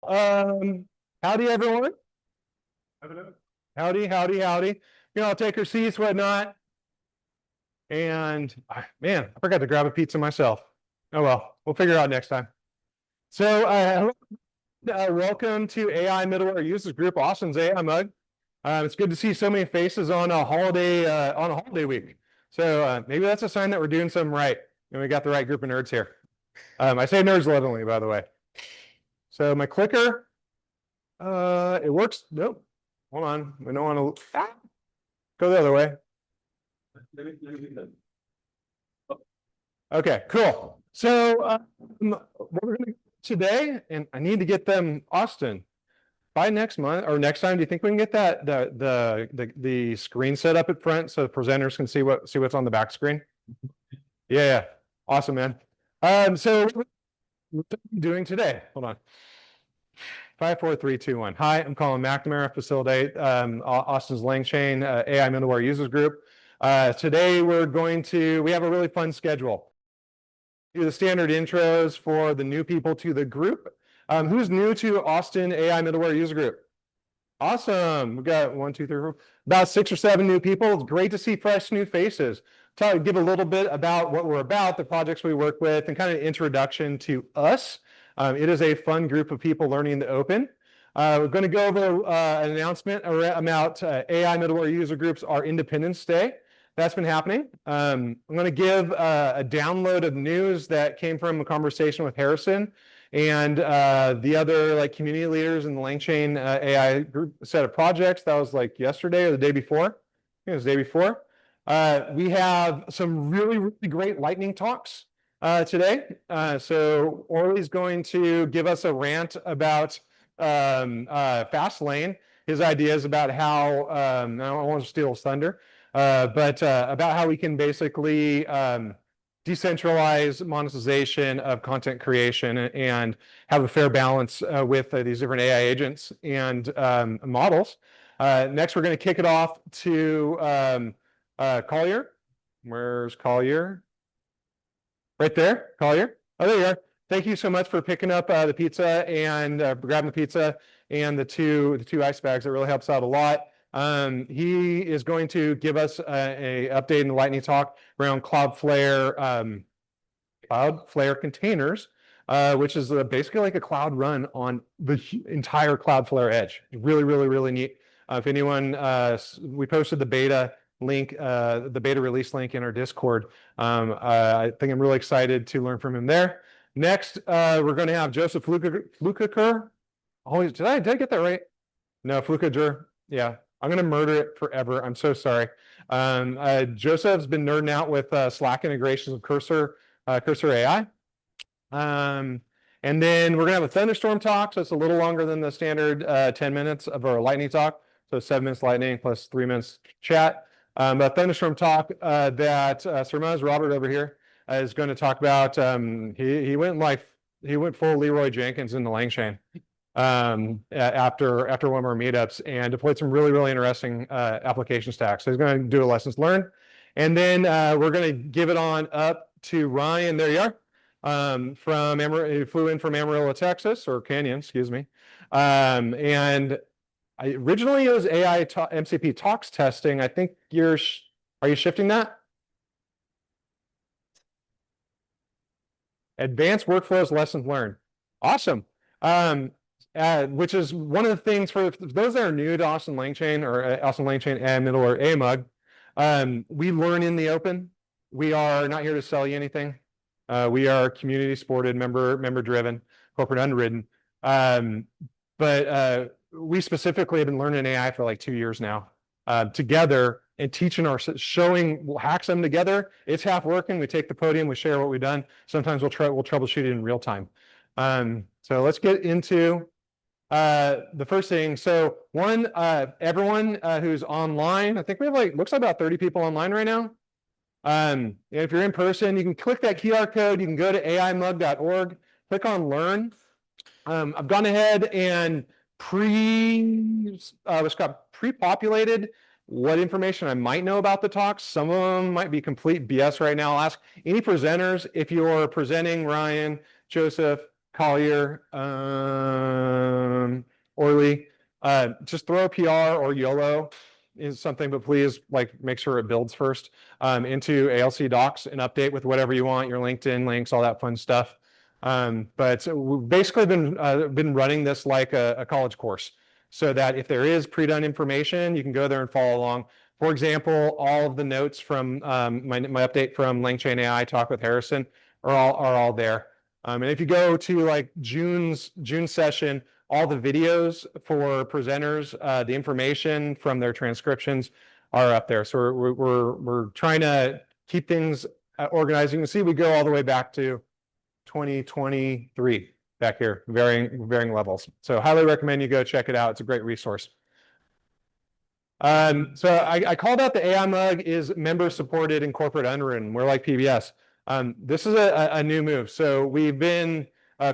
Um, Howdy, everyone. Howdy, howdy, howdy. I'll take your seats, whatnot. And man, I forgot to grab a pizza myself. Oh well, we'll figure it out next time. So, welcome to AI Middleware Users Group, Austin's AI Mug. It's good to see so many faces on a holiday week. So maybe that's a sign that we're doing something right, and we got the right group of nerds here. I say nerds lovingly, by the way. So my clicker, it works. Nope. Hold on. We don't want to go the other way. Okay, cool. So what we're going to today, and I need to get them, Austin, by next month or next time. Do you think we can get that the screen set up at front so the presenters can see what's on the back screen? Yeah. Awesome, man. So what are we doing today? Hold on. 5, 4, 3, 2, 1. Hi, I'm Colin McNamara, facilitate Austin's LangChain AI Middleware Users Group. Today we have a really fun schedule. Do the standard intros for the new people to the group. Who's new to Austin AI Middleware User Group? Awesome. We've got 1, 2, 3, 4, about 6 or 7 new people. It's great to see fresh new faces. Give a little bit about what we're about, the projects we work with, and kind of introduction to us. It is a fun group of people learning the open. We're going to go over an announcement about AI Middleware User Groups, our Independence Day. That's been happening. I'm going to give a download of news that came from a conversation with Harrison and the other community leaders in the LangChain AI group set of projects. That was yesterday or the day before. I think it was the day before. We have some really, really great lightning talks today. So Orly's going to give us a rant about Fastlane, his ideas about how, I don't want to steal his thunder, but about how we can basically decentralize monetization of content creation and have a fair balance with these different AI agents and models. Next, we're going to kick it off to Collier. Where's Collier? Right there, Collier. Oh, there you are. Thank you so much for picking up the pizza and grabbing the pizza and the two ice bags. It really helps out a lot. He is going to give us a update in the lightning talk around Cloudflare containers, which is basically like a cloud run on the entire Cloudflare edge. Really, really, really neat. If anyone, we posted the beta link, the beta release link in our Discord. I think I'm really excited to learn from him there. Next, we're going to have Joseph Flukaker. Did I get that right? No, Flukager. Yeah, I'm going to murder it forever. I'm so sorry. Joseph's been nerding out with Slack integrations of Cursor AI. And then we're going to have a thunderstorm talk. So it's a little longer than the standard 10 minutes of our lightning talk. So 7 minutes lightning plus 3 minutes chat. But thunderstorm talk that Sirmaz Robert over here is going to talk about. He went full Leroy Jenkins in the LangChain after one of our meetups and deployed some really, really interesting application stacks. So he's going to do a lessons learned. And then we're going to give it on up to Ryan. There you are. He flew in from Amarillo, Texas, or Canyon, excuse me. And originally it was AI MCP talks testing. I think are you shifting that? Advanced workflows, lessons learned. Awesome. Which is one of the things for those that are new to Austin LangChain or Austin LangChain and Middleware AMUG. We learn in the open. We are not here to sell you anything. We are community supported, member driven, corporate underwritten. But we specifically have been learning AI for 2 years now, together and teaching we'll hack some together. It's half working. We take the podium, we share what we've done. Sometimes we'll troubleshoot it in real time. So let's get into the first thing. So everyone who's online, I think we have looks like about 30 people online right now. If you're in person, you can click that QR code. You can go to aimug.org, click on learn. I've gone ahead and pre-populated what information I might know about the talks. Some of them might be complete BS right now. I'll ask any presenters, if you're presenting, Ryan, Joseph, Collier, Orly, just throw a PR or YOLO is something, but please like make sure it builds first into ALC docs and update with whatever you want, your LinkedIn links, all that fun stuff. But we've basically been running this like a college course, so that if there is pre-done information, you can go there and follow along. For example, all of the notes from my update from LangChain AI talk with Harrison are all there. And if you go to like June session, all the videos for presenters, the information from their transcriptions are up there. So we're trying to keep things organized. You can see we go all the way back to 2023 back here, varying levels. So highly recommend you go check it out. It's a great resource. So I called out the AI mug is member supported and corporate underwritten. We're like PBS. This is a new move. So we've been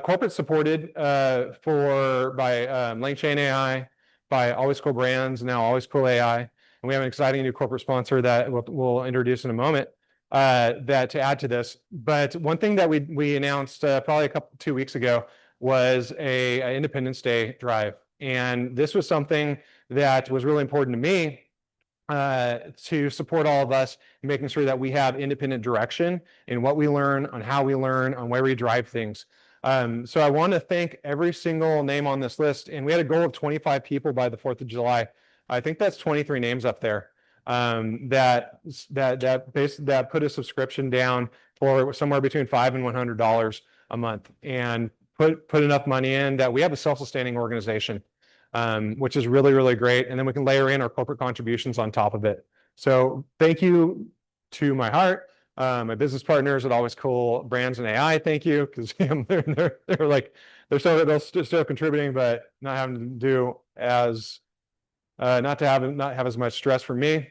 corporate supported by LangChain AI, by Always Cool Brands, now Always Cool AI. And we have an exciting new corporate sponsor that we'll introduce in a moment that to add to this. But one thing that we announced probably 2 weeks ago was a Independence Day drive. And this was something that was really important to me to support all of us, making sure that we have independent direction in what we learn, on how we learn, on where we drive things. So I want to thank every single name on this list. And we had a goal of 25 people by the 4th of July. I think that's 23 names up there that put a subscription down for somewhere between $5 and $100 a month and put enough money in that we have a self-sustaining organization, which is really, really great. And then we can layer in our corporate contributions on top of it. So thank you to my heart, my business partners at Always Cool Brands and AI. Thank you, because they're still contributing, but not having to do as not have as much stress for me.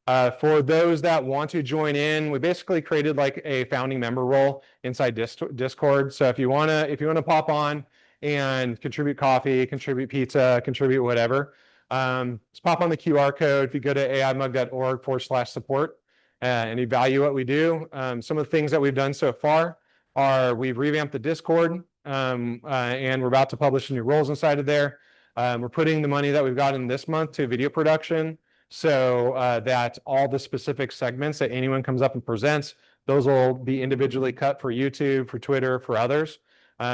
For those that want to join in, we basically created like a founding member role inside Discord. So if you wanna pop on and contribute coffee, contribute pizza, contribute whatever, just pop on the QR code. If you go to aimug.org/support and evaluate what we do. Some of the things that we've done so far are we've revamped the Discord, and we're about to publish new roles inside of there. We're putting the money that we've gotten this month to video production, so that all the specific segments that anyone comes up and presents, those will be individually cut for YouTube, for Twitter, for others.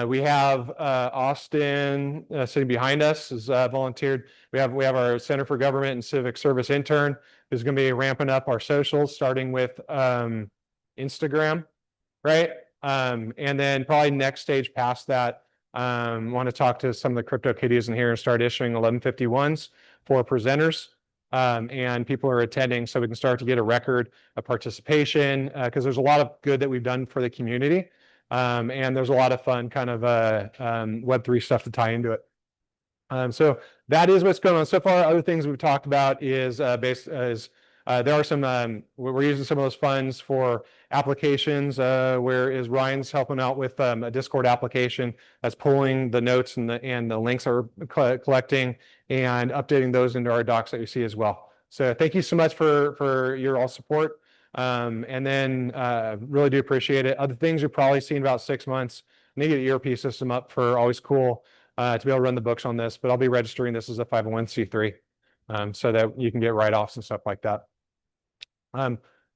We have Austin sitting behind us, has volunteered. We have our Center for Government and Civic Service intern who's going to be ramping up our socials, starting with Instagram, right? And then probably next stage past that, want to talk to some of the crypto kiddies in here and start issuing 1151s for presenters. And people are attending, so we can start to get a record of participation, because there's a lot of good that we've done for the community. And there's a lot of fun kind of Web3 stuff to tie into it. So that is what's going on so far. Other things we've talked about is there are some, we're using some of those funds for applications, where Ryan's helping out with a Discord application that's pulling the notes and the links are collecting and updating those into our docs that you see as well. So thank you so much for your all support. And then really do appreciate it. Other things you've probably seen about 6 months. I need to get the ERP system up for Always Cool to be able to run the books on this, but I'll be registering this as a 501c3 so that you can get write-offs and stuff like that.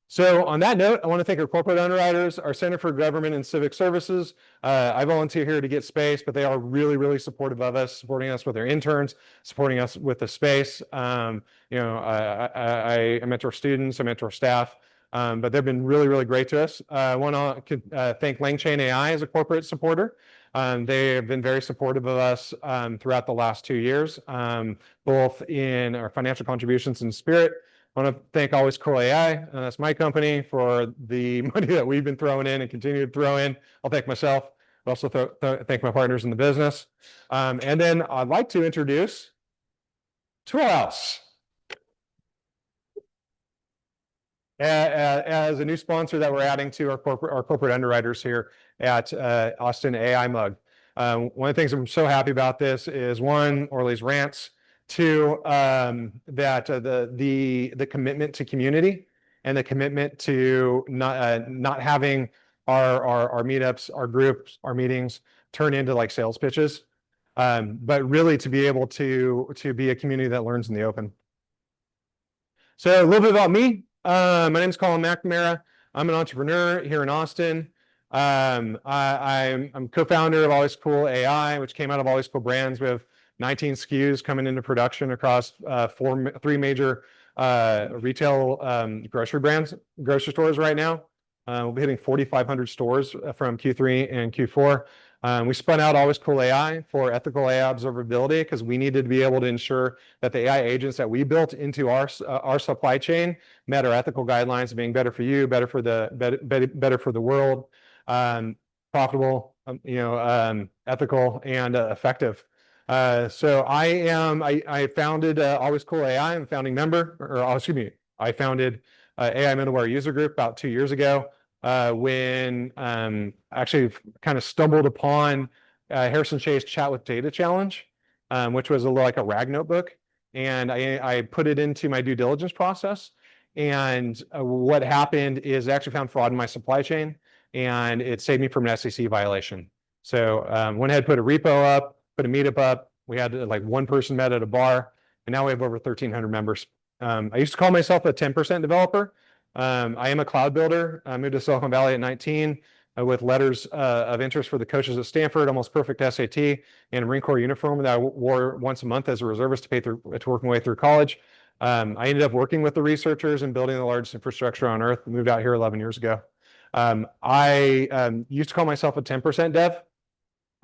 So on that note, I want to thank our corporate underwriters, our Center for Government and Civic Services. I volunteer here to get space, but they are really, really supportive of us, supporting us with their interns, supporting us with the space. I mentor students, I mentor staff, but they've been really, really great to us. I want to thank LangChain AI as a corporate supporter. They have been very supportive of us throughout the last 2 years, both in our financial contributions and spirit. I want to thank Always Cool AI, that's my company, for the money that we've been throwing in and continue to throw in. I'll thank myself. I also thank my partners in the business. And then I'd like to introduce Toolhouse as a new sponsor that we're adding to our corporate underwriters here at Austin AI Mug. One of the things I'm so happy about this is, one, Orly's rants. Two, that the commitment to community and the commitment to not having our meetups, our groups, our meetings turn into like sales pitches, but really to be able to be a community that learns in the open. So a little bit about me. My name is Colin McNamara. I'm an entrepreneur here in Austin. I'm co-founder of Always Cool AI, which came out of Always Cool Brands. We have 19 SKUs coming into production across three major retail grocery stores right now. We'll be hitting 4,500 stores from Q3 and Q4. We spun out Always Cool AI for ethical AI observability because we needed to be able to ensure that the AI agents that we built into our supply chain met our ethical guidelines of being better for you, better for the world, profitable, ethical and effective. So I founded Always Cool AI. I'm a founding member, I founded AI Middlware user group about 2 years ago. When actually kind of stumbled upon Harrison Chase Chat with Data Challenge, which was like a RAG notebook. And I put it into my due diligence process. And what happened is I actually found fraud in my supply chain, and it saved me from an SEC violation. So went ahead, put a repo up, put a meetup up. We had like one person met at a bar, and now we have over 1,300 members. I used to call myself a 10% developer. I am a cloud builder. I moved to Silicon Valley at 19 with letters of interest for the coaches at Stanford, almost perfect SAT, and a Marine Corps uniform that I wore once a month as a reservist to work my way through college. I ended up working with the researchers and building the largest infrastructure on earth. Moved out here 11 years ago. I used to call myself a 10% dev.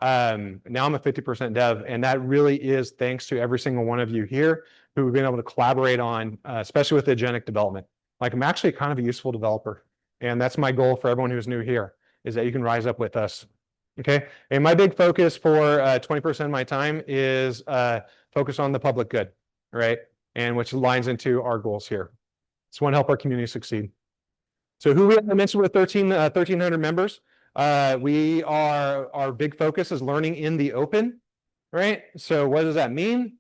Now I'm a 50% dev, and that really is thanks to every single one of you here who we've been able to collaborate on, especially with agentic development. Like, I'm actually kind of a useful developer, and that's my goal for everyone who's new here, is that you can rise up with us. Okay, and my big focus for 20% of my time is focus on the public good, right? And which aligns into our goals here. Just want to help our community succeed. So who I mentioned with 1,300 members. Our big focus is learning in the open, right? So what does that mean?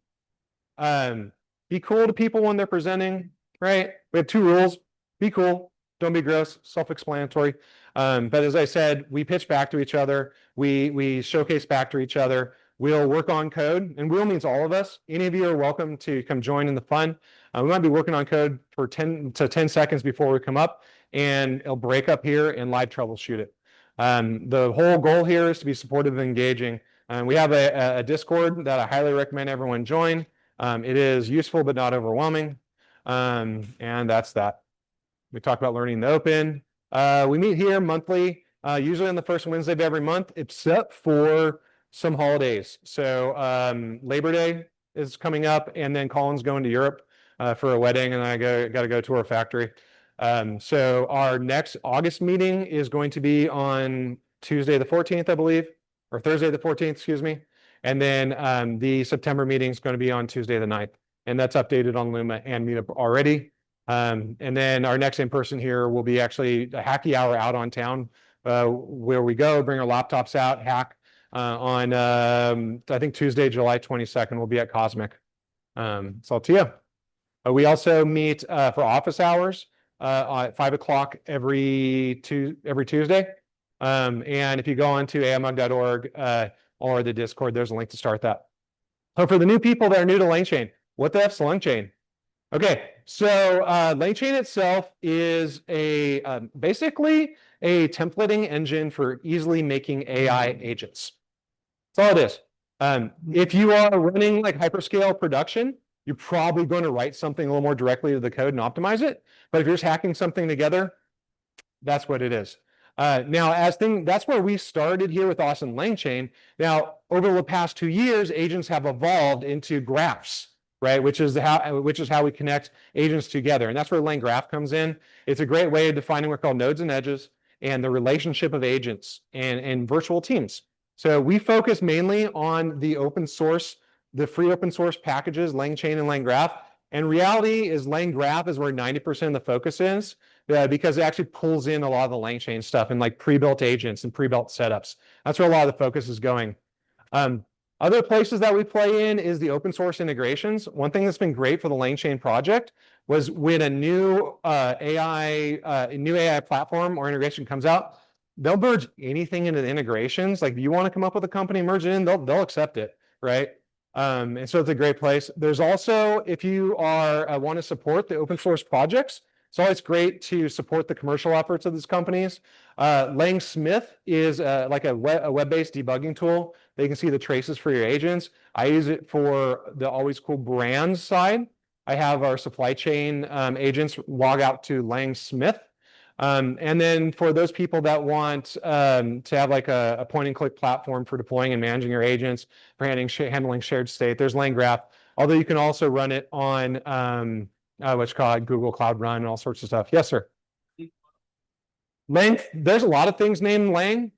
Be cool to people when they're presenting, right? We have 2 rules: be cool, don't be gross, self-explanatory. But as I said, we pitch back to each other. We showcase back to each other. We'll work on code, and we'll means all of us. Any of you are welcome to come join in the fun. We might be working on code for 10 to 10 seconds before we come up, and it'll break up here and live troubleshoot it. The whole goal here is to be supportive and engaging. We have a Discord that I highly recommend everyone join. It is useful but not overwhelming. And that's that. We talk about learning in the open. We meet here monthly, usually on the first Wednesday of every month, except for some holidays. So Labor Day is coming up, and then Colin's going to Europe for a wedding, and I got to go to our factory. So our next August meeting is going to be on Tuesday the 14th, I believe, or Thursday the 14th, excuse me. And then the September meeting is going to be on Tuesday the 9th, and that's updated on Luma and Meetup already. And then our next in-person here will be actually a hacky hour out on town, where we go, bring our laptops out, hack on, I think Tuesday, July 22nd, we'll be at Cosmic. It's all to you. We also meet for office hours at 5 o'clock every Tuesday. And if you go on to aimug.org or the Discord, there's a link to start that. So for the new people that are new to LangChain, what the F's LangChain? Okay, so LangChain itself is basically a templating engine for easily making AI agents. That's all it is. If you are running like hyperscale production, you're probably going to write something a little more directly to the code and optimize it. But if you're just hacking something together, that's what it is. That's where we started here with Austin LangChain. Now, over the past 2 years, agents have evolved into graphs, right? Which is how we connect agents together. And that's where LangGraph comes in. It's a great way of defining what are called nodes and edges and the relationship of agents and virtual teams. So we focus mainly on the open source, the free open source packages, LangChain and LangGraph. And reality is LangGraph is where 90% of the focus is, because it actually pulls in a lot of the LangChain stuff and like pre-built agents and pre-built setups. That's where a lot of the focus is going. Other places that we play in is the open source integrations. One thing that's been great for the LangChain project was when a new AI platform or integration comes out, they'll merge anything into the integrations. Like if you want to come up with a company, merge it in, they'll accept it, right? And so it's a great place. There's also, if you are want to support the open source projects, it's always great to support the commercial efforts of these companies. Langsmith is like a web-based debugging tool. They can see the traces for your agents. I use it for the always cool brands side. I have our supply chain agents log out to Langsmith. And then for those people that want to have like a point and click platform for deploying and managing your agents, for handling shared state, there's LangGraph. Although you can also run it on what's called Google Cloud Run and all sorts of stuff. Yes, sir. Lang, there's a lot of things named Lang.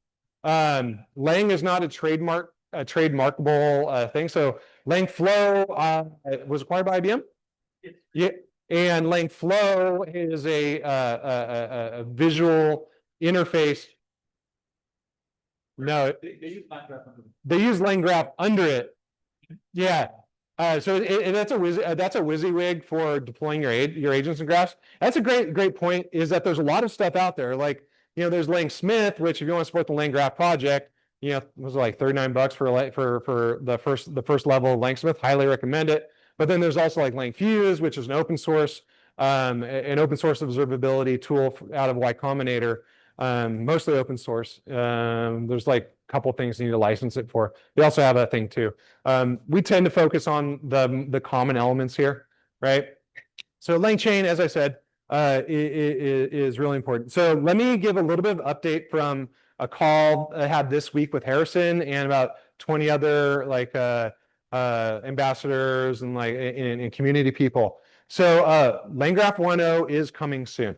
Lang is not a trademarkable thing. So LangFlow was acquired by IBM. Yeah, and LangFlow is a visual interface. No, they use LangGraph under it. Yeah. So that's a WYSIWYG for deploying your agents and graphs. That's a great point. Is that there's a lot of stuff out there. Like there's Langsmith, which if you want to support the LangGraph project, was like $39 for the first level of Langsmith. Highly recommend it. But then there's also like LangFuse, which is an open source observability tool out of Y Combinator, mostly open source. There's like a couple things you need to license it for. They also have a thing too. We tend to focus on the common elements here, right? So LangChain, as I said, is really important. So let me give a little bit of update from a call I had this week with Harrison and about 20 other like ambassadors and like in community people. So LangGraph 1.0 is coming soon,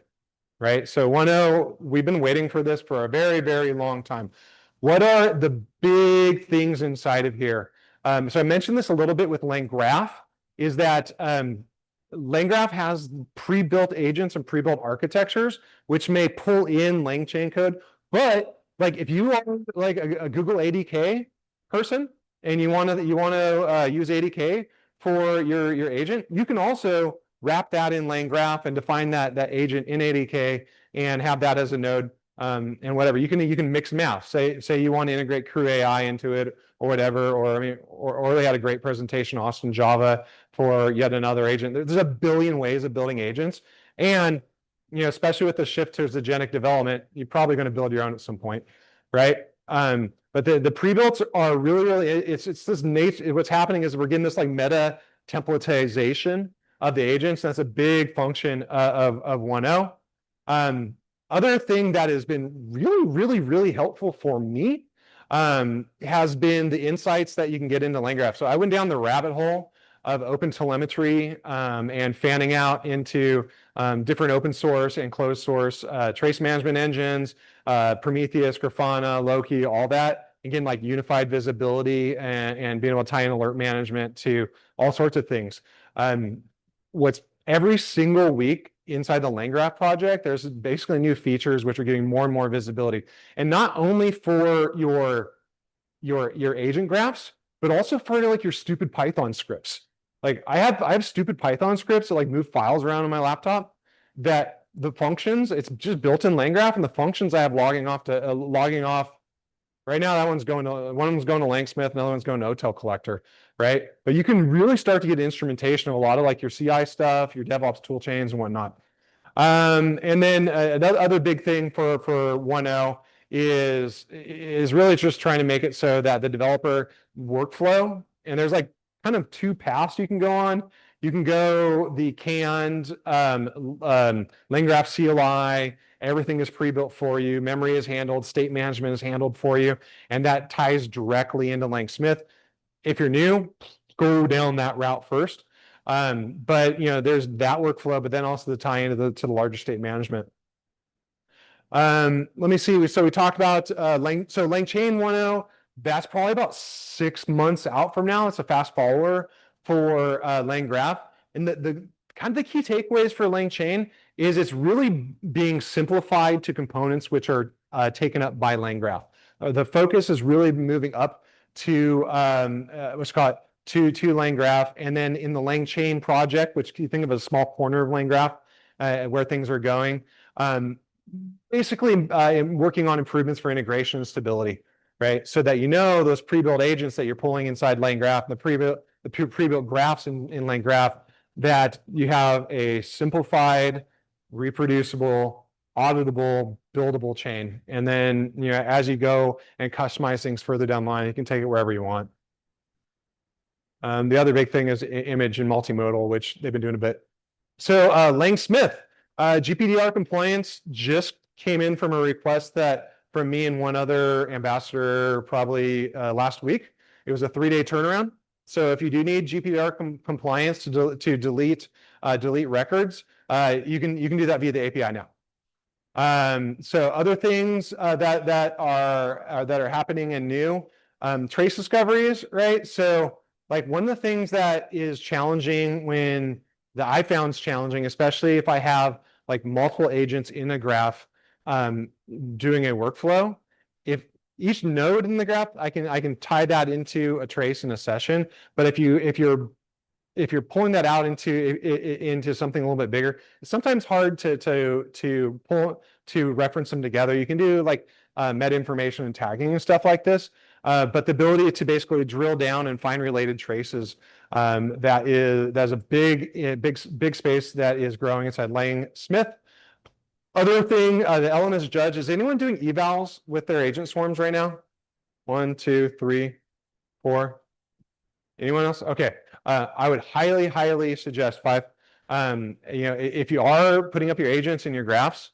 right? So 1.0, we've been waiting for this for a very, very long time. What are the big things inside of here? So I mentioned this a little bit with LangGraph, is that LangGraph has pre-built agents and pre-built architectures, which may pull in LangChain code. But like if you are like a Google ADK person and you want to use ADK for your agent, you can also wrap that in LangGraph and define that agent in ADK and have that as a node. And whatever you can mix math. Say you want to integrate Crew AI into it or whatever, or they had a great presentation, Austin Java, for yet another agent. There's a billion ways of building agents, and especially with the shift towards agentic development, you're probably going to build your own at some point, right? But the pre-builts are really it's this nature. What's happening is we're getting this like meta templatization of the agents. That's a big function of 1.0. Other thing that has been really helpful for me has been the insights that you can get into LangGraph. So I went down the rabbit hole of open telemetry and fanning out into different open source and closed source trace management engines, Prometheus, Grafana, Loki, all that. Again, like unified visibility and being able to tie in alert management to all sorts of things. What's every single week inside the LangGraph project, there's basically new features which are getting more and more visibility, and not only for your agent graphs, but also for like your stupid Python scripts. Like I have stupid Python scripts that like move files around on my laptop. That the functions, it's just built in LangGraph, and the functions I have logging off. Right now, one of them's going to Langsmith, another one's going to OTel collector, right? But you can really start to get instrumentation of a lot of like your CI stuff, your DevOps tool chains and whatnot. And then another other big thing for 1.0 is really just trying to make it so that the developer workflow, and there's like kind of two paths you can go on. You can go the canned LangGraph CLI. Everything is pre-built for you. Memory is handled. State management is handled for you. And that ties directly into Langsmith. If you're new, go down that route first. But there's that workflow, but then also the tie-in to the larger state management. Let me see. So we talked about LangChain 1.0. That's probably about 6 months out from now. It's a fast follower for LangGraph. And the kind of the key takeaways for LangChain is it's really being simplified to components which are taken up by LangGraph. The focus is really moving up to what's called to LangGraph, and then in the LangChain project, which you think of as a small corner of LangGraph, where things are going. basically working on improvements for integration and stability, right? So that you know those pre-built agents that you're pulling inside LangGraph, the pre-built graphs in LangGraph, that you have a simplified, reproducible, auditable, buildable chain. And then, as you go and customize things further down the line, you can take it wherever you want. The other big thing is image and multimodal, which they've been doing a bit. So Langsmith, GPDR compliance just came in from a request that from me and one other ambassador probably last week. It was a 3-day turnaround. So if you do need GPDR compliance to delete records, you can do that via the API now. So other things that are happening and new, trace discoveries, right? So like one of the things that is challenging that I found is challenging, especially if I have like multiple agents in a graph doing a workflow. If each node in the graph, I can tie that into a trace in a session. But if you're pulling that out into something a little bit bigger, it's sometimes hard to reference them together. You can do like meta information and tagging and stuff like this. But the ability to basically drill down and find related traces, that's a big space that is growing inside Langsmith. Other thing, the LMS judge, is anyone doing evals with their agent swarms right now? 1, 2, 3, 4. Anyone else? Okay. I would highly suggest 5. If you are putting up your agents in your graphs,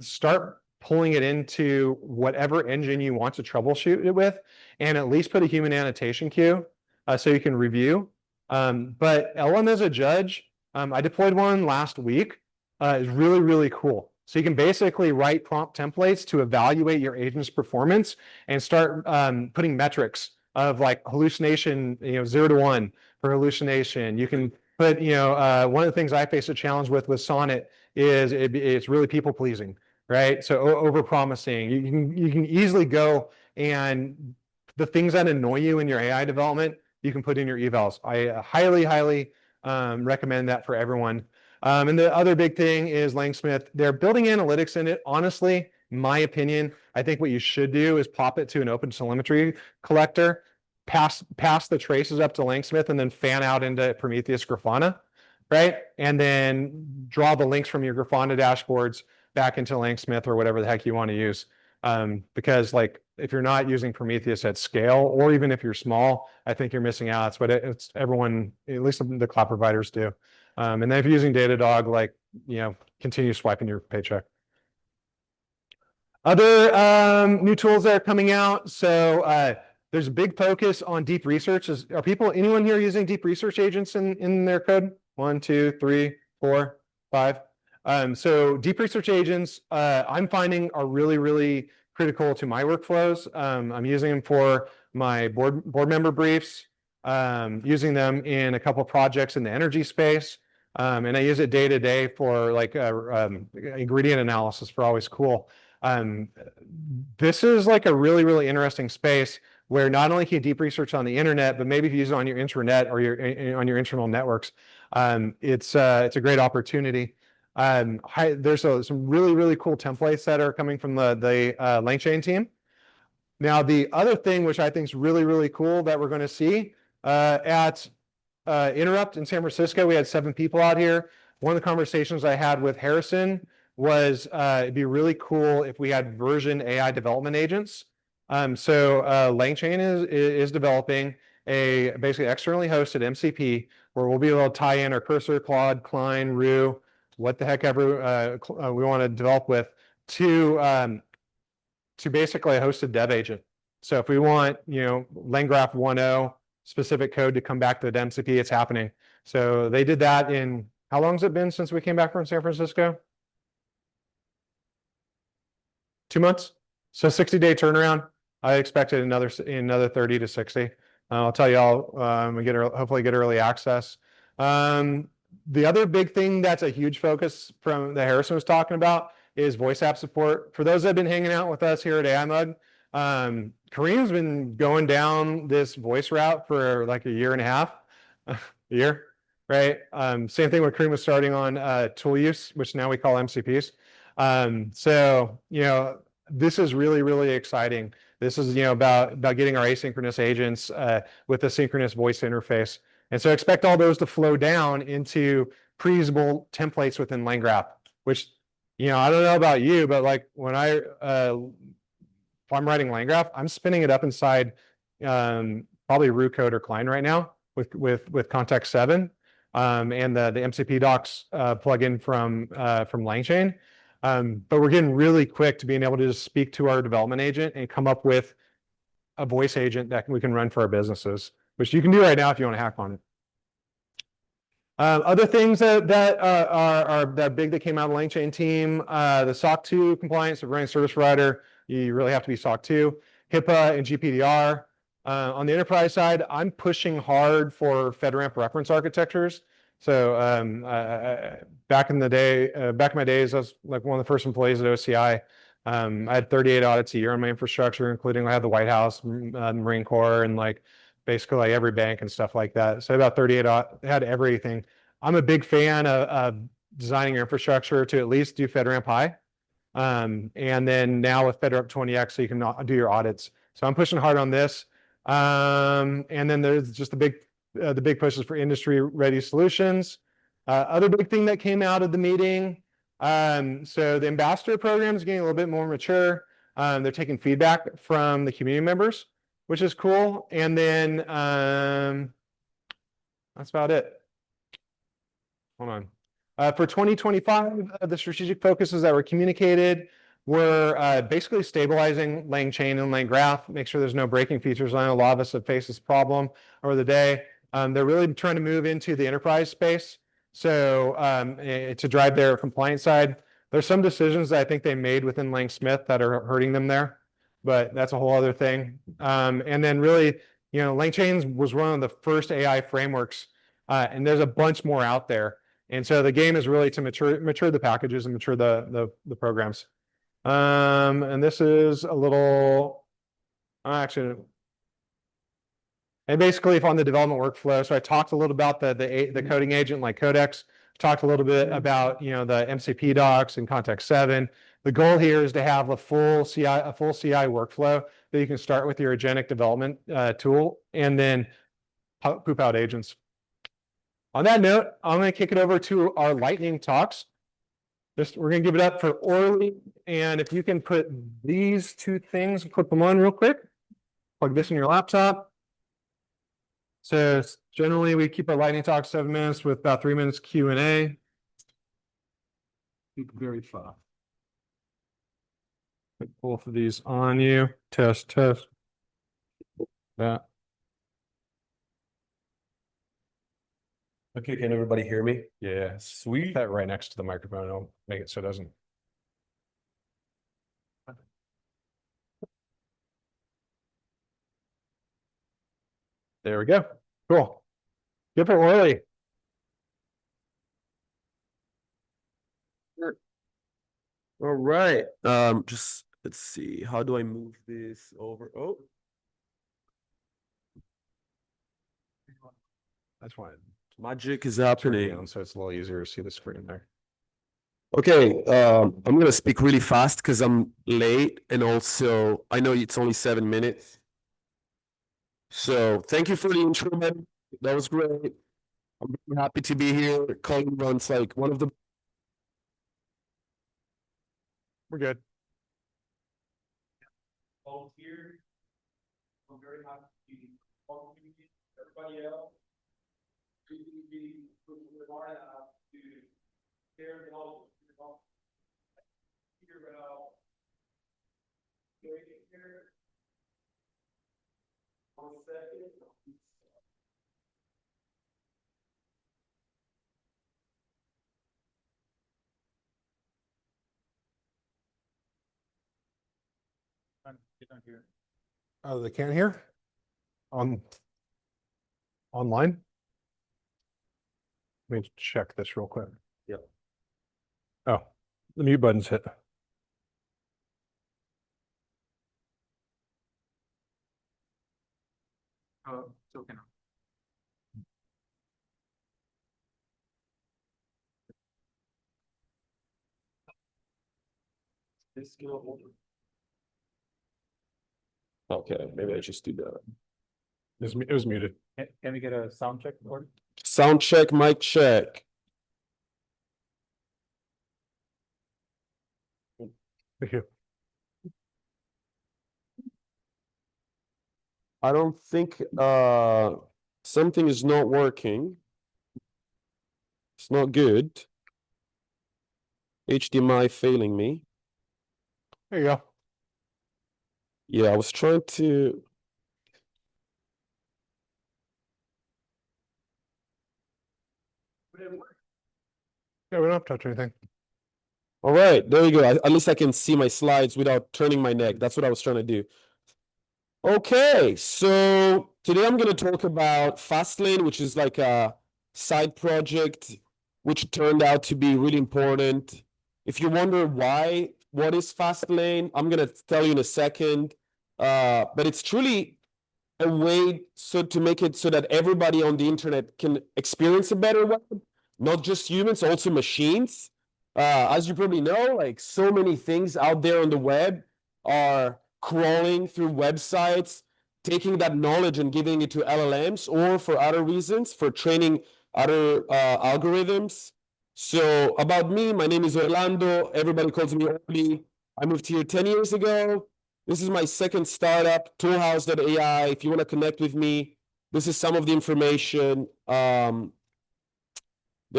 start pulling it into whatever engine you want to troubleshoot it with, and at least put a human annotation queue so you can review. But LM as a judge, I deployed one last week. Is really cool. So you can basically write prompt templates to evaluate your agent's performance and start putting metrics of like hallucination, 0 to 1 for hallucination. You can put, one of the things I face a challenge with Sonnet is it's really people pleasing, right? So over promising. You can easily go and the things that annoy you in your AI development, you can put in your evals. I highly recommend that for everyone. And the other big thing is Langsmith. They're building analytics in it. Honestly, in my opinion, I think what you should do is pop it to an open telemetry collector, pass the traces up to Langsmith, and then fan out into Prometheus Grafana, right? And then draw the links from your Grafana dashboards back into Langsmith or whatever the heck you want to use. Because like if you're not using Prometheus at scale, or even if you're small, I think you're missing out. It's what it's everyone, at least the cloud providers do. And then if you're using Datadog, like, continue swiping your paycheck. Other new tools that are coming out. So there's a big focus on deep research. Are anyone here using deep research agents in their code? 1, 2, 3, 4, 5. So deep research agents, I'm finding are really critical to my workflows. I'm using them for my board member briefs, using them in a couple projects in the energy space. And I use it day to day for like ingredient analysis for Always Cool. This is like a really interesting space where not only can you deep research on the internet, but maybe if you use it on your intranet or on your internal networks, it's a great opportunity. There's some really cool templates that are coming from the LangChain team. Now, the other thing which I think is really cool that we're going to see at Interrupt in San Francisco, we had 7 people out here. One of the conversations I had with Harrison was it'd be really cool if we had version AI development agents. So LangChain is developing a basically externally hosted MCP where we'll be able to tie in our Cursor, Claude, Klein, Rue, what the heck ever we want to develop with to basically a hosted dev agent. So if we want, LangGraph 1.0 specific code to come back to the MCP, it's happening. So they did that in, how long has it been since we came back from San Francisco? 2 months. So 60-day turnaround. I expected another 30 to 60. I'll tell you all, we hopefully get early access. The other big thing that's a huge focus from that Harrison was talking about is voice app support. For those that have been hanging out with us here at AIMUG, Kareem's been going down this voice route for like a year and a half, right? Same thing when Kareem was starting on tool use, which now we call MCPs. So, this is really, really exciting. This is, about getting our asynchronous agents with a synchronous voice interface. And so expect all those to flow down into pre-usable templates within LangGraph, which, I don't know about you, but like when if I'm writing LangGraph, I'm spinning it up inside probably root code or Klein right now with Context 7 and the MCP docs plugin from LangChain. But we're getting really quick to being able to just speak to our development agent and come up with a voice agent that we can run for our businesses, which you can do right now if you want to hack on it. Other things that are that big that came out of the LangChain team, the SOC 2 compliance of running service provider, you really have to be SOC 2, HIPAA and GPDR. On the enterprise side, I'm pushing hard for FedRAMP reference architectures. So back in the day, back in my days, I was like one of the first employees at OCI. I had 38 audits a year on my infrastructure, including I had the White House, Marine Corps, and like basically like every bank and stuff like that. So about 38 had everything. I'm a big fan of designing your infrastructure to at least do FedRAMP High. And then now with FedRAMP 20X, so you can do your audits. So I'm pushing hard on this. And then there's just the big pushes for industry ready solutions. Other big thing that came out of the meeting. So the ambassador program is getting a little bit more mature. They're taking feedback from the community members, which is cool. And then that's about it. Hold on. For 2025, the strategic focuses that were communicated were basically stabilizing LangChain and LangGraph, make sure there's no breaking features. I know a lot of us have faced this problem over the day. They're really trying to move into the enterprise space. So to drive their compliance side, there's some decisions that I think they made within Langsmith that are hurting them there, but that's a whole other thing. And then really, LangChain was one of the first AI frameworks, and there's a bunch more out there. And so the game is really to mature the packages and mature the programs. And this is a little, actually, and basically if on the development workflow, so I talked a little about the coding agent like Codex, talked a little bit about, the MCP docs and Context 7. The goal here is to have a full CI workflow that you can start with your agentic development tool and then poop out agents. On that note, I'm going to kick it over to our lightning talks. We're going to give it up for Orly. And if you can put these two things, clip them on real quick, plug this in your laptop. So generally we keep our lightning talk 7 minutes with about 3 minutes Q&A. Very fast. Put both of these on you. Test. That. Okay, can everybody hear me? Yeah, sweet. That right next to the microphone. I'll make it so it doesn't. There we go. Cool. Good for Orly. All right. Just let's see. How do I move this over? Oh, That's why magic is turn it happening. down so it's a little easier to see the screen there. Okay, I'm gonna speak really fast because I'm late, and also I know it's only 7 minutes. So thank you for the intro, man. That was great. I'm really happy to be here. Colin runs like one of the We're good. volunteers. I'm very happy to be everybody else. We are to share the knowledge, figure out here. 1 second. Oh, they can't hear? Online? Let me check this real quick. Yeah. Oh, the mute button's hit. It's okay now. Okay, maybe I just do that. It was muted. Can we get a sound check for it? Sound check, mic check. Thank you. I don't think something is not working. It's not good. HDMI failing me. There you go. Yeah, I was trying to. Yeah, we don't have to touch anything. All right, there you go. At least I can see my slides without turning my neck. That's what I was trying to do. Okay, so today I'm going to talk about Fastlane, which is like a side project, which turned out to be really important. If you wonder why, what is Fastlane, I'm going to tell you in a second. But it's truly a way to make it so that everybody on the internet can experience a better web, not just humans, also machines. As you probably know, like so many things out there on the web are crawling through websites, taking that knowledge and giving it to LLMs, or for other reasons, for training other algorithms. So about me, my name is Orlando. Everybody calls me Orly. I moved here 10 years ago. This is my second startup, toolhouse.ai. If you want to connect with me, this is some of the information. There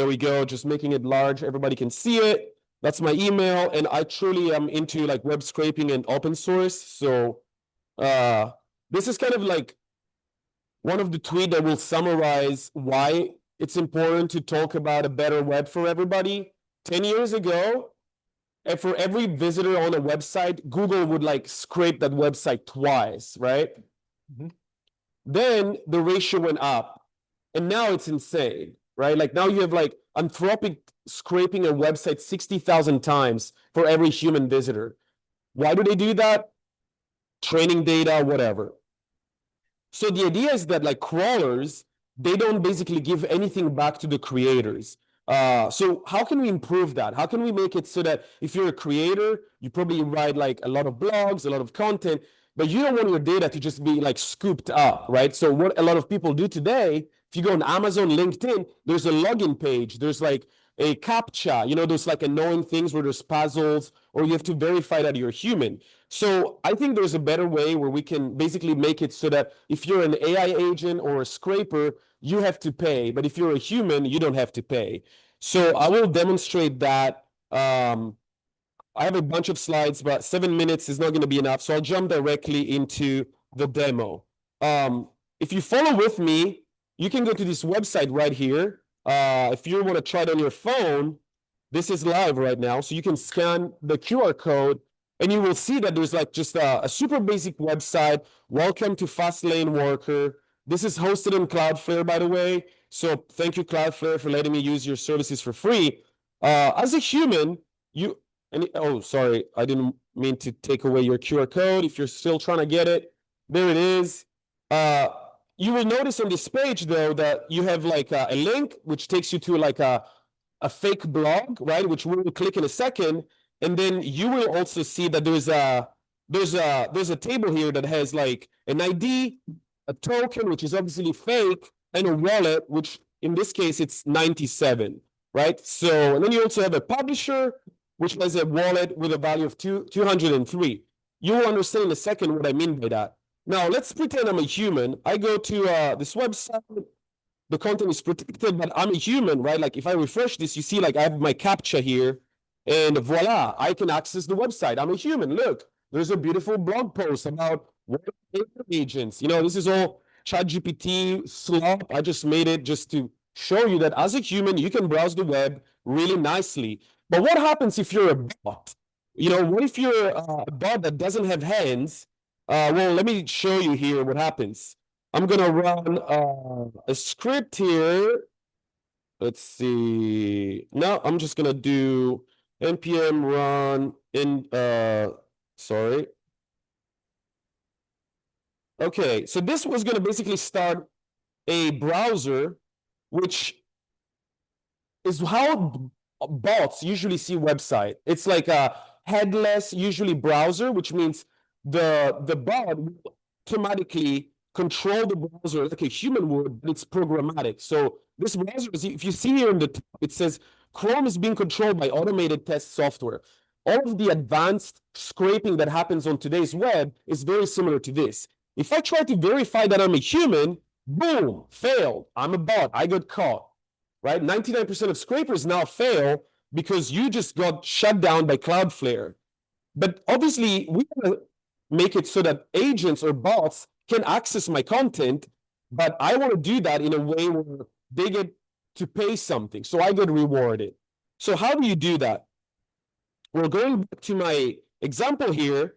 we go, just making it large. Everybody can see it. That's my email. And I truly am into like web scraping and open source. So this is kind of like one of the tweets that will summarize why it's important to talk about a better web for everybody. 10 years ago, and for every visitor on a website, Google would like scrape that website twice, right? Mhm. Then the ratio went up, and now it's insane, right? Like now you have like Anthropic scraping a website 60,000 times for every human visitor. Why do they do that? Training data, whatever. So the idea is that like crawlers, they don't basically give anything back to the creators. So how can we improve that? How can we make it so that if you're a creator, you probably write like a lot of blogs, a lot of content, but you don't want your data to just be like scooped up, right? So what a lot of people do today, if you go on Amazon, LinkedIn, there's a login page, there's like a CAPTCHA, you know, those like annoying things where there's puzzles, or you have to verify that you're human. So I think there's a better way where we can basically make it so that if you're an AI agent or a scraper, you have to pay. But if you're a human, you don't have to pay. So I will demonstrate that. I have a bunch of slides, but 7 minutes is not going to be enough. So I'll jump directly into the demo. If you follow with me, you can go to this website right here. If you want to try it on your phone, this is live right now. So you can scan the QR code and you will see that there's like just a super basic website. Welcome to Fastlane Worker. This is hosted in Cloudflare, by the way. So thank you, Cloudflare, for letting me use your services for free. As a human, oh, sorry, I didn't mean to take away your QR code. If you're still trying to get it, there it is. You will notice on this page, though, that you have like a link which takes you to like a fake blog, right? Which we will click in a second, and then you will also see that there's a table here that has like an ID, a token, which is obviously fake, and a wallet, which in this case it's 97, right? So, and then you also have a publisher, which has a wallet with a value of 203. You will understand in a second what I mean by that. Now, let's pretend I'm a human. I go to this website. The content is protected, but I'm a human, right? Like if I refresh this, you see like I have my CAPTCHA here, and voila, I can access the website. I'm a human. Look, there's a beautiful blog post about agents. You know, this is all ChatGPT slop. I just made it just to show you that as a human, you can browse the web really nicely. But what happens if you're a bot? You know, what if you're a bot that doesn't have hands? Well, let me show you here what happens. I'm gonna run a script here. Let's see. No, I'm just gonna do npm run in sorry. Okay, so this was gonna basically start a browser, which is how bots usually see website. It's like headless, usually browser, which means the bot will automatically control the browser like a human would, but it's programmatic. So this browser, if you see here in the top, it says Chrome is being controlled by automated test software. All of the advanced scraping that happens on today's web is very similar to this. If I try to verify that I'm a human, boom, failed. I'm a bot. I got caught, right? 99% of scrapers now fail because you just got shut down by Cloudflare. But obviously, we want to make it so that agents or bots can access my content, but I want to do that in a way where they get to pay something, so I get rewarded. So how do you do that? Well, going back to my example here,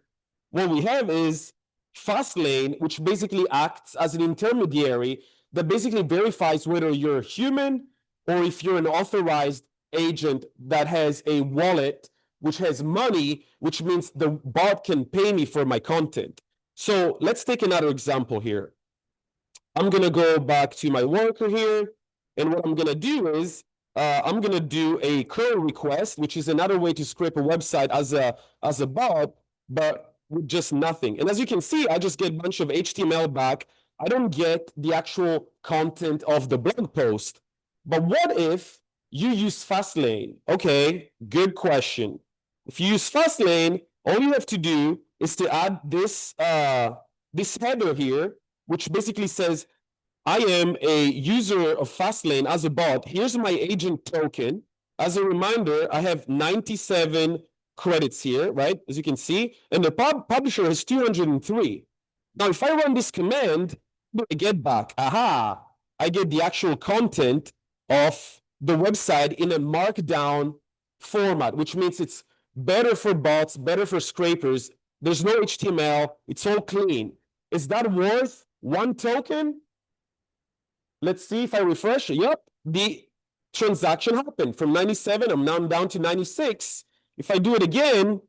what we have is Fastlane, which basically acts as an intermediary that basically verifies whether you're a human or if you're an authorized agent that has a wallet which has money, which means the bot can pay me for my content. So let's take another example here. I'm going to go back to my worker here. And what I'm going to do is I'm going to do a curl request, which is another way to scrape a website as a bot, but with just nothing. And as you can see, I just get a bunch of HTML back. I don't get the actual content of the blog post. But what if you use Fastlane? Okay, good question. If you use Fastlane, all you have to do is to add this header here, which basically says, I am a user of Fastlane as a bot. Here's my agent token. As a reminder, I have 97 credits here, right? As you can see, and the publisher has 203. Now, if I run this command, what do I get back? Aha! I get the actual content of the website in a markdown format, which means it's better for bots, better for scrapers. There's no HTML. It's all clean. Is that worth 1 token? Let's see if I refresh. Yep, the transaction happened from 97. I'm now down to 96. If I do it again,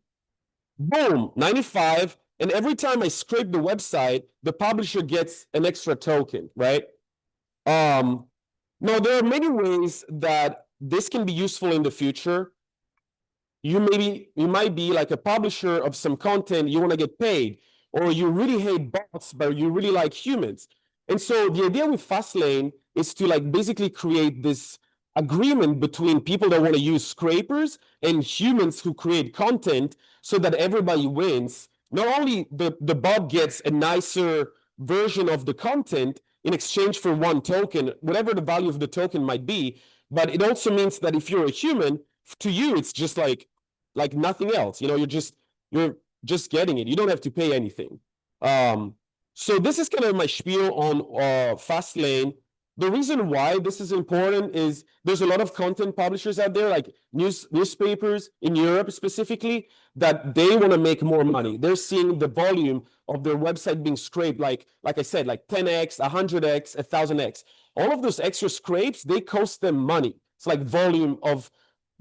boom, 95. And every time I scrape the website, the publisher gets an extra token, right? Now, there are many ways that this can be useful in the future. You might be like a publisher of some content, you want to get paid, or you really hate bots, but you really like humans. And so the idea with Fastlane is to like basically create this agreement between people that want to use scrapers and humans who create content so that everybody wins. Not only the bot gets a nicer version of the content in exchange for 1 token, whatever the value of the token might be, but it also means that if you're a human, to you, it's just like nothing else. You know, you're just getting it. You don't have to pay anything. So this is kind of my spiel on Fastlane. The reason why this is important is there's a lot of content publishers out there, like newspapers in Europe specifically, that they want to make more money. They're seeing the volume of their website being scraped, like I said, like 10x, 100x, 1000x. All of those extra scrapes, they cost them money. It's like volume of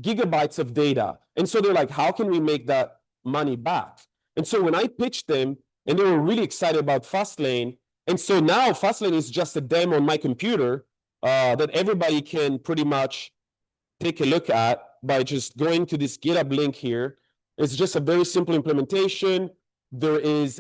gigabytes of data. And so they're like, how can we make that money back? And so when I pitched them, and they were really excited about Fastlane, and so now Fastlane is just a demo on my computer that everybody can pretty much take a look at by just going to this GitHub link here. It's just a very simple implementation. There is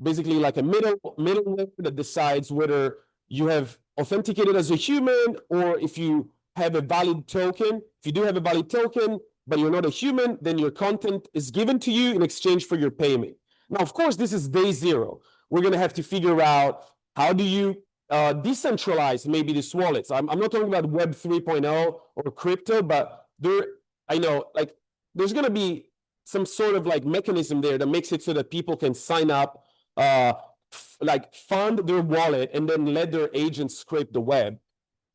basically like a middleware that decides whether you have authenticated as a human or if you have a valid token. If you do have a valid token, but you're not a human, then your content is given to you in exchange for your payment. Now, of course, this is day 0. We're going to have to figure out how do you decentralize maybe these wallets. I'm not talking about Web 3.0 or crypto, but I know like there's going to be some sort of like mechanism there that makes it so that people can sign up, like fund their wallet and then let their agents scrape the web.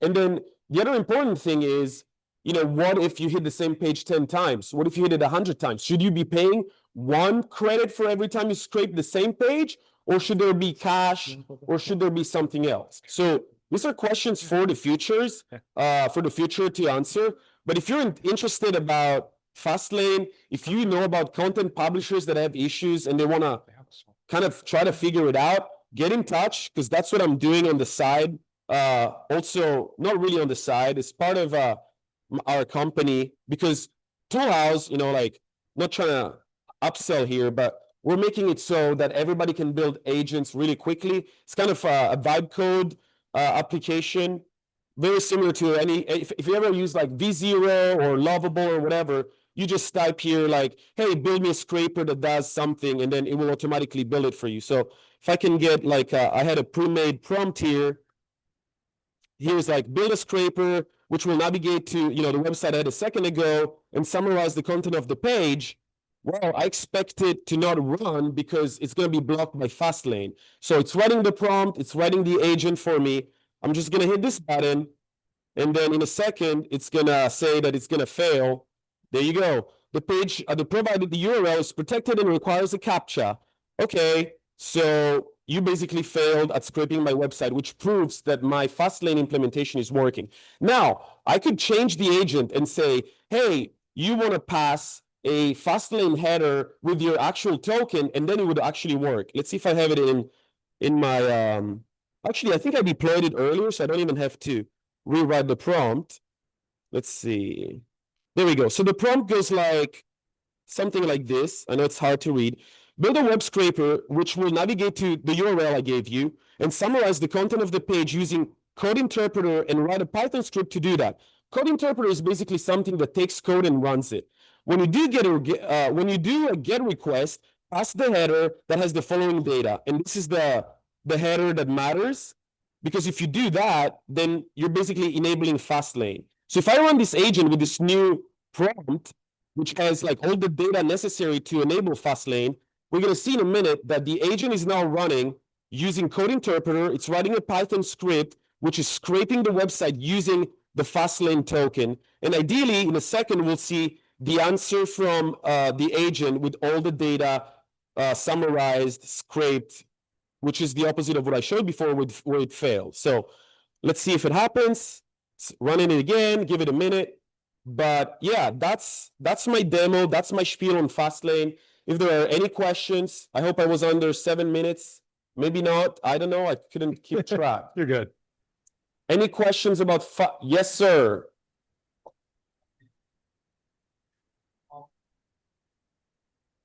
And then the other important thing is, you know, what if you hit the same page 10 times? What if you hit it 100 times? Should you be paying 1 credit for every time you scrape the same page? Or should there be cash? Or should there be something else? So these are questions for the future to answer. But if you're interested about Fastlane, if you know about content publishers that have issues and they want to kind of try to figure it out, get in touch, because that's what I'm doing on the side. Also, not really on the side, it's part of our company, because Toolhouse, you know, like not trying to upsell here, but we're making it so that everybody can build agents really quickly. It's kind of a vibe code application, very similar to any, if you ever use like V0 or Lovable or whatever, you just type here like, hey, build me a scraper that does something, and then it will automatically build it for you. So if I can get like, I had a pre-made prompt here. Here's like build a scraper, which will navigate to, the website I had a second ago and summarize the content of the page. Well, I expect it to not run because it's going to be blocked by Fastlane. So it's writing the prompt, it's writing the agent for me. I'm just going to hit this button, and then in a second, it's going to say that it's going to fail. There you go. The page, the provided the URL is protected and requires a CAPTCHA. Okay, so you basically failed at scraping my website, which proves that my Fastlane implementation is working. Now, I could change the agent and say, hey, you want to pass a Fastlane header with your actual token, and then it would actually work. Let's see if I have it in my, actually, I think I deployed it earlier, so I don't even have to rewrite the prompt. Let's see. There we go. So the prompt goes like something like this. I know it's hard to read. Build a web scraper which will navigate to the URL I gave you and summarize the content of the page using Code Interpreter and write a Python script to do that. Code Interpreter is basically something that takes code and runs it. When you do a GET request, pass the header that has the following data, and this is the header that matters, because if you do that, then you're basically enabling Fastlane. So if I run this agent with this new prompt, which has like all the data necessary to enable Fastlane, we're going to see in a minute that the agent is now running using Code Interpreter. It's writing a Python script, which is scraping the website using the Fastlane token. And ideally, in a second, we'll see the answer from the agent with all the data summarized, scraped, which is the opposite of what I showed before where it failed. So let's see if it happens. Running it again, give it a minute. But yeah, that's my demo. That's my spiel on Fastlane. If there are any questions, I hope I was under 7 minutes. Maybe not. I don't know. I couldn't keep track. You're good. Any questions about Yes, sir.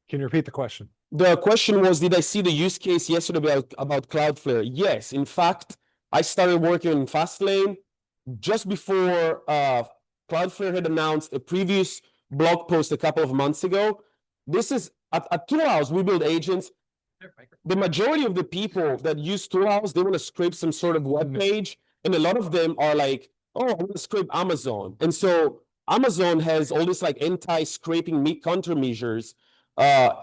Can you repeat the question? The question was, did I see the use case yesterday about Cloudflare? Yes. In fact, I started working on Fastlane just before Cloudflare had announced a previous blog post a couple of months ago. This is at Toolhouse, we build agents. The majority of the people that use Toolhouse, they want to scrape some sort of web page, and a lot of them are like, oh, I want to scrape Amazon. And so Amazon has all this like anti-scraping countermeasures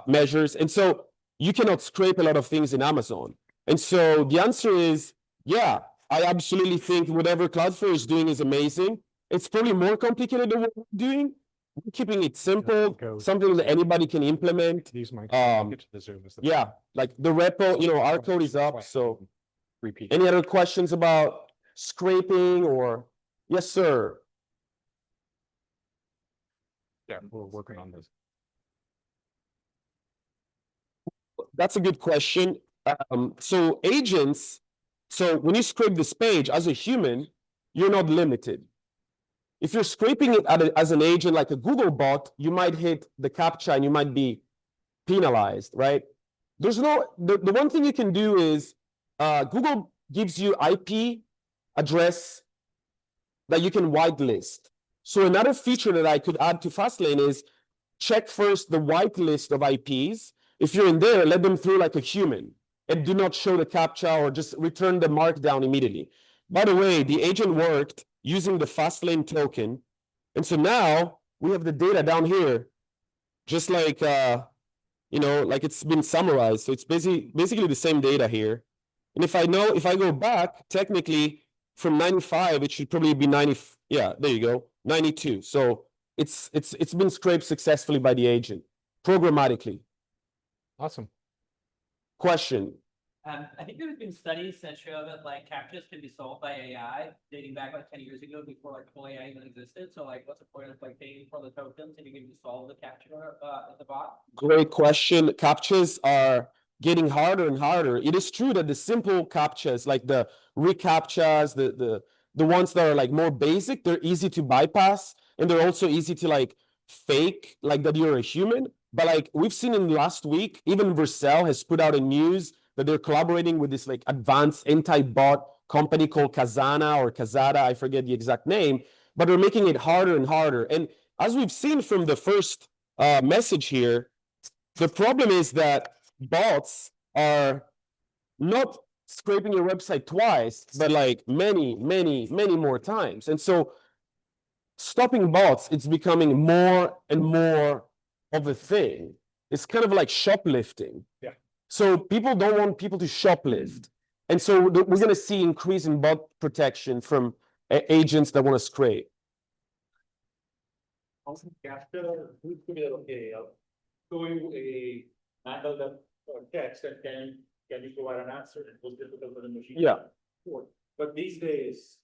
measures, and so you cannot scrape a lot of things in Amazon. And so the answer is, yeah, I absolutely think whatever Cloudflare is doing is amazing. It's probably more complicated than what we're doing. We're keeping it simple, something that anybody can implement. These might get to the Zoom. Yeah, like the repo, our code is up. So Repeat. any other questions about scraping or? Yes, sir. Yeah, we're working on this. That's a good question. So agents, so when you scrape this page as a human, you're not limited. If you're scraping it as an agent like a Google bot, you might hit the CAPTCHA and you might be penalized, right? There's the one thing you can do is Google gives you IP address that you can whitelist. So another feature that I could add to Fastlane is check first the whitelist of IPs. If you're in there, let them through like a human and do not show the CAPTCHA or just return the markdown immediately. By the way, the agent worked using the Fastlane token. And so now we have the data down here, just like, like it's been summarized. So it's basically the same data here. And if I go back, technically from 95, it should probably be 90. Yeah, there you go, 92. So it's been scraped successfully by the agent programmatically. Awesome. Question. I think there's been studies that show that like CAPTCHAs can be solved by AI dating back like 10 years ago before like full AI even existed. So like what's the point of like paying for the tokens and you can just solve the CAPTCHA at the bot? Great question. CAPTCHAs are getting harder and harder. It is true that the simple CAPTCHAs, like the reCAPTCHAs, the ones that are like more basic, they're easy to bypass, and they're also easy to like fake like that you're a human. But like we've seen in last week, even Vercel has put out a news that they're collaborating with this like advanced anti-bot company called Kazana or Kazada, I forget the exact name, but they're making it harder and harder. And as we've seen from the first message here, the problem is that bots are not scraping your website twice, but like many, many, many more times. And so stopping bots, it's becoming more and more of a thing. It's kind of like shoplifting. Yeah. So people don't want people to shoplift. And so we're going to see increase in bot protection from agents that want to scrape. Also, capture, who's to be okay, show you a handle that text and can you provide an answer? It was difficult for the machine. Yeah. Sure. But these days,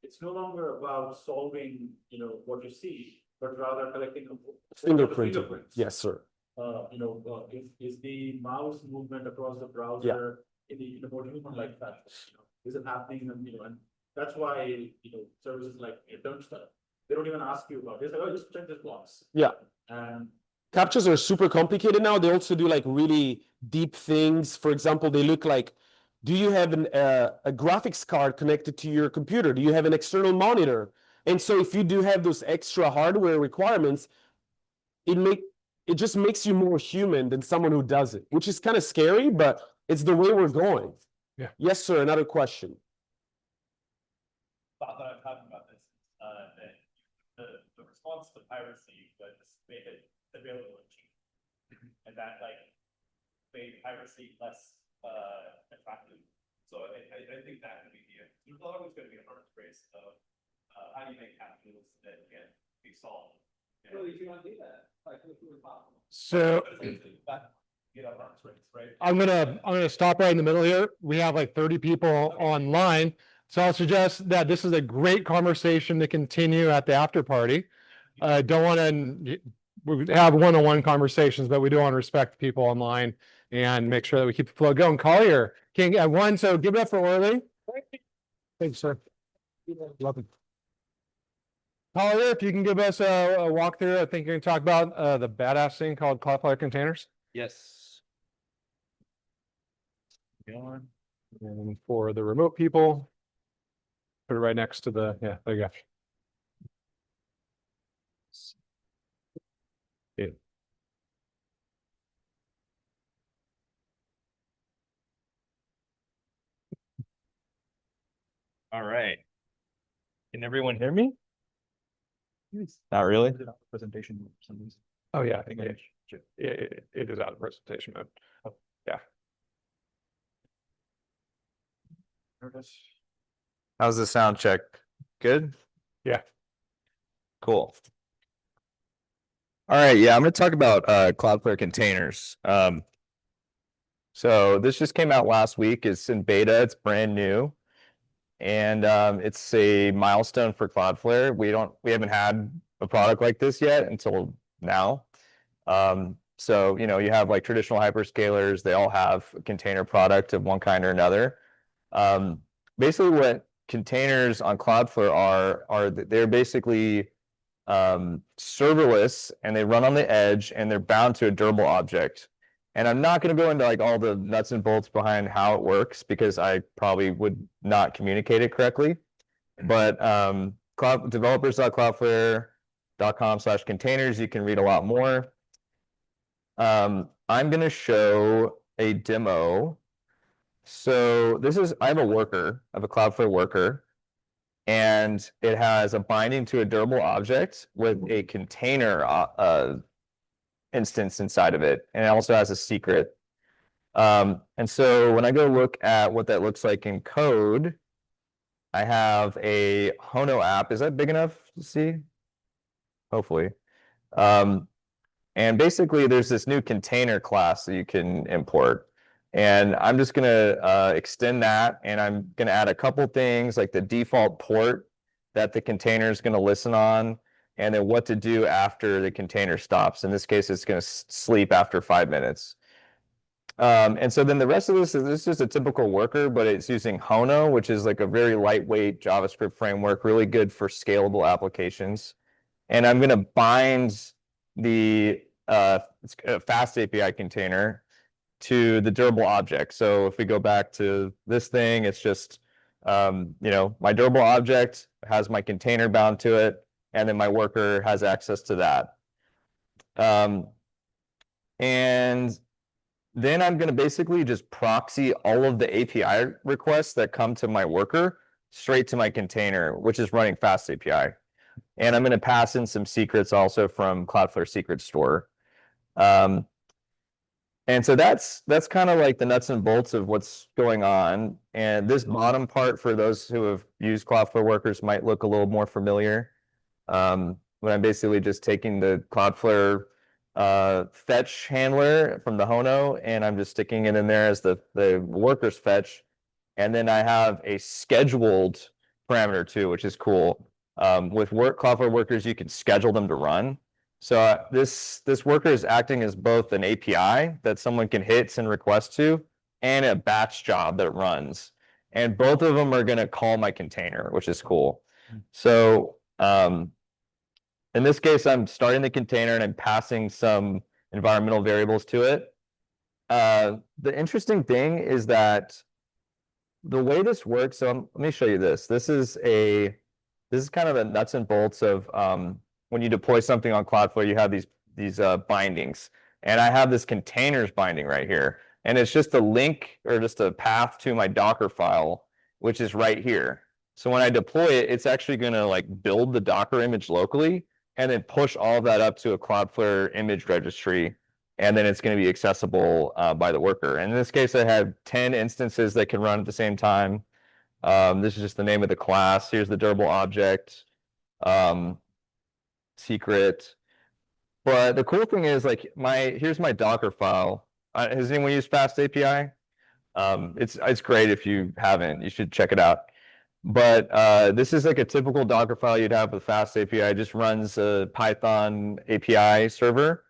it's no longer about solving, what you see, but rather collecting Fingerprint. fingerprints. Yes, sir. Is the mouse movement across the browser in a more human-like fashion? Is it happening? And that's why services like Turnstile, they don't even ask you about it. They say, oh, just check this box. Yeah. And Captures are super complicated now. They also do like really deep things. For example, they look like, do you have a graphics card connected to your computer? Do you have an external monitor? And so if you do have those extra hardware requirements, it just makes you more human than someone who does it, which is kind of scary, but it's the way we're going. Yeah. Yes, sir. Another question. Thought that I'm talking about this, that the response to piracy was make it available and cheap. And that like made piracy less attractive. So I think that could be there's always going to be a hard race of how do you make capitals that can be solved. Really, if you want to do that, like, it's really possible. So Get up arms race, right? I'm gonna stop right in the middle here. We have like 30 people online. So I'll suggest that this is a great conversation to continue at the after party. Don't want to have one-on-one conversations, but we do want to respect people online and make sure that we keep the flow going. Collier, King at one, so give it up for Orly. Thanks, sir. Welcome. Collier, if you can give us a walkthrough, I think you're gonna talk about the badass thing called Cloudflare containers. Yes. And for the remote people, put it right next to the, yeah, there you go. Yeah. All right. Can everyone hear me? Not really? presentation. for some reason. Oh, yeah, I think it is out of presentation mode. Yeah. There it is. How's the sound check? Good? Yeah. Cool. All right, yeah, I'm gonna talk about Cloudflare containers. So this just came out last week. It's in beta, it's brand new. And it's a milestone for Cloudflare. We haven't had a product like this yet until now. So you have like traditional hyperscalers, they all have a container product of one kind or another. Basically what containers on Cloudflare are they're basically serverless and they run on the edge and they're bound to a durable object. And I'm not going to go into like all the nuts and bolts behind how it works because I probably would not communicate it correctly. But developers.cloudflare.com/containers, you can read a lot more. I'm going to show a demo. So I have a worker, I have a Cloudflare worker, and it has a binding to a durable object with a container instance inside of it, and it also has a secret. And so when I go look at what that looks like in code, I have a Hono app. Is that big enough to see? Hopefully. And basically there's this new container class that you can import. And I'm just gonna extend that, and I'm gonna add a couple things like the default port that the container is gonna listen on, and then what to do after the container stops. In this case, it's going to sleep after 5 minutes. And so then the rest of this is just a typical worker, but it's using Hono, which is like a very lightweight JavaScript framework, really good for scalable applications. And I'm going to bind the it's a fast API container to the durable object. So if we go back to this thing, it's just, my durable object has my container bound to it, and then my worker has access to that. And then I'm going to basically just proxy all of the API requests that come to my worker straight to my container, which is running Fast API. And I'm going to pass in some secrets also from Cloudflare Secret Store. And so that's kind of like the nuts and bolts of what's going on. And this bottom part, for those who have used Cloudflare Workers, might look a little more familiar. When I'm basically just taking the Cloudflare fetch handler from the Hono, and I'm just sticking it in there as the workers fetch. And then I have a scheduled parameter too, which is cool. With Cloudflare Workers, you can schedule them to run. So this worker is acting as both an API that someone can hit and request to, and a batch job that runs. And both of them are going to call my container, which is cool. So in this case, I'm starting the container and I'm passing some environmental variables to it. The interesting thing is that the way this works, so let me show you this. This is kind of the nuts and bolts of when you deploy something on Cloudflare, you have these bindings. And I have this containers binding right here. And it's just a link or just a path to my Docker file, which is right here. So when I deploy it, it's actually going to like build the Docker image locally and then push all of that up to a Cloudflare image registry. And then it's going to be accessible by the worker. And in this case, I have 10 instances that can run at the same time. This is just the name of the class. Here's the durable object, secret. But the cool thing is, like, here's my Docker file. Has anyone used Fast API? It's great. If you haven't, you should check it out. But this is like a typical Docker file you'd have with Fast API. It just runs a Python API server.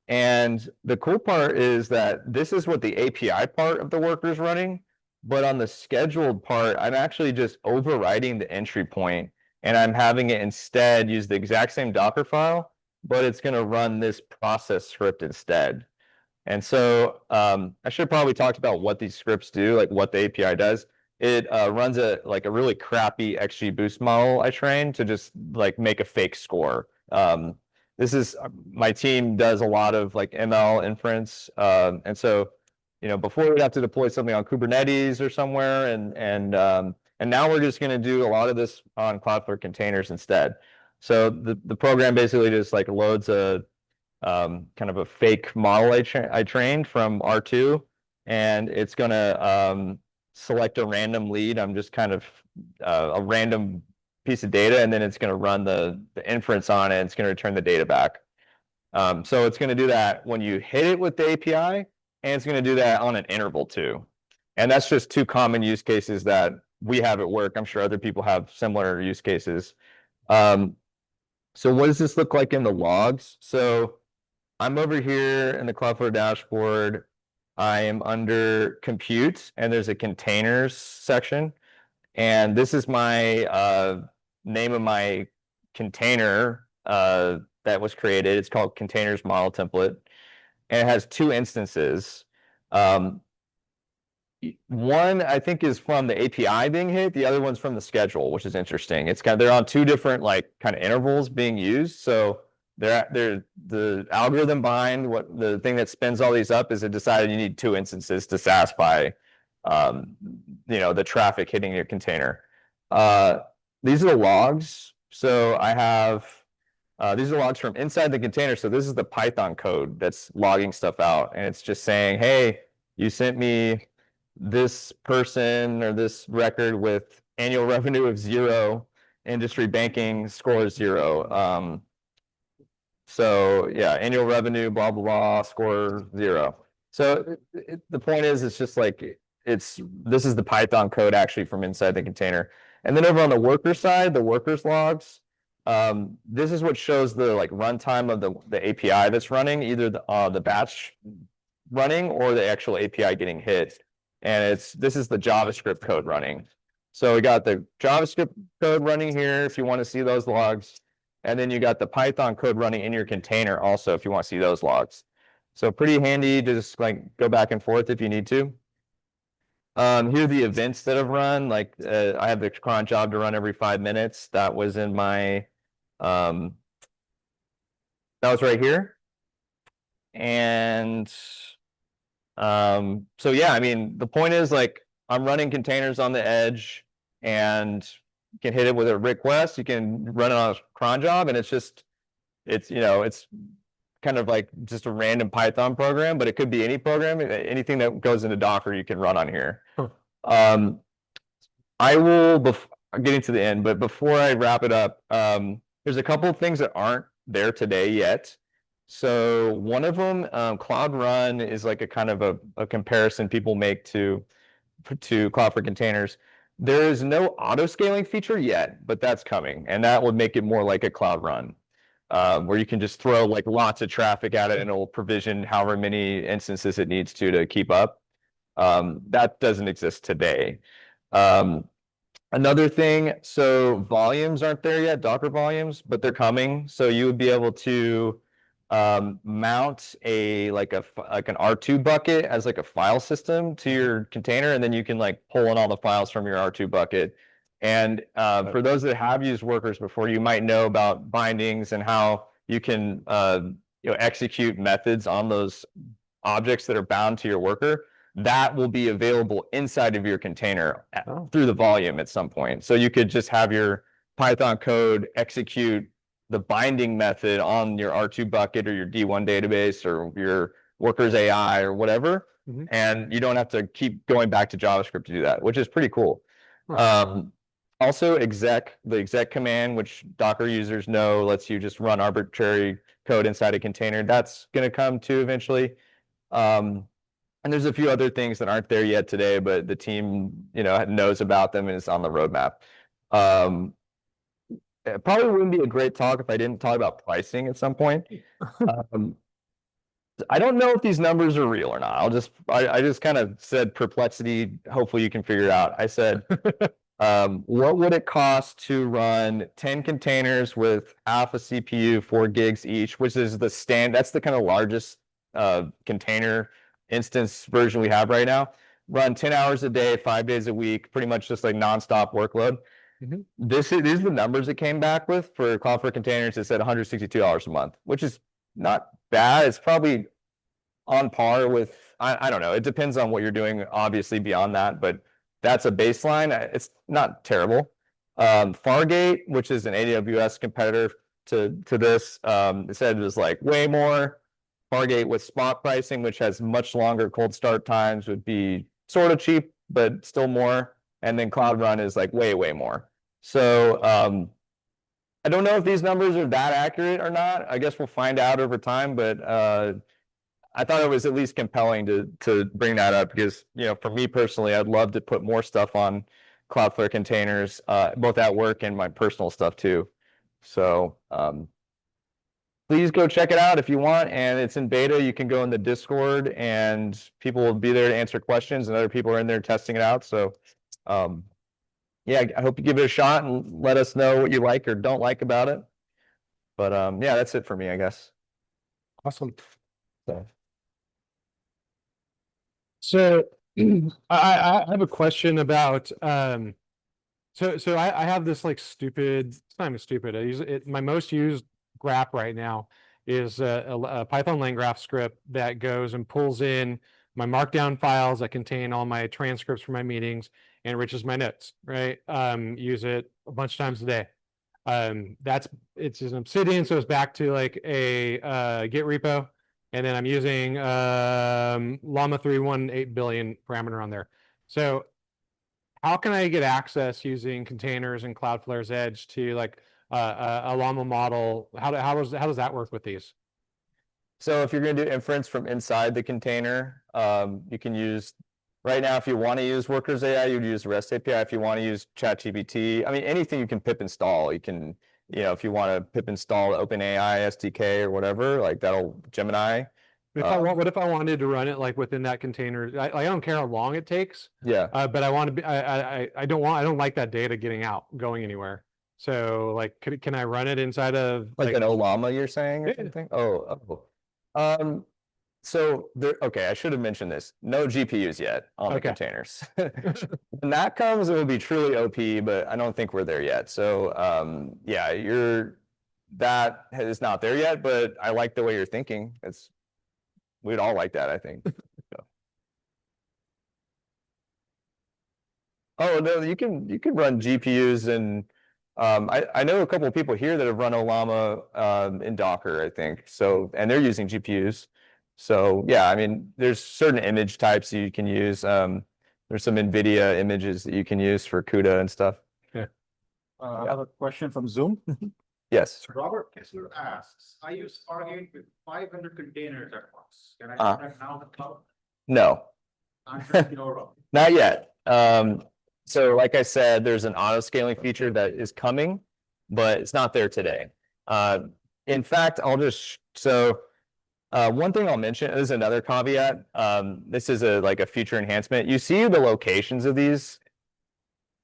And the cool part is that this is what the API part of the worker is running. But on the scheduled part, I'm actually just overriding the entry point, and I'm having it instead use the exact same Docker file, but it's going to run this process script instead. And so I should have probably talked about what these scripts do, like what the API does. It runs a really crappy XGBoost model I trained to just like make a fake score. This is my team does a lot of like ML inference, and so before we'd have to deploy something on Kubernetes or somewhere, and now we're just going to do a lot of this on Cloudflare containers instead. So the program basically just like loads a kind of a fake model I trained from R2, and it's going to select a random lead. I'm just kind of a random piece of data, and then it's going to run the inference on it. It's going to return the data back. So it's going to do that when you hit it with the API, and it's going to do that on an interval too. And that's just two common use cases that we have at work. I'm sure other people have similar use cases. So what does this look like in the logs? So I'm over here in the Cloudflare dashboard. I am under compute, and there's a containers section. And this is my name of my container that was created. It's called containers model template. And it has two instances. One, I think, is from the API being hit. The other one's from the schedule, which is interesting. They're on two different like kind of intervals being used. So they're the algorithm behind the thing that spins all these up is it decided you need two instances to satisfy the traffic hitting your container. These are the logs. So I have these are logs from inside the container. So this is the Python code that's logging stuff out, and it's just saying, hey, you sent me this person or this record with annual revenue of 0, industry banking score 0. So yeah, annual revenue, blah, blah, blah, score 0. So the point is, it's just like, this is the Python code actually from inside the container. And then over on the worker side, the workers logs, this is what shows the like runtime of the API that's running, either the batch running or the actual API getting hit. And this is the JavaScript code running. So we got the JavaScript code running here if you want to see those logs. And then you got the Python code running in your container also, if you want to see those logs. So pretty handy to just like go back and forth if you need to. Here are the events that I've run. Like I have the cron job to run every 5 minutes. That was in my, that was right here. And so yeah, I mean, the point is like I'm running containers on the edge and you can hit it with a request. You can run it on a cron job, and it's just, it's, you know, it's kind of like just a random Python program, but it could be any program, anything that goes into Docker you can run on here. Huh. I will, getting to the end, but before I wrap it up, there's a couple of things that aren't there today yet. So one of them, Cloud Run, is like a kind of a comparison people make to Cloud for Containers. There is no auto scaling feature yet, but that's coming, and that would make it more like a Cloud Run, where you can just throw like lots of traffic at it and it'll provision however many instances it needs to keep up. That doesn't exist today. Another thing, so volumes aren't there yet, Docker volumes, but they're coming. So you would be able to mount like an R2 bucket as like a file system to your container, and then you can like pull in all the files from your R2 bucket. And for those that have used workers before, you might know about bindings and how you can execute methods on those objects that are bound to your worker. That will be available inside of your container through the volume at some point. So you could just have your Python code execute the binding method on your R2 bucket or your D1 database or your workers AI or whatever. And you don't have to keep going back to JavaScript to do that, which is pretty cool. Also, the exec command, which Docker users know, lets you just run arbitrary code inside a container. That's going to come too eventually. And there's a few other things that aren't there yet today, but the team, knows about them and is on the roadmap. It probably wouldn't be a great talk if I didn't talk about pricing at some point. I don't know if these numbers are real or not. I just kind of said perplexity. Hopefully you can figure it out. I said, what would it cost to run 10 containers with half a CPU, 4 gigs each, which is that's the kind of largest container instance version we have right now. Run 10 hours a day, 5 days a week, pretty much just like nonstop workload. These are the numbers it came back with for Cloud for Containers. It said $162 a month, which is not bad. It's probably on par with, I don't know. It depends on what you're doing, obviously, beyond that, but that's a baseline. It's not terrible. Fargate, which is an AWS competitor to this, it said it was like way more. Fargate with spot pricing, which has much longer cold start times, would be sort of cheap, but still more. And then Cloud Run is like way, way more. So I don't know if these numbers are that accurate or not. I guess we'll find out over time, but I thought it was at least compelling to bring that up because, for me personally, I'd love to put more stuff on Cloudflare containers, both at work and my personal stuff too. So please go check it out if you want, and it's in beta. You can go in the Discord and people will be there to answer questions, and other people are in there testing it out. So yeah, I hope you give it a shot and let us know what you like or don't like about it. But yeah, that's it for me, I guess. Awesome. So I have a question about so I have this like stupid, it's not even stupid. I use it, my most used graph right now is a Python LangGraph script that goes and pulls in my markdown files that contain all my transcripts from my meetings and enriches my notes, right? Use it a bunch of times a day. It's an Obsidian, so it's back to like a Git repo. And then I'm using Llama 318 billion parameter on there. So how can I get access using containers and Cloudflare's Edge to like a Llama model? How does that work with these? So if you're going to do inference from inside the container, you can use, right now, if you want to use Workers AI, you'd use REST API. If you want to use ChatGPT, I mean, anything you can pip install, you can, if you want to pip install OpenAI SDK or whatever, like that'll Gemini. What if I wanted to run it like within that container? I don't care how long it takes. Yeah. But I want to be, I don't like that data going anywhere. So like, can I run it inside of Like an Olama, you're saying, or Yeah. something? Oh. So there, okay, I should have mentioned this. No GPUs yet on the Okay. containers. When that comes, it will be truly OP, but I don't think we're there yet. So, yeah, that is not there yet, but I like the way you're thinking. We'd all like that, I think. So. Oh, no, you can run GPUs and I know a couple of people here that have run Olama in Docker, I think. So, and they're using GPUs. So yeah, I mean, there's certain image types you can use. There's some NVIDIA images that you can use for CUDA and stuff. I have a question from Zoom. Yes. Robert Kessler asks, I use Fargate with 500 containers at once. Can I Uh. do that now in the cloud? No, Answer is no, Rob. not yet. So like I said, there's an auto scaling feature that is coming, but it's not there today. In fact, one thing I'll mention is another caveat. This is like a future enhancement. You see the locations of these.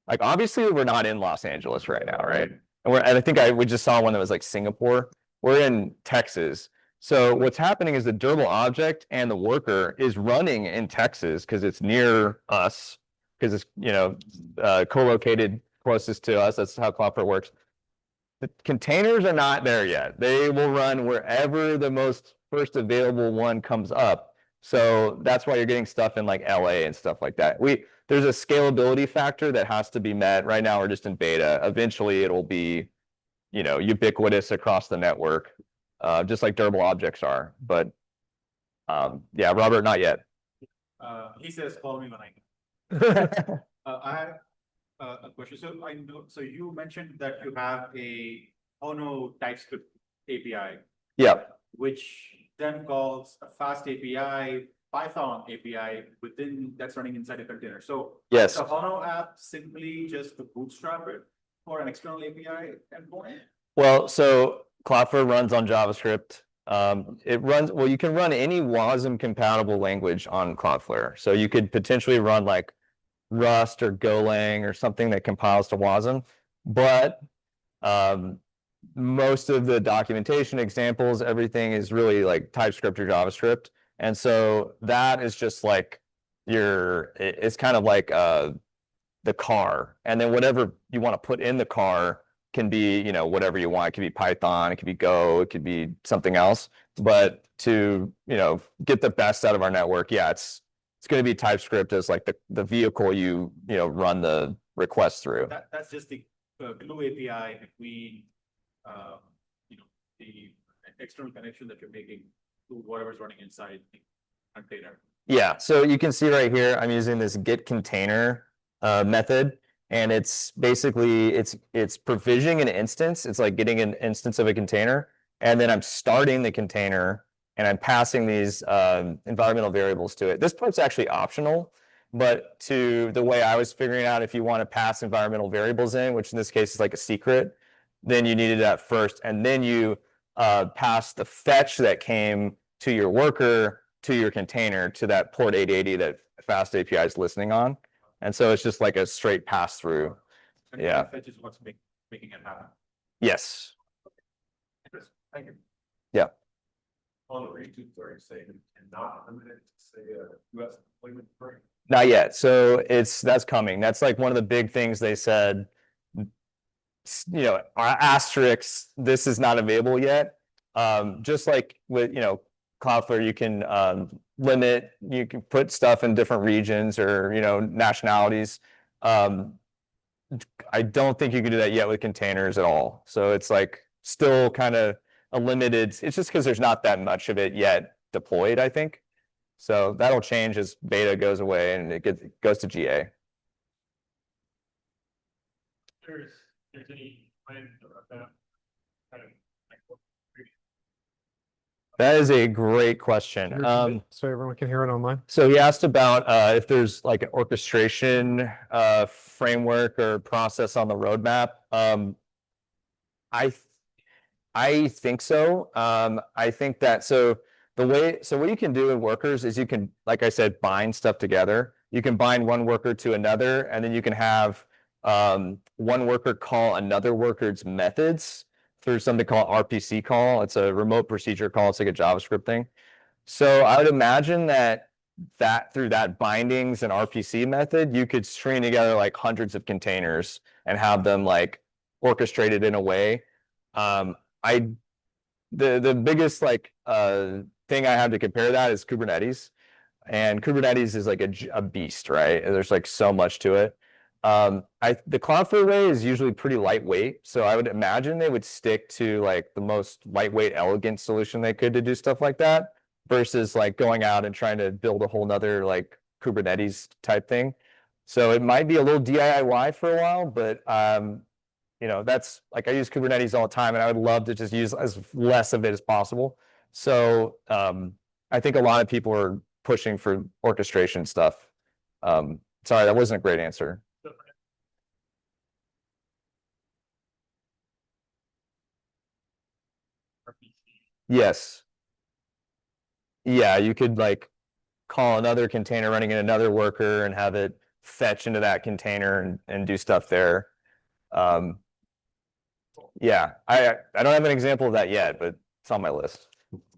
Like obviously we're not in Los Angeles right now, right? And I think we just saw one that was like Singapore. We're in Texas. So what's happening is the durable object and the worker is running in Texas because it's near us, because it's co-located closest to us. That's how Cloudflare works. The containers are not there yet. They will run wherever the most first available one comes up. So that's why you're getting stuff in like LA and stuff like that. There's a scalability factor that has to be met. Right now, we're just in beta. Eventually, it'll be, ubiquitous across the network, just like durable objects are. But yeah, Robert, not yet. He says, call me when I can. I have a question. So you mentioned that you have a Ono TypeScript API, Yeah, which then calls a fast API, Python API that's running inside a container. So yes. the Ono app simply just to bootstrap it for an external API endpoint? Well, so Cloudflare runs on JavaScript. You can run any WASM compatible language on Cloudflare. So you could potentially run like Rust or Golang or something that compiles to WASM. But most of the documentation examples, everything is really like TypeScript or JavaScript. And so that is just like it's kind of like the car. And then whatever you want to put in the car can be, whatever you want. It could be Python, it could be Go, it could be something else. But to, get the best out of our network, yeah, it's going to be TypeScript as like the vehicle you run the request through. That's just the glue API between the external connection that you're making to whatever's running inside the container. Yeah, so you can see right here, I'm using this get container method, and it's basically it's provisioning an instance. It's like getting an instance of a container, and then I'm starting the container and I'm passing these environmental variables to it. This part's actually optional, but to the way I was figuring out, if you want to pass environmental variables in, which in this case is like a secret, then you needed that first, and then you pass the fetch that came to your worker to your container to that port 880 that Fast API is listening on. And so it's just like a straight pass through. And Yeah. Fetch is what's making it happen. Yes. Thank you. Yeah. On the region, sorry, say, and not limited to say US deployment frame. Not yet. So that's coming. That's like one of the big things they said, asterisks, this is not available yet. Just like with, Cloudflare, you can you can put stuff in different regions or, nationalities. I don't think you can do that yet with containers at all. So it's like still kind of a limited, it's just because there's not that much of it yet deployed, I think. So that'll change as beta goes away and it goes to GA. There's any plan about that kind of like, That is a great question. So everyone can hear it online. So he asked about if there's like an orchestration framework or process on the roadmap. I think so. I think that what you can do in workers is you can, like I said, bind stuff together. You can bind one worker to another, and then you can have one worker call another worker's methods through something called RPC call. It's a remote procedure call. It's like a JavaScript thing. So I would imagine that through that bindings and RPC method, you could string together like hundreds of containers and have them like orchestrated in a way. I the biggest like thing I have to compare that is Kubernetes. And Kubernetes is like a beast, right? There's like so much to it. The Cloudflare way is usually pretty lightweight, so I would imagine they would stick to like the most lightweight, elegant solution they could to do stuff like that, versus like going out and trying to build a whole nother like Kubernetes type thing. So it might be a little DIY for a while, but you know, that's like I use Kubernetes all the time, and I would love to just use as less of it as possible. So I think a lot of people are pushing for orchestration stuff. Sorry, that wasn't a great answer. Yes. Yeah, you could like call another container running in another worker and have it fetch into that container and do stuff there. Yeah, I don't have an example of that yet, but it's on my list.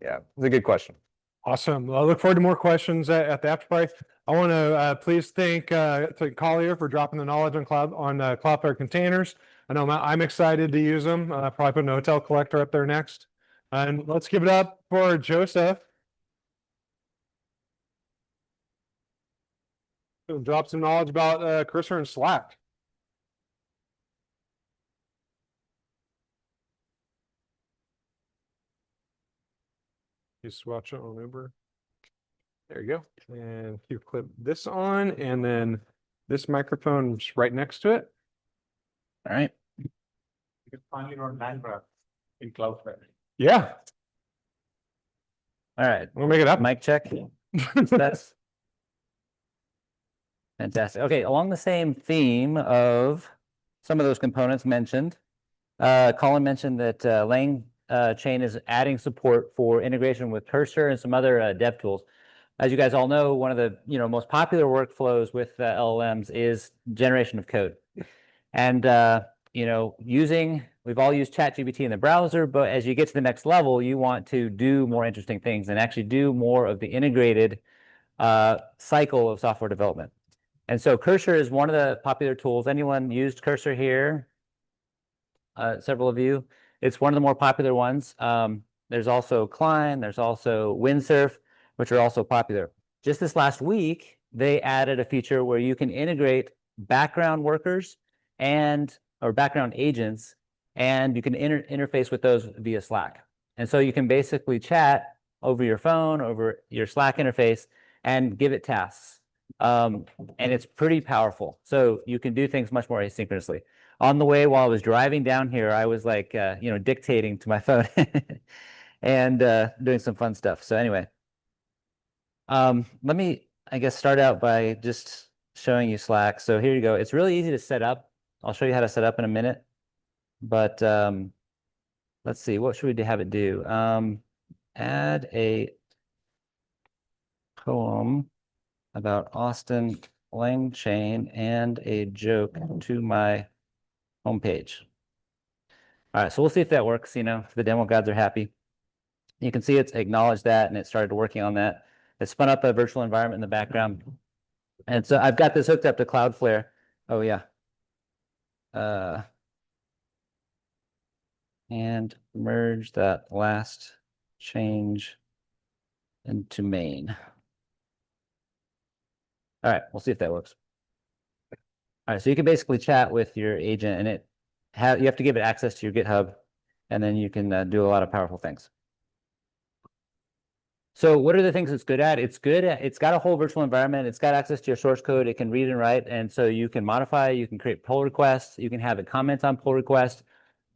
Yeah, it's a good question. Awesome. Well, I look forward to more questions at the after party. I want to please thank to Collier for dropping the knowledge on Cloudflare containers. I know I'm excited to use them. Probably put an hotel collector up there next. And let's give it up for Joseph. He'll drop some knowledge about Cursor and Slack. You swatch it on Uber. There you go. And you clip this on, and then this microphone just right next to it. All right. You can find it on Minecraft in Cloudflare. Yeah, All right. we'll make it up. Mic check. That's fantastic. Okay, along the same theme of some of those components mentioned, Colin mentioned that Lang chain is adding support for integration with Cursor and some other dev tools. As you guys all know, one of the most popular workflows with LLMs is generation of code. And we've all used ChatGPT in the browser, but as you get to the next level, you want to do more interesting things and actually do more of the integrated cycle of software development. And so Cursor is one of the popular tools. Anyone used Cursor here? Several of you. It's one of the more popular ones. There's also Cline, there's also Windsurf, which are also popular. Just this last week, they added a feature where you can integrate background workers or background agents, and you can interface with those via Slack. And so you can basically chat over your phone, over your Slack interface, and give it tasks. And it's pretty powerful. So you can do things much more asynchronously. On the way, while I was driving down here, I was like, dictating to my phone and doing some fun stuff. So anyway, let me, I guess, start out by just showing you Slack. So here you go. It's really easy to set up. I'll show you how to set up in a minute. But let's see, what should we have it do? Add a poem about Austin Lang chain and a joke to my homepage. All right, so we'll see if that works. If the demo gods are happy. You can see it's acknowledged that, and it started working on that. It spun up a virtual environment in the background. And so I've got this hooked up to Cloudflare. Oh, yeah. And merge that last change into main. All right, we'll see if that works. All right, so you can basically chat with your agent, and you have to give it access to your GitHub, and then you can do a lot of powerful things. So what are the things it's good at? It's got a whole virtual environment. It's got access to your source code. It can read and write, and so you can modify, you can create pull requests, you can have it comment on pull requests.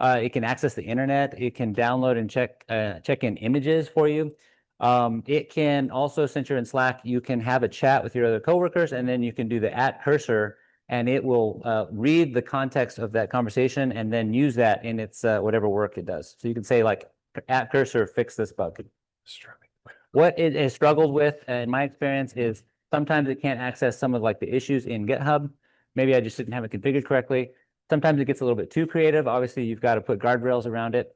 It can access the internet. It can download and check in images for you. It can also, since you're in Slack, you can have a chat with your other coworkers, and then you can do the @cursor, and it will read the context of that conversation and then use that in its whatever work it does. So you can say like @cursor, fix this bug. What it has struggled with, in my experience, is sometimes it can't access some of like the issues in GitHub. maybe I just didn't have it configured correctly. Sometimes it gets a little bit too creative. Obviously, you've got to put guardrails around it.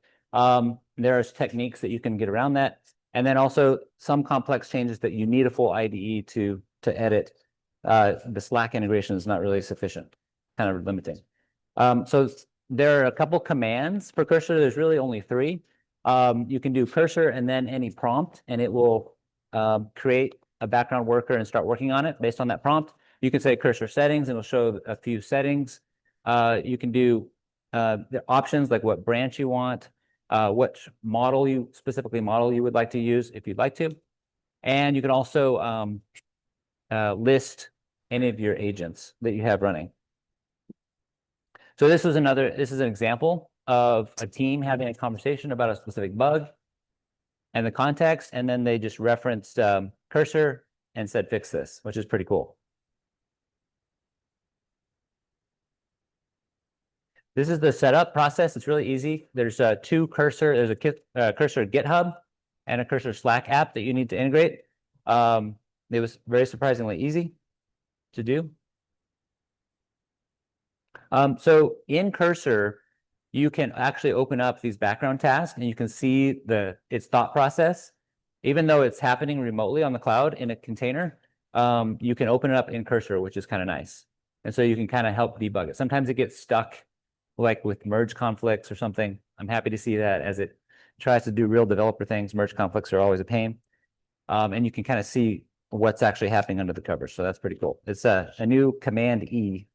There's techniques that you can get around that. And then also some complex changes that you need a full IDE to edit. The Slack integration is not really sufficient, kind of limiting. So there are a couple commands for Cursor. There's really only 3. You can do Cursor and then any prompt, and it will create a background worker and start working on it based on that prompt. You can say Cursor settings, and it'll show a few settings. You can do the options like what branch you want, what specifically model you would like to use if you'd like to. And you can also list any of your agents that you have running. So this is an example of a team having a conversation about a specific bug and the context, and then they just referenced Cursor and said, fix this, which is pretty cool. This is the setup process. It's really easy. There's two Cursor. There's a Cursor GitHub and a Cursor Slack app that you need to integrate. It was very surprisingly easy to do. So in Cursor, you can actually open up these background tasks and you can see its thought process. Even though it's happening remotely on the cloud in a container, you can open it up in Cursor, which is kind of nice. And so you can kind of help debug it. Sometimes it gets stuck like with merge conflicts or something. I'm happy to see that as it tries to do real developer things. Merge conflicts are always a pain. And you can kind of see what's actually happening under the covers. So that's pretty cool. It's a new Command E.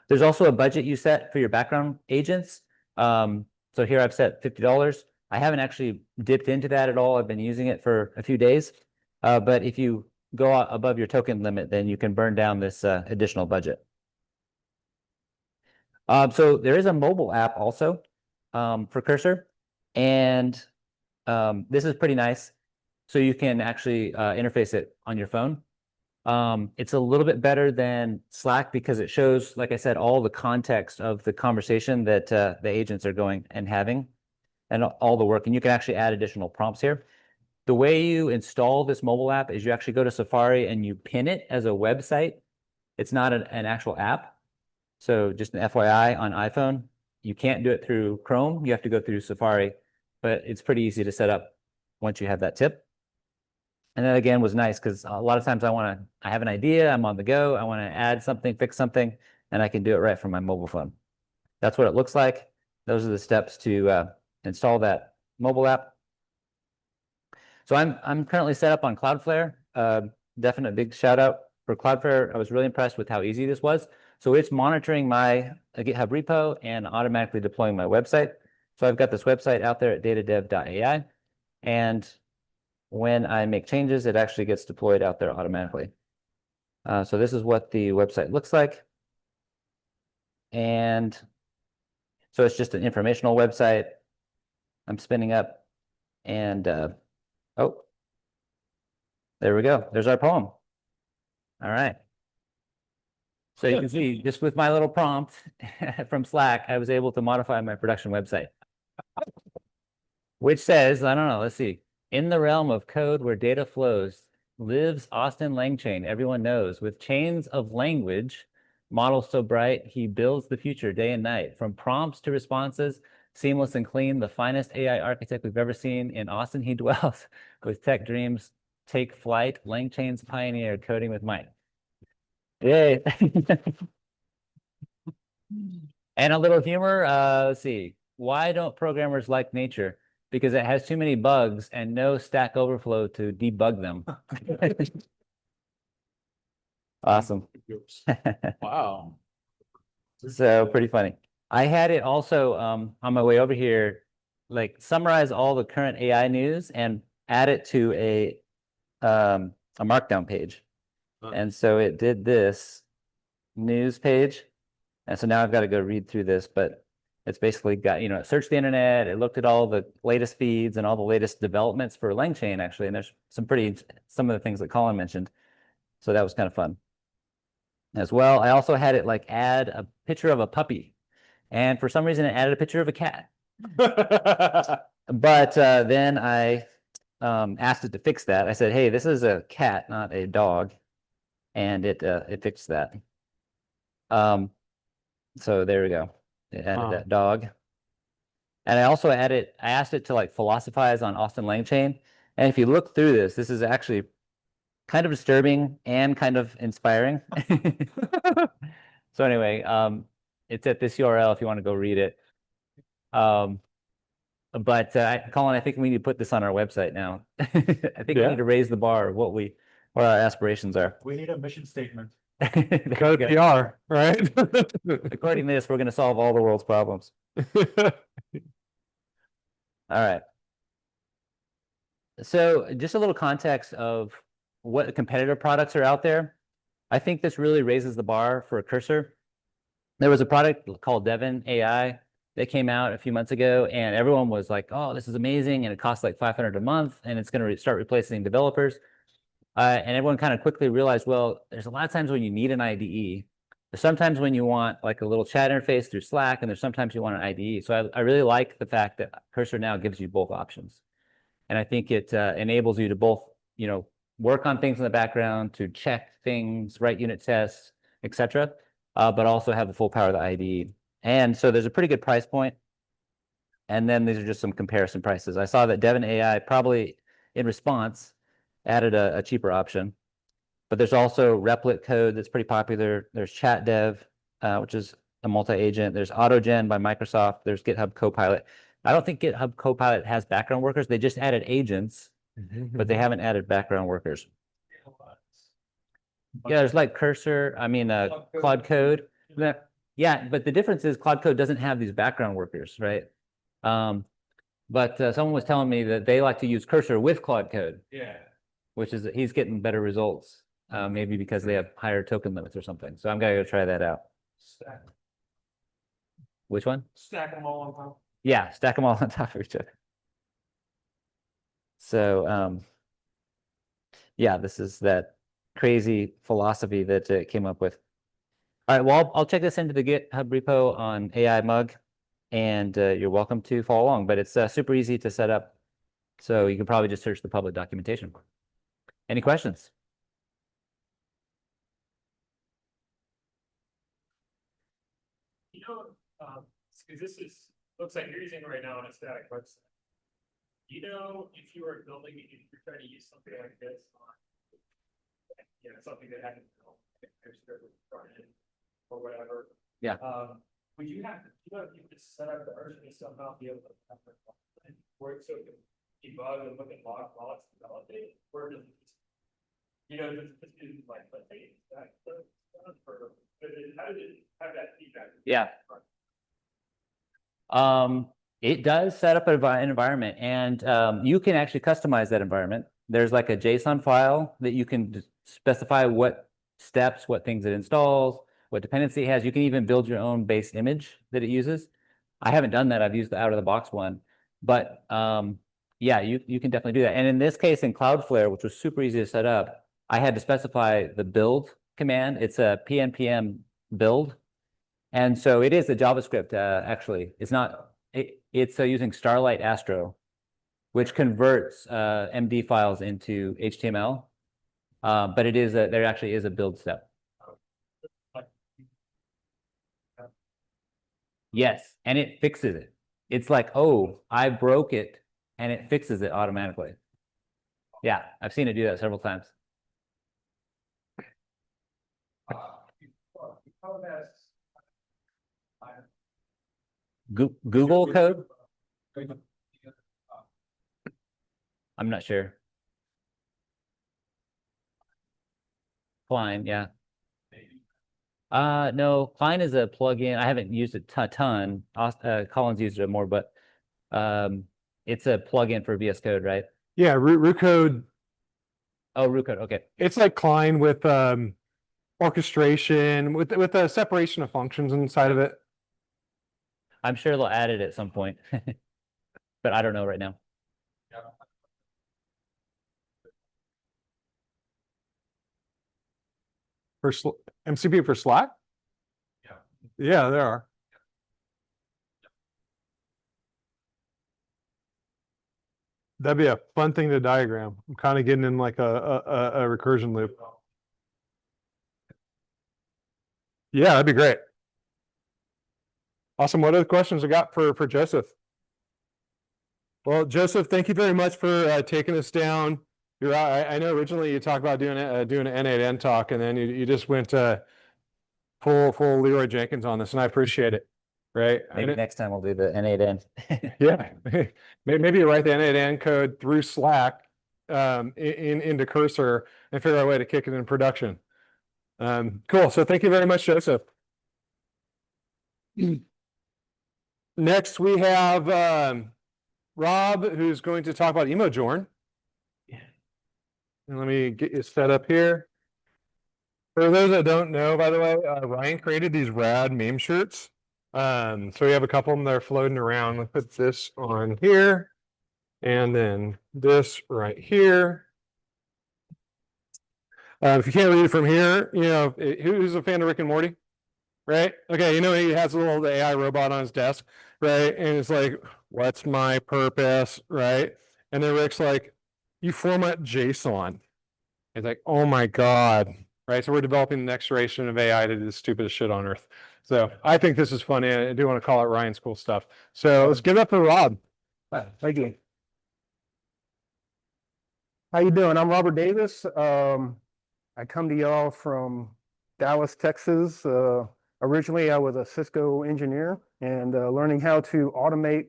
There's also a budget you set for your background agents. So here I've set $50. I haven't actually dipped into that at all. I've been using it for a few days. But if you go above your token limit, then you can burn down this additional budget. So there is a mobile app also for Cursor. And this is pretty nice. So you can actually interface it on your phone. It's a little bit better than Slack because it shows, like I said, all the context of the conversation that the agents are going and having and all the work. And you can actually add additional prompts here. The way you install this mobile app is you actually go to Safari and you pin it as a website. It's not an actual app. So just an FYI on iPhone, you can't do it through Chrome. You have to go through Safari, but it's pretty easy to set up once you have that tip. And that again was nice because a lot of times I have an idea, I'm on the go, I want to add something, fix something, and I can do it right from my mobile phone. That's what it looks like. Those are the steps to install that mobile app. So I'm currently set up on Cloudflare. Definite big shout out for Cloudflare. I was really impressed with how easy this was. So it's monitoring my GitHub repo and automatically deploying my website. So I've got this website out there at datadev.ai, and when I make changes, it actually gets deployed out there automatically. So this is what the website looks like. And so it's just an informational website I'm spinning up. And oh, there we go. There's our poem. All right. So you can see just with my little prompt from Slack, I was able to modify my production website. Which says, I don't know, let's see. In the realm of code where data flows, lives Austin Langchain, everyone knows. With chains of language, models so bright, he builds the future day and night. From prompts to responses, seamless and clean, the finest AI architect we've ever seen. In Austin he dwells, with tech dreams take flight. Langchain's pioneer, coding with might. Yay. And a little humor, let's see. Why don't programmers like nature? Because it has too many bugs and no Stack Overflow to debug them. Awesome. Wow. So pretty funny. I had it also on my way over here, like summarize all the current AI news and add it to a markdown page. And so it did this news page. And so now I've got to go read through this, but it's basically got, it searched the internet, it looked at all the latest feeds and all the latest developments for Langchain, actually. And there's some of the things that Colin mentioned. So that was kind of fun. As well, I also had it like add a picture of a puppy. And for some reason, it added a picture of a cat. But then I asked it to fix that. I said, hey, this is a cat, not a dog. and it fixed that. So there we go. It added that dog. And I also asked it to like philosophize on Austin Langchain. And if you look through this, this is actually kind of disturbing and kind of inspiring. So anyway, it's at this URL if you want to go read it. Colin, I think we need to put this on our website now. I think we need to raise the bar of what our aspirations are. We need a mission statement. Go to PR, right? According to this, we're going to solve all the world's problems. All right. So just a little context of what competitor products are out there. I think this really raises the bar for a cursor. There was a product called Devon AI that came out a few months ago, and everyone was like, oh, this is amazing, and it costs like $500 a month, and it's going to start replacing developers. And everyone kind of quickly realized, well, there's a lot of times when you need an IDE. There's sometimes when you want like a little chat interface through Slack, and there's sometimes you want an IDE. So I really like the fact that Cursor now gives you both options. And I think it enables you to both, work on things in the background, to check things, write unit tests, etc., but also have the full power of the IDE. And so there's a pretty good price point. And then these are just some comparison prices. I saw that Devon AI probably in response added a cheaper option. But there's also Replit code that's pretty popular. There's ChatDev, which is a multi-agent. There's AutoGen by Microsoft. There's GitHub Copilot. I don't think GitHub Copilot has background workers. They just added agents, but they haven't added background workers. Yeah, there's like Cursor, Claude Code. Yeah, but the difference is Claude Code doesn't have these background workers, right? But someone was telling me that they like to use Cursor with Claude Code. Yeah. Which is he's getting better results, maybe because they have higher token limits or something. So I'm gonna go try that out. Stack. Which one? Stack them all on top. Yeah, stack them all on top of each other. So yeah, this is that crazy philosophy that it came up with. All right, well, I'll check this into the GitHub repo on AI Mug, and you're welcome to follow along. But it's super easy to set up, so you can probably just search the public documentation. Any questions? Because this looks like you're using it right now on a static website. Do you know if you were building, if you're trying to use something like this on, something that hadn't built, or whatever? Yeah. Would you have to set up the version to somehow be able to work so it can debug and look at logs while it's developing, or does it just do like, let's say, that or how did it have that feedback? Yeah. It does set up an environment, and you can actually customize that environment. There's like a JSON file that you can specify what steps, what things it installs, what dependency it has. You can even build your own base image that it uses. I haven't done that. I've used the out-of-the-box one. But yeah, you can definitely do that. And in this case, in Cloudflare, which was super easy to set up, I had to specify the build command. It's a pnpm build. And so it is a JavaScript, actually. It's not, it's using Starlight Astro, which converts MD files into HTML. But there actually is a build step. Yes, and it fixes it. It's like, oh, I broke it, and it fixes it automatically. Yeah, I've seen it do that several times. Google code? I'm not sure. Klein, yeah. No, Klein is a plugin. I haven't used it a ton. Colin's used it more, but it's a plugin for VS Code, right? Yeah, root code. Oh, root code. Okay. It's like Klein with orchestration, with a separation of functions inside of it. I'm sure they'll add it at some point, but I don't know right now. For MCP for Slack? Yeah, there are. That'd be a fun thing to diagram. I'm kind of getting in like a recursion loop. Yeah, that'd be great. Awesome. What other questions I got for Joseph? Well, Joseph, thank you very much for taking us down. I know originally you talked about doing an N8N talk, and then you just went full Leroy Jenkins on this, and I appreciate it. Right? Maybe next time we'll do the N8N. Yeah, maybe you write the N8N code through Slack into Cursor and figure out a way to kick it in production. Cool. So thank you very much, Joseph. Next, we have Rob, who's going to talk about Emojorn. And let me get you set up here. For those that don't know, by the way, Ryan created these rad meme shirts. So we have a couple of them that are floating around. Let's put this on here. And then this right here. If you can't read it from here, you know, who's a fan of Rick and Morty? Right? Okay, you know, he has a little AI robot on his desk, right? And it's like, what's my purpose? Right? And then Rick's like, you format JSON. It's like, oh my God. Right. So we're developing the next generation of AI to do the stupidest shit on earth. So I think this is funny. I do want to call it Ryan's cool stuff. So let's give it up to Rob. Thank you. How you doing? I'm Robert Davis. I come to y'all from Dallas, Texas. Originally, I was a Cisco engineer and learning how to automate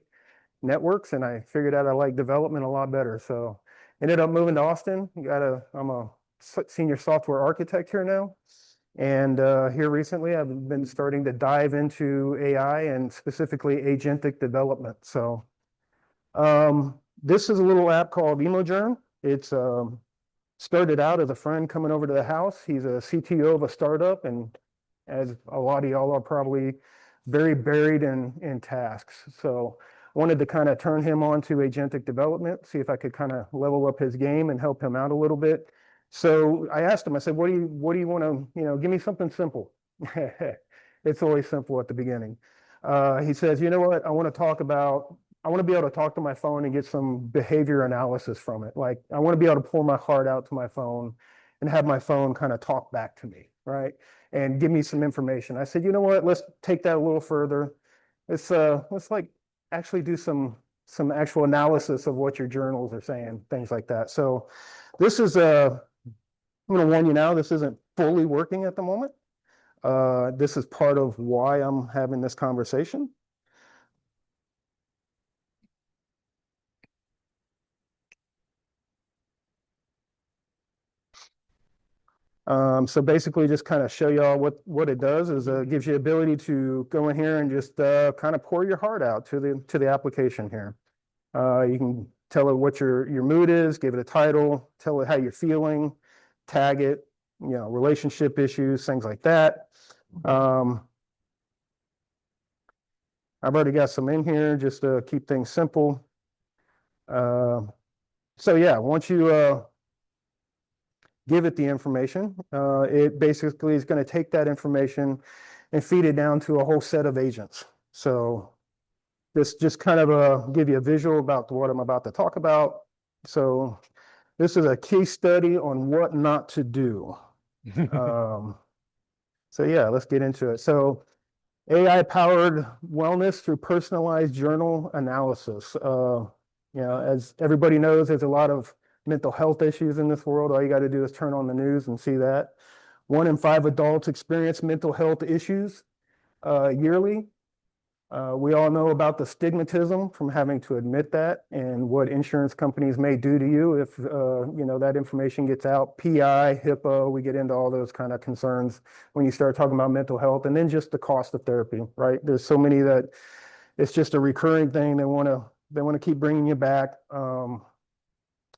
networks, and I figured out I like development a lot better. So ended up moving to Austin. I'm a senior software architect here now. And here recently, I've been starting to dive into AI and specifically agentic development. So this is a little app called Emojorn. It's started out as a friend coming over to the house. He's a CTO of a startup, and as a lot of y'all are probably very buried in tasks. So wanted to kind of turn him on to agentic development, see if I could kind of level up his game and help him out a little bit. So I asked him, I said, what do you want to, give me something simple. It's always simple at the beginning. He says, you know what, I want to be able to talk to my phone and get some behavior analysis from it. Like, I want to be able to pour my heart out to my phone and have my phone kind of talk back to me, right? And give me some information. I said, you know what, let's take that a little further. Let's like actually do some actual analysis of what your journals are saying, things like that. So this is I'm going to warn you now, this isn't fully working at the moment. This is part of why I'm having this conversation. So basically just kind of show y'all what it does is it gives you ability to go in here and just kind of pour your heart out to the application here. You can tell it what your mood is, give it a title, tell it how you're feeling, tag it, relationship issues, things like that. I've already got some in here just to keep things simple. So yeah, once you give it the information, it basically is going to take that information and feed it down to a whole set of agents. So this just kind of give you a visual about what I'm about to talk about. So this is a case study on what not to do. So yeah, let's get into it. So AI-powered wellness through personalized journal analysis. As everybody knows, there's a lot of mental health issues in this world. All you got to do is turn on the news and see that. 1 in 5 adults experience mental health issues yearly. We all know about the stigmatism from having to admit that and what insurance companies may do to you if that information gets out. PI, HIPAA, we get into all those kind of concerns when you start talking about mental health, and then just the cost of therapy, right? There's so many that it's just a recurring thing. They want to keep bringing you back.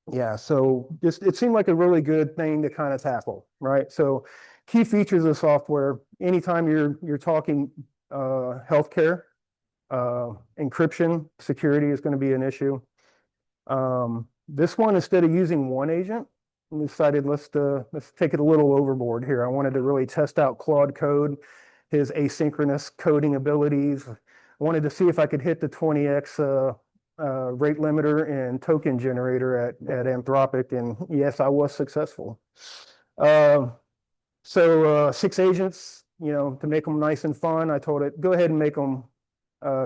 Yeah, so it seemed like a really good thing to kind of tackle, right? So key features of software, anytime you're talking healthcare, encryption, security is going to be an issue. This one, instead of using one agent, we decided let's take it a little overboard here. I wanted to really test out Claude Code, his asynchronous coding abilities. I wanted to see if I could hit the 20x rate limiter and token generator at Anthropic, and yes, I was successful. So 6 agents, to make them nice and fun, I told it, go ahead and make them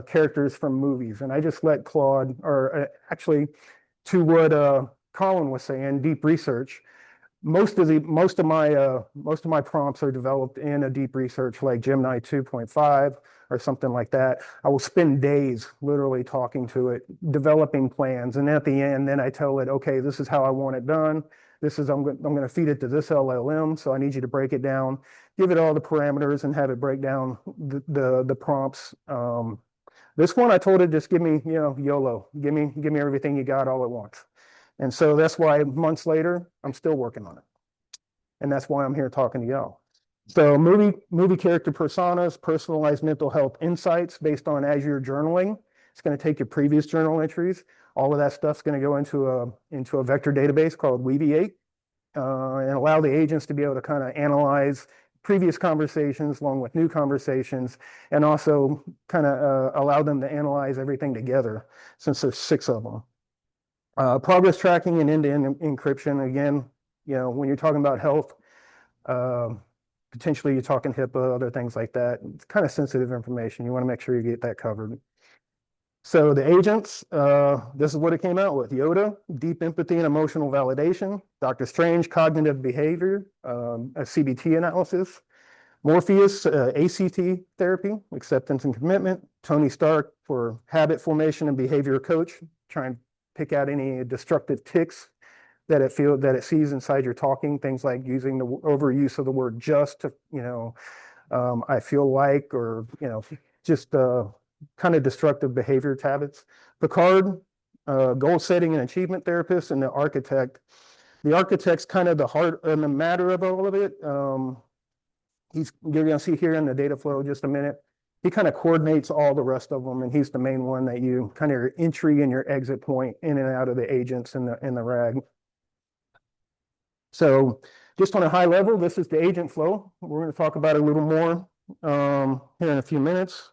characters from movies. And I just let Claude, or actually to what Colin was saying, deep research. Most of my prompts are developed in a deep research like Gemini 2.5 or something like that. I will spend days literally talking to it, developing plans, and at the end, then I tell it, okay, this is how I want it done. I'm going to feed it to this LLM, so I need you to break it down, give it all the parameters, and have it break down the prompts. This one, I told it, just give me, YOLO, give me everything you got all at once. And so that's why months later, I'm still working on it. And that's why I'm here talking to y'all. So movie character personas, personalized mental health insights based on Azure journaling. It's going to take your previous journal entries. All of that stuff's going to go into a vector database called Weaviate, and allow the agents to be able to kind of analyze previous conversations along with new conversations, and also kind of allow them to analyze everything together, since there's 6 of them. Progress tracking and end-to-end encryption. Again, when you're talking about health, potentially you're talking HIPAA, other things like that. It's kind of sensitive information. You want to make sure you get that covered. So the agents, this is what it came out with. Yoda, deep empathy and emotional validation. Dr. Strange, cognitive behavior, a CBT analysis. Morpheus, ACT therapy, acceptance and commitment. Tony Stark for habit formation and behavior coach, trying to pick out any destructive tics that it sees inside your talking, things like using the overuse of the word just to, I feel like, or, just kind of destructive behavior habits. Picard, goal setting and achievement therapist, and the architect. The architect's kind of the heart and the matter of all of it. You're going to see here in the data flow just a minute. He kind of coordinates all the rest of them, and he's the main one that you kind of your entry and your exit point in and out of the agents in the RAG. So just on a high level, this is the agent flow. We're going to talk about it a little more here in a few minutes.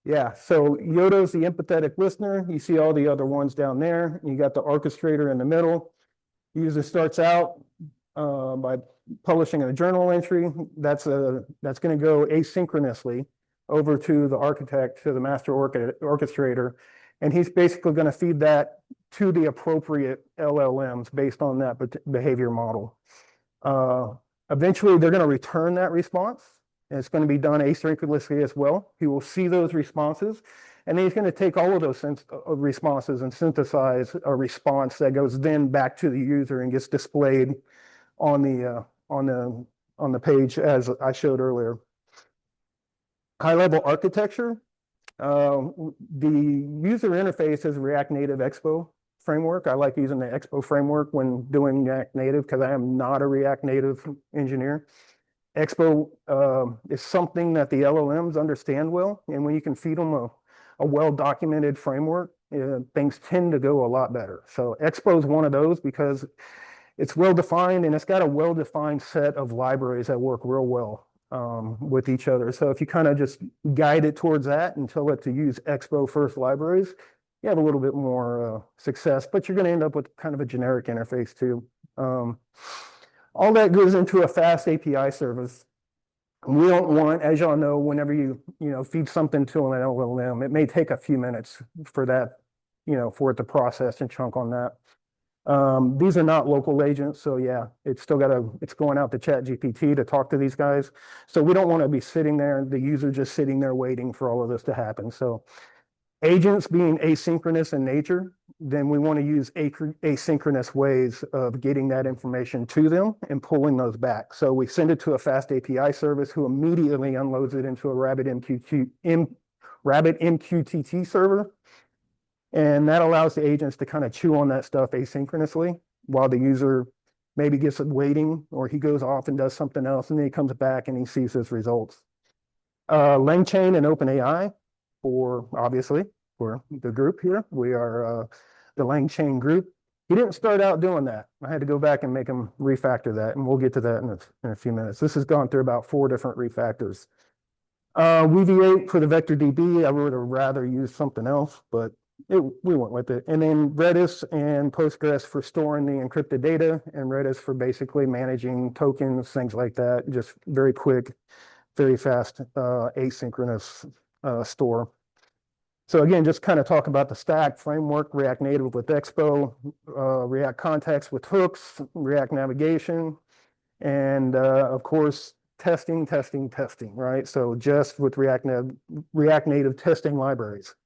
Yeah, so Yoda's the empathetic listener. You see all the other ones down there. You got the orchestrator in the middle. User starts out by publishing a journal entry. That's going to go asynchronously over to the architect, to the master orchestrator, and he's basically going to feed that to the appropriate LLMs based on that behavior model. Eventually, they're going to return that response, and it's going to be done asynchronously as well. He will see those responses, and then he's going to take all of those responses and synthesize a response that goes then back to the user and gets displayed on the page as I showed earlier. High-level architecture. The user interface is React Native Expo framework. I like using the Expo framework when doing React Native because I am not a React Native engineer. Expo is something that the LLMs understand well, and when you can feed them a well-documented framework, things tend to go a lot better. So Expo is one of those because it's well-defined, and it's got a well-defined set of libraries that work real well with each other. So if you kind of just guide it towards that and tell it to use Expo first libraries, you have a little bit more success, but you're going to end up with kind of a generic interface too. All that goes into a fast API service. We don't want, as y'all know, whenever you feed something to an LLM, it may take a few minutes for that, for it to process and chunk on that. These are not local agents, so yeah, it's going out to ChatGPT to talk to these guys. So we don't want to be sitting there, the user just sitting there waiting for all of this to happen. So agents being asynchronous in nature, then we want to use asynchronous ways of getting that information to them and pulling those back. So we send it to a fast API service who immediately unloads it into a RabbitMQTT server. And that allows the agents to kind of chew on that stuff asynchronously while the user maybe gets it waiting, or he goes off and does something else, and then he comes back and he sees his results. LangChain and OpenAI, obviously, for the group here. We are the LangChain group. He didn't start out doing that. I had to go back and make him refactor that, and we'll get to that in a few minutes. This has gone through about 4 different refactors. Weaviate for the vector DB, I would have rather used something else, but we went with it. And then Redis and Postgres for storing the encrypted data, and Redis for basically managing tokens, things like that. Just very quick, very fast, asynchronous store. So again, just kind of talk about the stack framework, React Native with Expo, React Context with hooks, React Navigation, and of course, testing, right? So just with React Native testing libraries.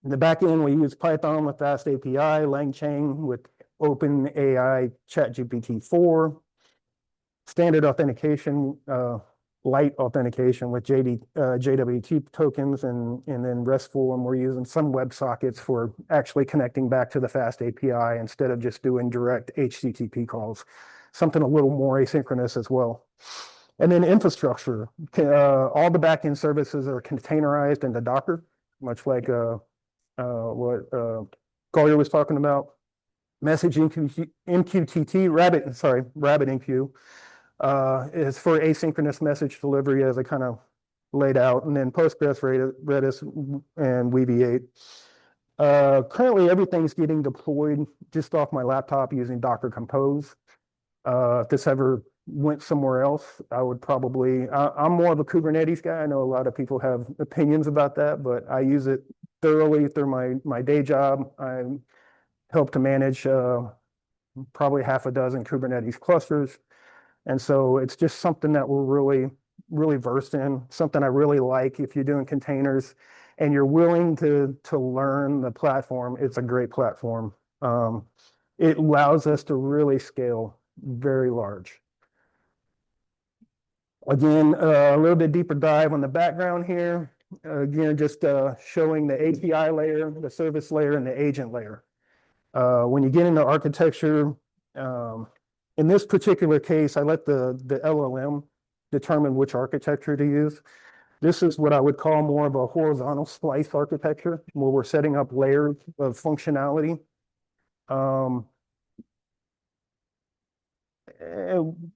In the back end, we use Python with Fast API, LangChain with OpenAI ChatGPT-4, standard authentication, light authentication with JWT tokens, and then RESTful, and we're using some WebSockets for actually connecting back to the Fast API instead of just doing direct HTTP calls, something a little more asynchronous as well. And then infrastructure, all the backend services are containerized into Docker, much like what Collier was talking about. Message MQTT, RabbitMQ is for asynchronous message delivery, as I kind of laid out, and then Postgres, Redis, and Weaviate. Currently, everything's getting deployed just off my laptop using Docker Compose. If this ever went somewhere else, I would probably, I'm more of a Kubernetes guy. I know a lot of people have opinions about that, but I use it thoroughly through my day job. I help to manage probably half a dozen Kubernetes clusters. And so it's just something that we're really versed in, something I really like. If you're doing containers and you're willing to learn the platform, it's a great platform. It allows us to really scale very large. Again, a little bit deeper dive on the background here. Again, just showing the API layer, the service layer, and the agent layer. When you get into architecture, in this particular case, I let the LLM determine which architecture to use. This is what I would call more of a horizontal splice architecture, where we're setting up layers of functionality.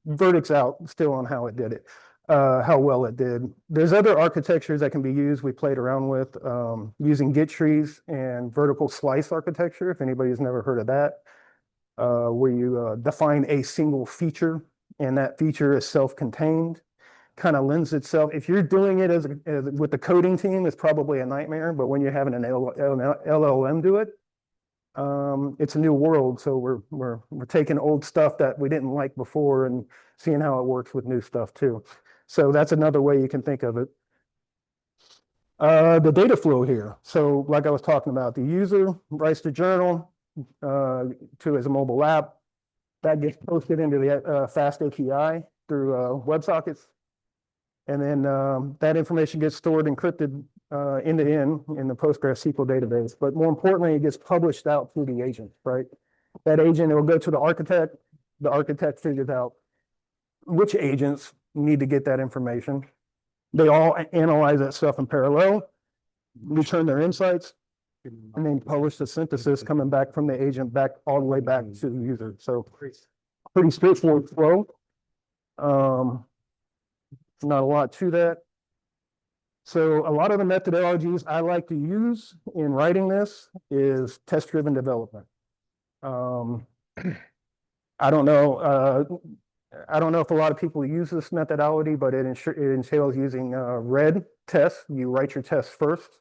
Verdict's out still on how it did it, how well it did. There's other architectures that can be used. We played around with using Git trees and vertical slice architecture, if anybody's never heard of that, where you define a single feature, and that feature is self-contained, kind of lends itself. If you're doing it as with the coding team, it's probably a nightmare, but when you're having an LLM do it, it's a new world. So we're taking old stuff that we didn't like before and seeing how it works with new stuff too. So that's another way you can think of it. The data flow here. So like I was talking about, the user writes the journal to his mobile app. That gets posted into the Fast API through WebSockets. And then that information gets stored encrypted end to end in the PostgreSQL database. But more importantly, it gets published out through the agent, right? That agent, it will go to the architect. The architect figures out which agents need to get that information. They all analyze that stuff in parallel, return their insights, and then publish the synthesis coming back from the agent back all the way back to the user. So pretty straightforward flow. Not a lot to that. So a lot of the methodologies I like to use in writing this is test-driven development. I don't know if a lot of people use this methodology, but it entails using red tests. You write your tests first.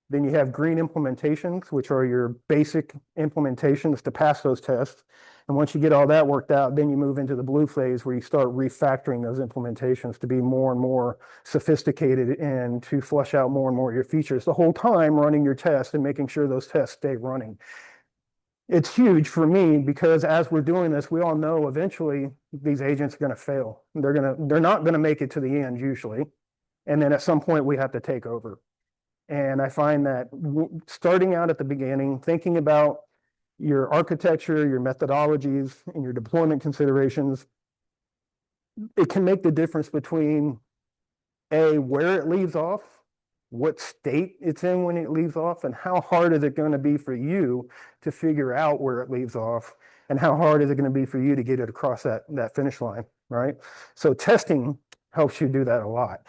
Then you have green implementations, which are your basic implementations to pass those tests. And once you get all that worked out, then you move into the blue phase, where you start refactoring those implementations to be more and more sophisticated and to flush out more and more of your features the whole time running your tests and making sure those tests stay running. It's huge for me because as we're doing this, we all know eventually these agents are going to fail. They're not going to make it to the end usually. And then at some point we have to take over. And I find that starting out at the beginning, thinking about your architecture, your methodologies, and your deployment considerations, it can make the difference between where it leaves off, what state it's in when it leaves off, and how hard is it going to be for you to figure out where it leaves off, and how hard is it going to be for you to get it across that finish line, right? So testing helps you do that a lot.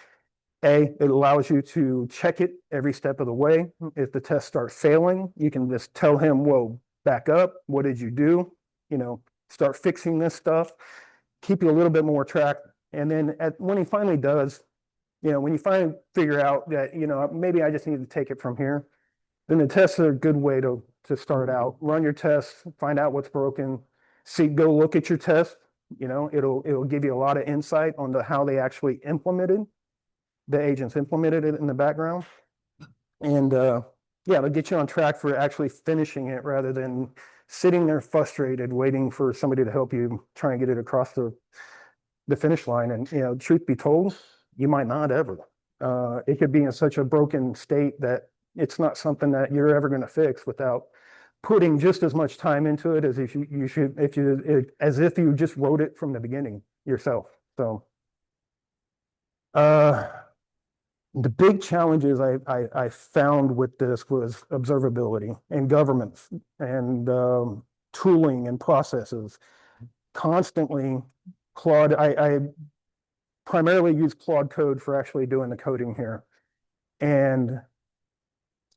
it allows you to check it every step of the way. If the tests start failing, you can just tell him, whoa, back up. What did you do? You know, start fixing this stuff, keep you a little bit more track. And then when he finally does, you know, when you finally figure out that, you know, maybe I just need to take it from here, then the tests are a good way to start out. Run your tests, find out what's broken, go look at your test. You know, it'll give you a lot of insight on how they actually implemented, the agents implemented it in the background. And yeah, it'll get you on track for actually finishing it rather than sitting there frustrated, waiting for somebody to help you try and get it across the finish line. And, you know, truth be told, you might not ever. It could be in such a broken state that it's not something that you're ever going to fix without putting just as much time into it as if as if you just wrote it from the beginning yourself. So the big challenges I found with this was observability and governance and tooling and processes. Constantly, Claude, I primarily use Claude Code for actually doing the coding here. And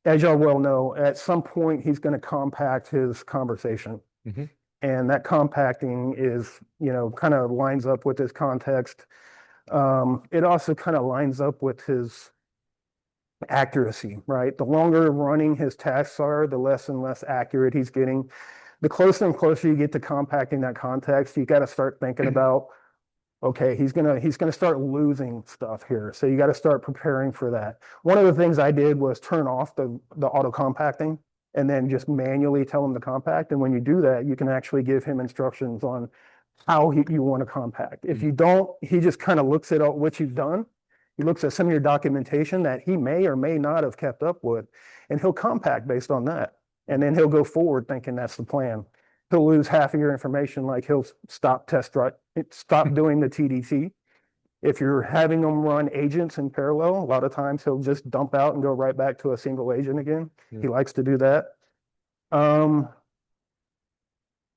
as y'all well know, at some point, he's going to compact his conversation. Mhm. And that compacting is, you know, kind of lines up with his context. It also kind of lines up with his accuracy, right? The longer running his tasks are, the less and less accurate he's getting. The closer and closer you get to compacting that context, you got to start thinking about, okay, he's gonna start losing stuff here. So you got to start preparing for that. One of the things I did was turn off the auto compacting and then just manually tell him to compact. And when you do that, you can actually give him instructions on how you want to compact. If you don't, he just kind of looks at what you've done. He looks at some of your documentation that he may or may not have kept up with, and he'll compact based on that. And then he'll go forward thinking that's the plan. He'll lose half of your information, like he'll stop doing the TDT. If you're having them run agents in parallel, a lot of times he'll just dump out and go right back to a single agent again. He likes to do that.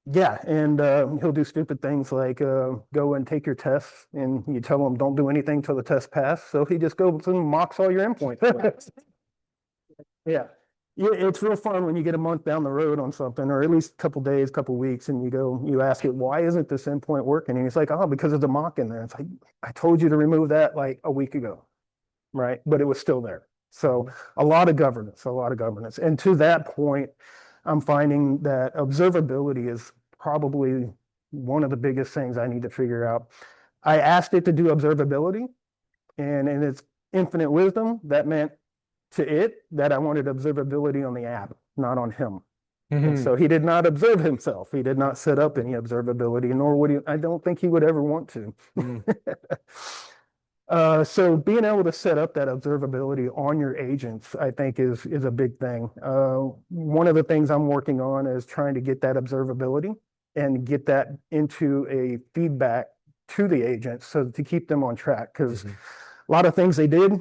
Yeah, and he'll do stupid things like go and take your tests, and you tell him don't do anything till the test pass. So he just goes and mocks all your endpoints. Yeah. Yeah, it's real fun when you get a month down the road on something, or at least a couple days, couple weeks, and you ask it, why isn't this endpoint working? And he's like, oh, because of the mock in there. It's like, I told you to remove that like a week ago, right? But it was still there. So a lot of governance. And to that point, I'm finding that observability is probably one of the biggest things I need to figure out. I asked it to do observability, and in its infinite wisdom, that meant to it that I wanted observability on the app, not on him. And so he did not observe himself. He did not set up any observability, nor would he. I don't think he would ever want to. So being able to set up that observability on your agents, I think is a big thing. One of the things I'm working on is trying to get that observability and get that into a feedback to the agents, so to keep them on track. Because a lot of things they did,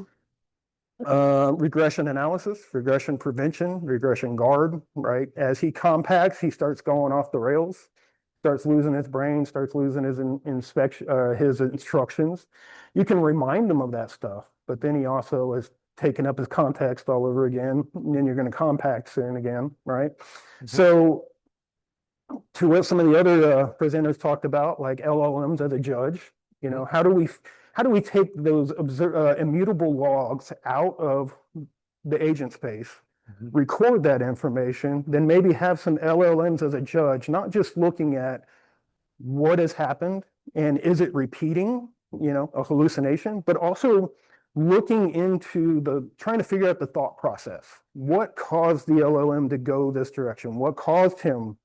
regression analysis, regression prevention, regression guard, right? As he compacts, he starts going off the rails, starts losing his brain, starts losing his his instructions. You can remind him of that stuff, but then he also is taking up his context all over again, and then you're going to compact soon again, right? So to what some of the other presenters talked about, like LLMs as a judge, you know, how do we take those immutable logs out of the agent space, record that information, then maybe have some LLMs as a judge, not just looking at what has happened and is it repeating, you know, a hallucination, but also looking into trying to figure out the thought process. What caused the LLM to go this direction? What caused him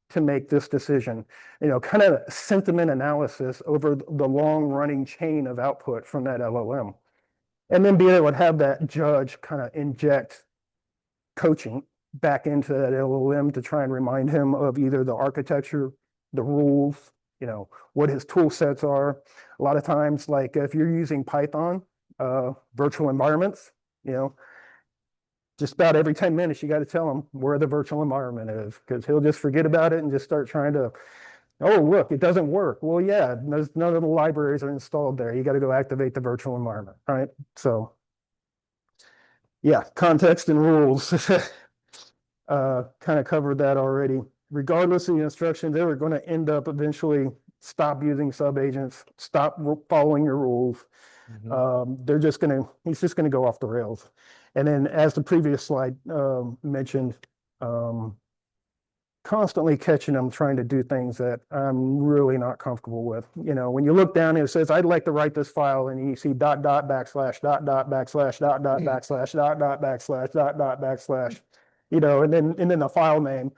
to make this decision? You know, kind of sentiment analysis over the long running chain of output from that LLM. And then being able to have that judge kind of inject coaching back into that LLM to try and remind him of either the architecture, the rules, you know, what his tool sets are. A lot of times, like if you're using Python, virtual environments, you know, just about every 10 minutes, you got to tell him where the virtual environment is, because he'll just forget about it and just start trying to Oh, look, it doesn't work. Well, yeah, none of the libraries are installed there. You got to go activate the virtual environment, right? So, yeah, context and rules. Kind of covered that already. Regardless of the instructions, they were going to end up eventually stop using subagents, stop following your rules. He's just gonna go off the rails. And then as the previous slide mentioned, constantly catching them trying to do things that I'm really not comfortable with. You know, when you look down and it says, I'd like to write this file, and you see dot dot backslash dot dot backslash dot dot backslash dot dot backslash dot dot backslash, you know, and then the file name,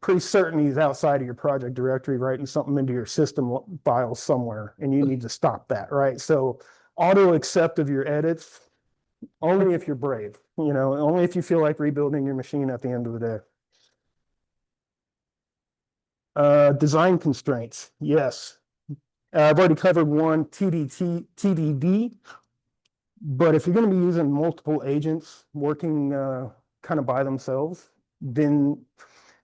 pretty certain he's outside of your project directory writing something into your system file somewhere, and you need to stop that, right? So auto accept of your edits, only if you're brave, you know, only if you feel like rebuilding your machine at the end of the day. Design constraints, yes. I've already covered one, TDD, but if you're going to be using multiple agents working kind of by themselves, then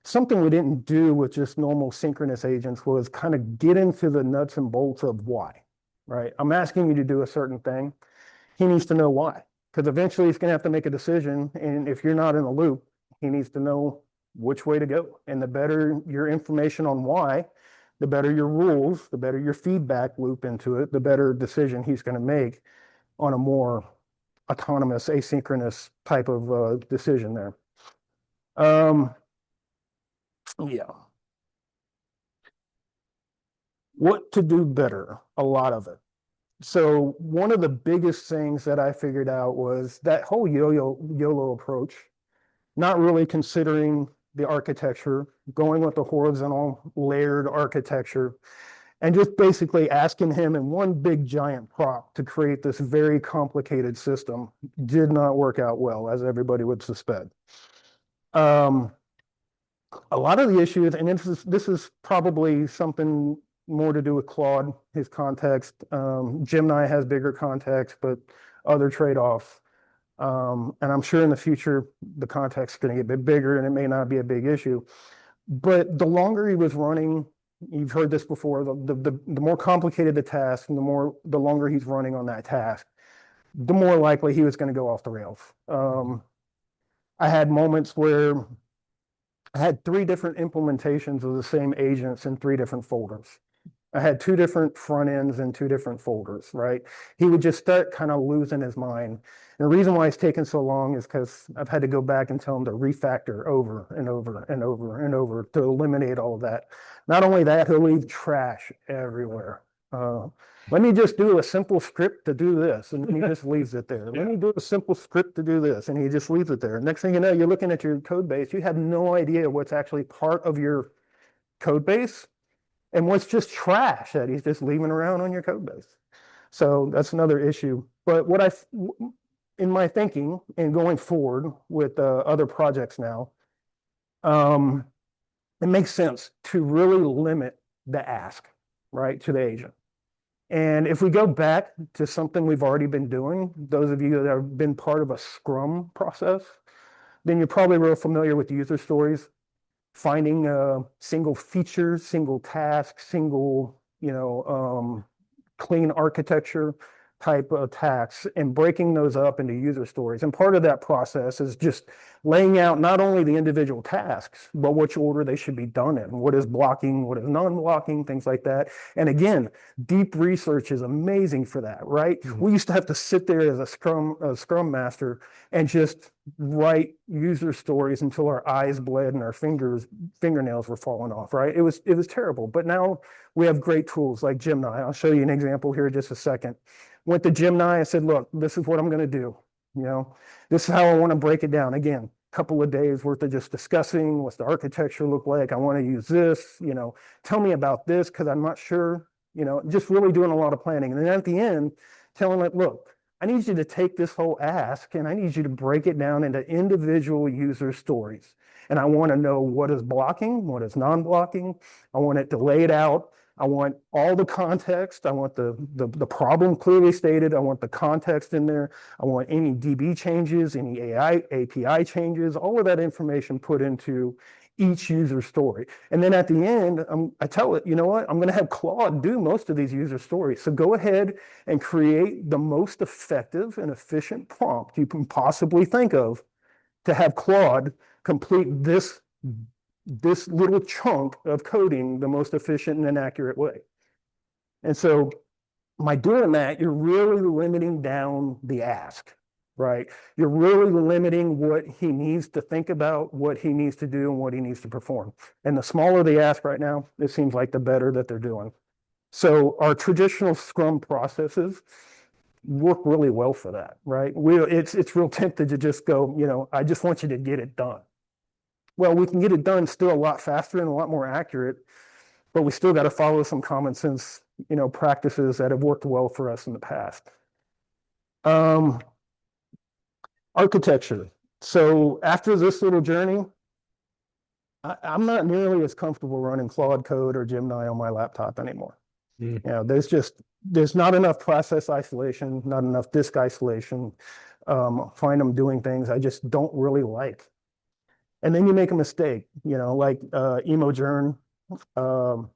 something we didn't do with just normal synchronous agents was kind of get into the nuts and bolts of why, right? I'm asking you to do a certain thing. He needs to know why, because eventually he's going to have to make a decision. And if you're not in the loop, he needs to know which way to go. And the better your information on why, the better your rules, the better your feedback loop into it, the better decision he's going to make on a more autonomous, asynchronous type of decision there. Yeah. What to do better? A lot of it. So one of the biggest things that I figured out was that whole YOLO approach, not really considering the architecture, going with the horizontal layered architecture, and just basically asking him in one big giant prop to create this very complicated system did not work out well, as everybody would suspect. A lot of the issues, and this is probably something more to do with Claude, his context. Gemini has bigger context, but other trade-offs. And I'm sure in the future, the context is going to get a bit bigger and it may not be a big issue. But the longer he was running, you've heard this before, the more complicated the task and the longer he's running on that task, the more likely he was going to go off the rails. I had moments where I had 3 different implementations of the same agents in 3 different folders. I had 2 different front ends in 2 different folders, right? He would just start kind of losing his mind. And the reason why it's taken so long is because I've had to go back and tell him to refactor over and over and over and over to eliminate all of that. Not only that, he'll leave trash everywhere. Let me just do a simple script to do this, and he just leaves it there. Let me do a simple script to do this, and he just leaves it there. Next thing you know, you're looking at your code base, you have no idea what's actually part of your code base and what's just trash that he's just leaving around on your code base. So that's another issue. But in my thinking and going forward with other projects now, it makes sense to really limit the ask, right, to the agent. And if we go back to something we've already been doing, those of you that have been part of a Scrum process, then you're probably real familiar with user stories, finding single features, single tasks, single, clean architecture type of tasks and breaking those up into user stories. And part of that process is just laying out not only the individual tasks, but which order they should be done in, what is blocking, what is non-blocking, things like that. And again, deep research is amazing for that, right? Mm-hmm. We used to have to sit there as a Scrum master and just write user stories until our eyes bled and our fingernails were falling off, right? It was terrible. But now we have great tools like Gemini. I'll show you an example here in just a second. Went to Gemini, I said, look, this is what I'm going to do. This is how I want to break it down. Again, a couple of days worth of just discussing what's the architecture look like. I want to use this, tell me about this because I'm not sure, just really doing a lot of planning. And then at the end, telling it, look, I need you to take this whole ask and I need you to break it down into individual user stories. And I want to know what is blocking, what is non-blocking. I want it to lay it out. I want all the context. I want the problem clearly stated. I want the context in there. I want any DB changes, any AI API changes, all of that information put into each user story. And then at the end, I tell it, you know what, I'm going to have Claude do most of these user stories. So go ahead and create the most effective and efficient prompt you can possibly think of to have Claude complete this little chunk of coding the most efficient and accurate way. And so by doing that, you're really limiting down the ask, right? You're really limiting what he needs to think about, what he needs to do, and what he needs to perform. And the smaller the ask right now, it seems like the better that they're doing. So our traditional Scrum processes work really well for that, right? It's real tempted to just go, you know, I just want you to get it done. Well, we can get it done still a lot faster and a lot more accurate, but we still got to follow some common sense, you know, practices that have worked well for us in the past. Architecture. So after this little journey, I'm not nearly as comfortable running Claude Code or Gemini on my laptop anymore. You know, there's not enough process isolation, not enough disk isolation. Find them doing things I just don't really like. And then you make a mistake, you know, like Emojourn. For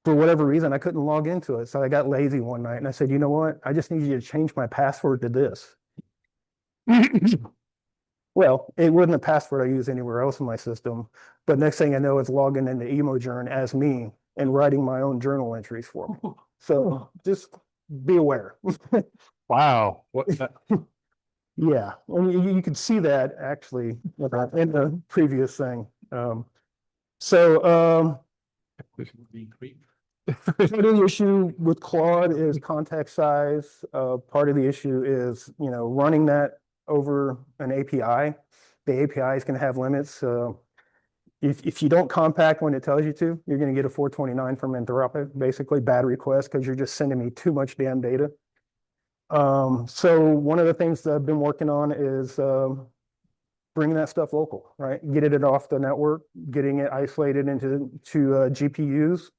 whatever reason, I couldn't log into it. So I got lazy one night and I said, you know what? I just need you to change my password to this. Well, it wasn't a password I use anywhere else in my system. But next thing I know, it's logging into Emojourn as me and writing my own journal entries for me. So just be aware. Wow. What, Yeah, and you can see that actually in the previous thing. Being creep. Part of the issue with Claude is context size. Part of the issue is, you know, running that over an API. The API is going to have limits. If you don't compact when it tells you to, you're going to get a 429 from Anthropic, basically bad request because you're just sending me too much damn data. So one of the things that I've been working on is bringing that stuff local, right? Getting it off the network, getting it isolated into GPUs,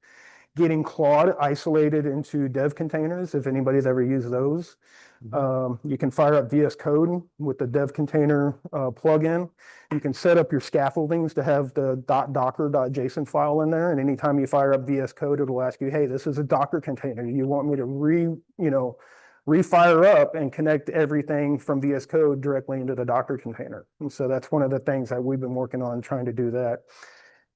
getting Claude isolated into dev containers, if anybody's ever used those. You can fire up VS Code with the dev container plugin. You can set up your scaffoldings to have the .docker.json file in there. And anytime you fire up VS Code, it'll ask you, hey, this is a Docker container. You want me to refire up and connect everything from VS Code directly into the Docker container. And so that's one of the things that we've been working on, trying to do that.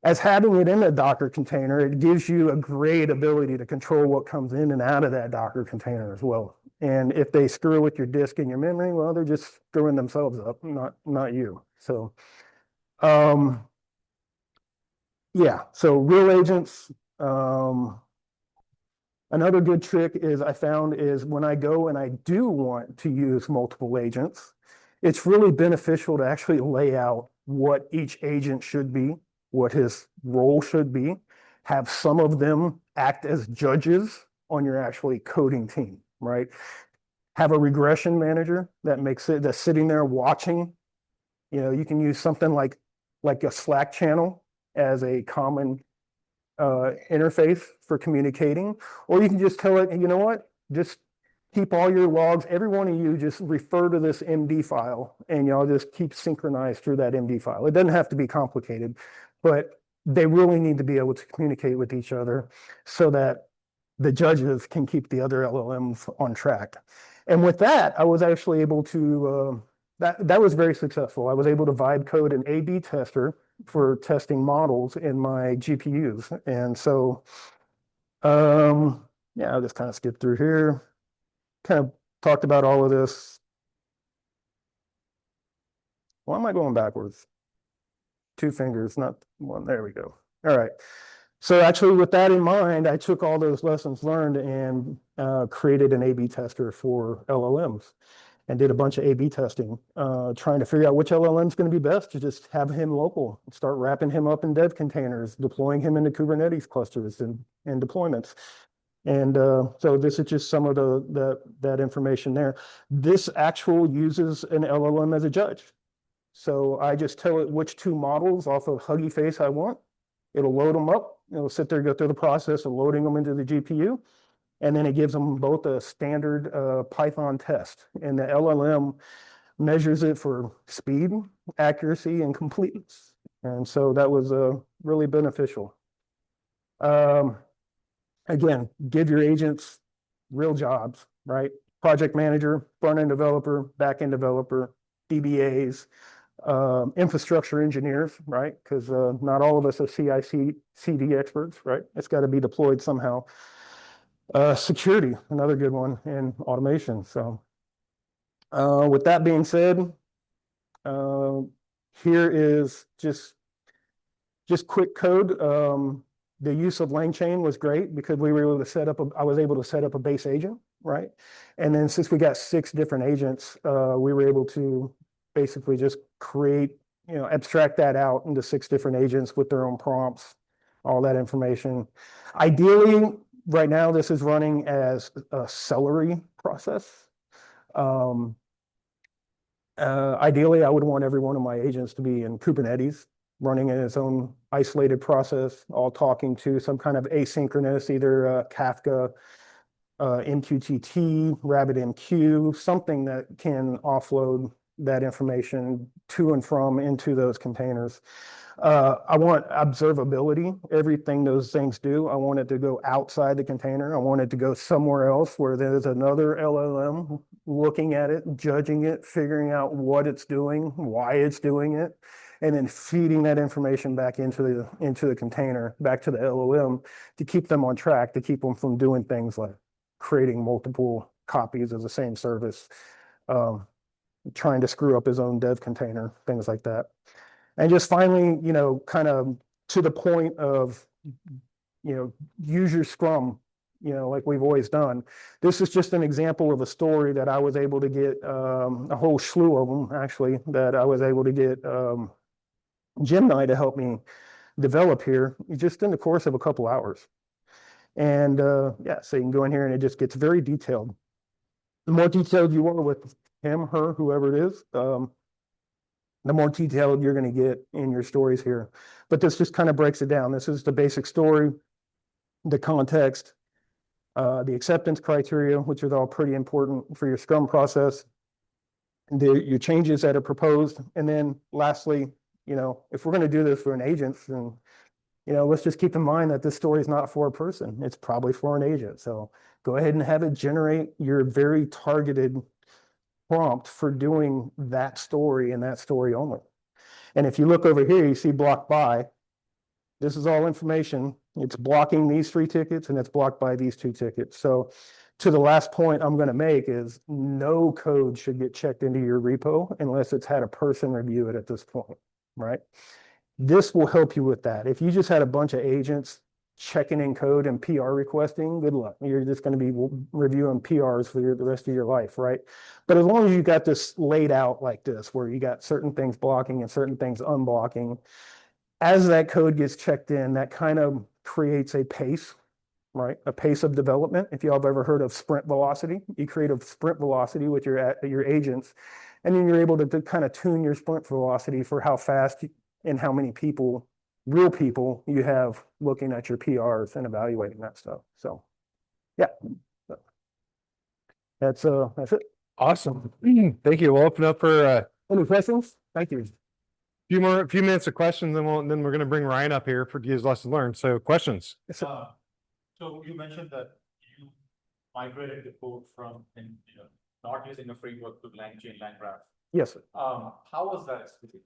As having it in a Docker container, it gives you a great ability to control what comes in and out of that Docker container as well. And if they screw with your disk and your memory, well, they're just screwing themselves up, not you. So, yeah, so real agents. Another good trick is I found is when I go and I do want to use multiple agents, it's really beneficial to actually lay out what each agent should be, what his role should be, have some of them act as judges on your actually coding team, right? Have a regression manager that's sitting there watching. You know, you can use something like a Slack channel as a common interface for communicating, or you can just tell it, you know what, just keep all your logs, every one of you just refer to this MD file and y'all just keep synchronized through that MD file. It doesn't have to be complicated, but they really need to be able to communicate with each other so that the judges can keep the other LLMs on track. And with that, I was actually able to, that was very successful. I was able to vibe code an A/B tester for testing models in my GPUs. And so, yeah, I'll just kind of skip through here. Kind of talked about all of this. Why am I going backwards? Two fingers, not one. There we go. All right. So actually with that in mind, I took all those lessons learned and created an A/B tester for LLMs and did a bunch of A/B testing, trying to figure out which LLM is going to be best to just have him local, start wrapping him up in dev containers, deploying him into Kubernetes clusters and deployments. And so this is just some of that information there. This actual uses an LLM as a judge. So I just tell it which two models off of Hugging Face I want. It'll load them up. It'll sit there, go through the process of loading them into the GPU. And then it gives them both a standard Python test. And the LLM measures it for speed, accuracy, and completeness. And so that was really beneficial. Again, give your agents real jobs, right? Project manager, front-end developer, back-end developer, DBAs, infrastructure engineers, right? Because not all of us are CI/CD experts, right? It's got to be deployed somehow. Security, another good one, and automation. So with that being said, here is just quick code. The use of LangChain was great because we were able to set up, I was able to set up a base agent, right? And then since we got 6 different agents, we were able to basically just create, abstract that out into 6 different agents with their own prompts, all that information. Ideally, right now, this is running as a Celery process. Ideally, I would want every one of my agents to be in Kubernetes, running in its own isolated process, all talking to some kind of asynchronous, either Kafka, MQTT, RabbitMQ, something that can offload that information to and from into those containers. I want observability, everything those things do. I want it to go outside the container. I want it to go somewhere else where there's another LLM looking at it, judging it, figuring out what it's doing, why it's doing it, and then feeding that information back into the container, back to the LLM to keep them on track, to keep them from doing things like creating multiple copies of the same service, trying to screw up his own dev container, things like that. And just finally, kind of to the point of, use your Scrum, like we've always done. This is just an example of a story that I was able to get, a whole slew of them, actually, that I was able to get Gemini to help me develop here just in the course of a couple hours. And yeah, so you can go in here and it just gets very detailed. The more detailed you are with him, her, whoever it is, the more detailed you're going to get in your stories here. But this just kind of breaks it down. This is the basic story, the context, the acceptance criteria, which are all pretty important for your Scrum process, your changes that are proposed. And then lastly, if we're going to do this for an agent, then, let's just keep in mind that this story is not for a person. It's probably for an agent. So go ahead and have it generate your very targeted prompt for doing that story and that story only. And if you look over here, you see blocked by. This is all information. It's blocking these 3 tickets and it's blocked by these 2 tickets. So to the last point I'm going to make is no code should get checked into your repo unless it's had a person review it at this point, right? This will help you with that. If you just had a bunch of agents checking in code and PR requesting, good luck. You're just going to be reviewing PRs for the rest of your life, right? But as long as you got this laid out like this, where you got certain things blocking and certain things unblocking, as that code gets checked in, that kind of creates a pace, right? A pace of development. If y'all have ever heard of sprint velocity, you create a sprint velocity with your agents, and then you're able to kind of tune your sprint velocity for how fast and how many people, real people, you have looking at your PRs and evaluating that stuff. So, yeah, that's it. Awesome. Thank you. We'll open up for Any questions? Thank you. few minutes of questions, and then we're going to bring Ryan up here for his lesson learned. So questions. So you mentioned that you migrated the code from, not using a framework to LangChain, LangGraph. Yes, sir. How was that experience?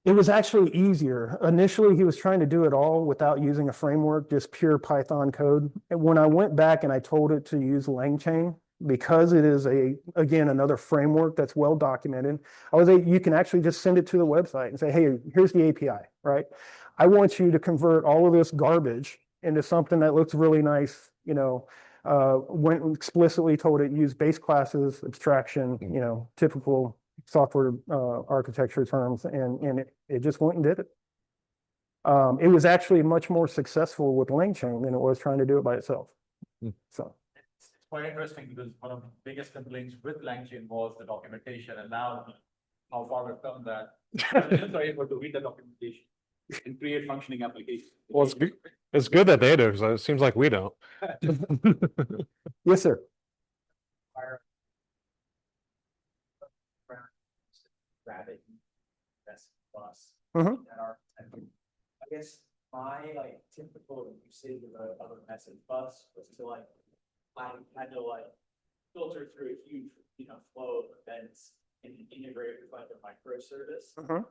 It was actually easier. Initially, he was trying to do it all without using a framework, just pure Python code. And when I went back and I told it to use LangChain, because it is again, another framework that's well documented, you can actually just send it to the website and say, hey, here's the API, right? I want you to convert all of this garbage into something that looks really nice, when explicitly told it use base classes, abstraction, typical software architecture terms, and it just went and did it. It was actually much more successful with LangChain than it was trying to do it by itself. So It's quite interesting because one of the biggest complaints with LangChain was the documentation, and now how far we've come that agents are able to read the documentation and create functioning applications. Well, it's good that they do, because it seems like we don't. yes, sir. Rabbit, that's plus. Mhm. that architecture. I guess my like typical usage of a message bus was to like, I had to like filter through a huge, flow of events and integrate with like a microservice. Mhm.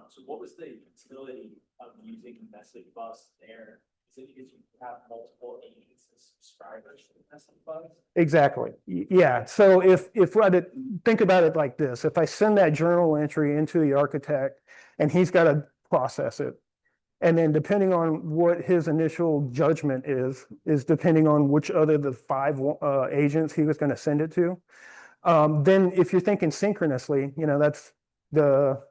So what was the utility of using a message bus there? Is it because you have multiple agents and subscribers to the message bus? Exactly. Yeah. So if I did, think about it like this, if I send that journal entry into the architect and he's got to process it, and then depending on what his initial judgment is depending on which other the five agents he was going to send it to. Then if you're thinking synchronously, that's the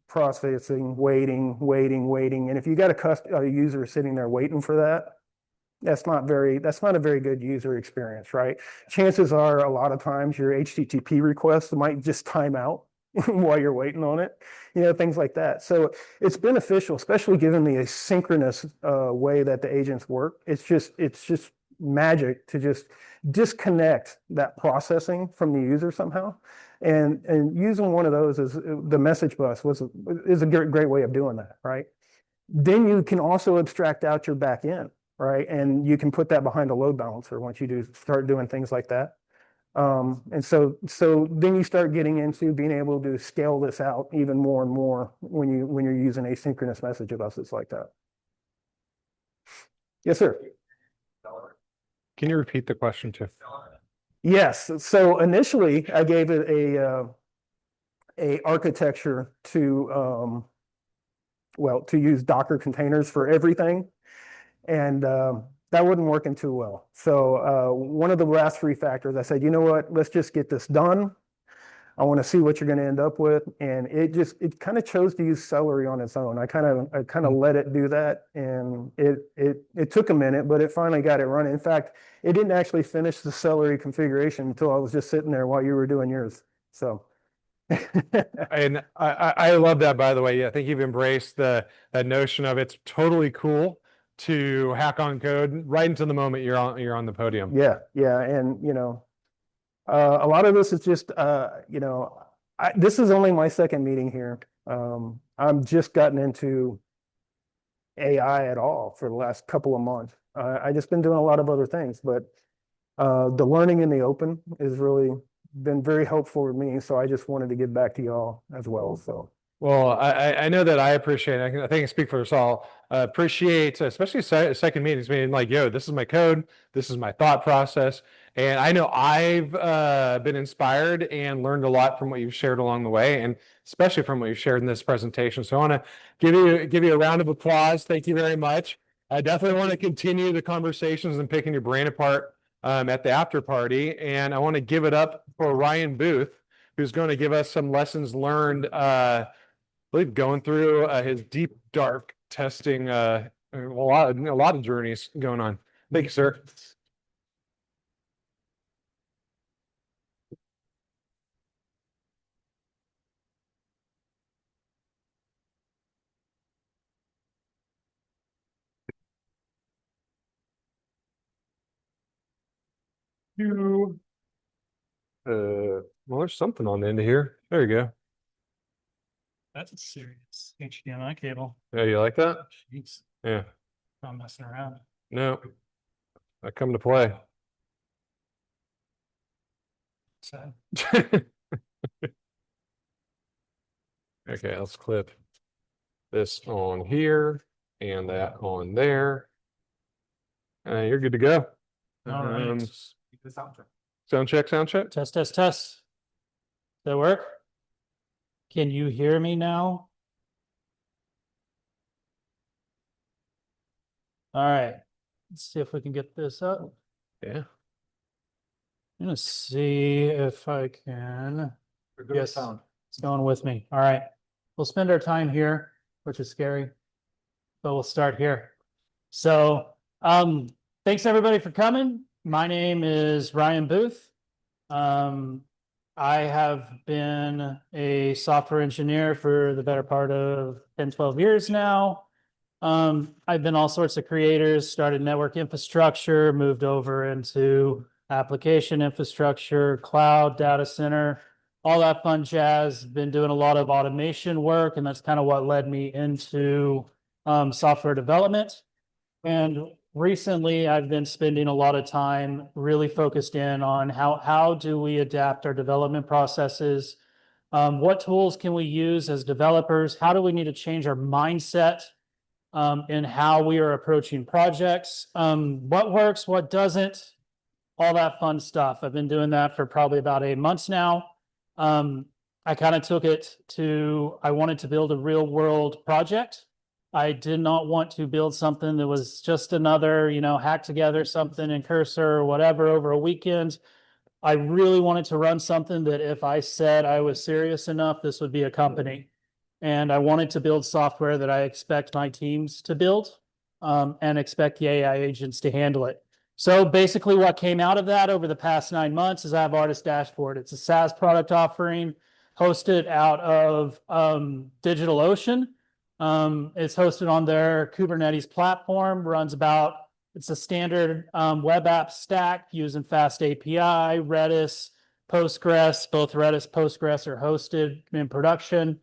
processing, waiting. And if you got a user sitting there waiting for that, that's not a very good user experience, right? Chances are a lot of times your HTTP request might just time out while you're waiting on it, things like that. So it's beneficial, especially given the asynchronous way that the agents work. It's just magic to just disconnect that processing from the user somehow. And using one of those as the message bus is a great way of doing that, right? Then you can also abstract out your back end, right? And you can put that behind a load balancer once you start doing things like that. And so then you start getting into being able to scale this out even more and more when you're using asynchronous message buses like that. Yes, sir. Can you repeat the question too? Yes. So initially I gave it a architecture to to use Docker containers for everything. And that wasn't working too well. So one of the last three factors, I said, you know what, let's just get this done. I want to see what you're going to end up with. And it kind of chose to use Celery on its own. I kind of let it do that. And it took a minute, but it finally got it running. In fact, it didn't actually finish the Celery configuration until I was just sitting there while you were doing yours. So. And I love that, by the way. I think you've embraced that notion of it's totally cool to hack on code right into the moment you're on the podium. Yeah. And, a lot of this is just, this is only my second meeting here. I'm just gotten into AI at all for the last couple of months. I just been doing a lot of other things, but the learning in the open has really been very helpful for me. So I just wanted to give back to y'all as well. So. Well, I know that I appreciate it. I think I speak for us all. Appreciate, especially second meetings, being like, yo, this is my code. This is my thought process. And I know I've been inspired and learned a lot from what you've shared along the way, and especially from what you've shared in this presentation. So I want to give you a round of applause. Thank you very much. I definitely want to continue the conversations and picking your brain apart at the after party. And I want to give it up for Ryan Booth, who's going to give us some lessons learned I believe going through his deep, dark testing, a lot of journeys going on. Thank you, sir. Well, there's something on the end of here. There you go. That's a serious HDMI cable. Yeah, you like that? Jeez, Yeah. not messing around. No, I come to play. So Okay, let's clip this on here and that on there. You're good to go. all right. Sound check, sound check. Test. Does that work? Can you hear me now? All right. Let's see if we can get this up. Yeah. I'm gonna see if I can. Yes, it's going with me. All right. We'll spend our time here, which is scary, but we'll start here. So, thanks everybody for coming. My name is Ryan Booth. I have been a software engineer for the better part of 10, 12 years now. I've been all sorts of creators, started network infrastructure, moved over into application infrastructure, cloud, data center, all that fun jazz. Been doing a lot of automation work, and that's kind of what led me into software development. And recently, I've been spending a lot of time really focused in on how do we adapt our development processes? What tools can we use as developers? How do we need to change our mindset in how we are approaching projects? What works, what doesn't? All that fun stuff. I've been doing that for probably about 8 months now. I kind of took it to, I wanted to build a real world project. I did not want to build something that was just another, hack together something in Cursor or whatever over a weekend. I really wanted to run something that if I said I was serious enough, this would be a company. And I wanted to build software that I expect my teams to build and expect the AI agents to handle it. So basically what came out of that over the past 9 months is I have Artist Dashboard. It's a SaaS product offering hosted out of DigitalOcean. It's hosted on their Kubernetes platform, runs about, it's a standard web app stack using Fast API, Redis, Postgres. Both Redis, Postgres are hosted in production.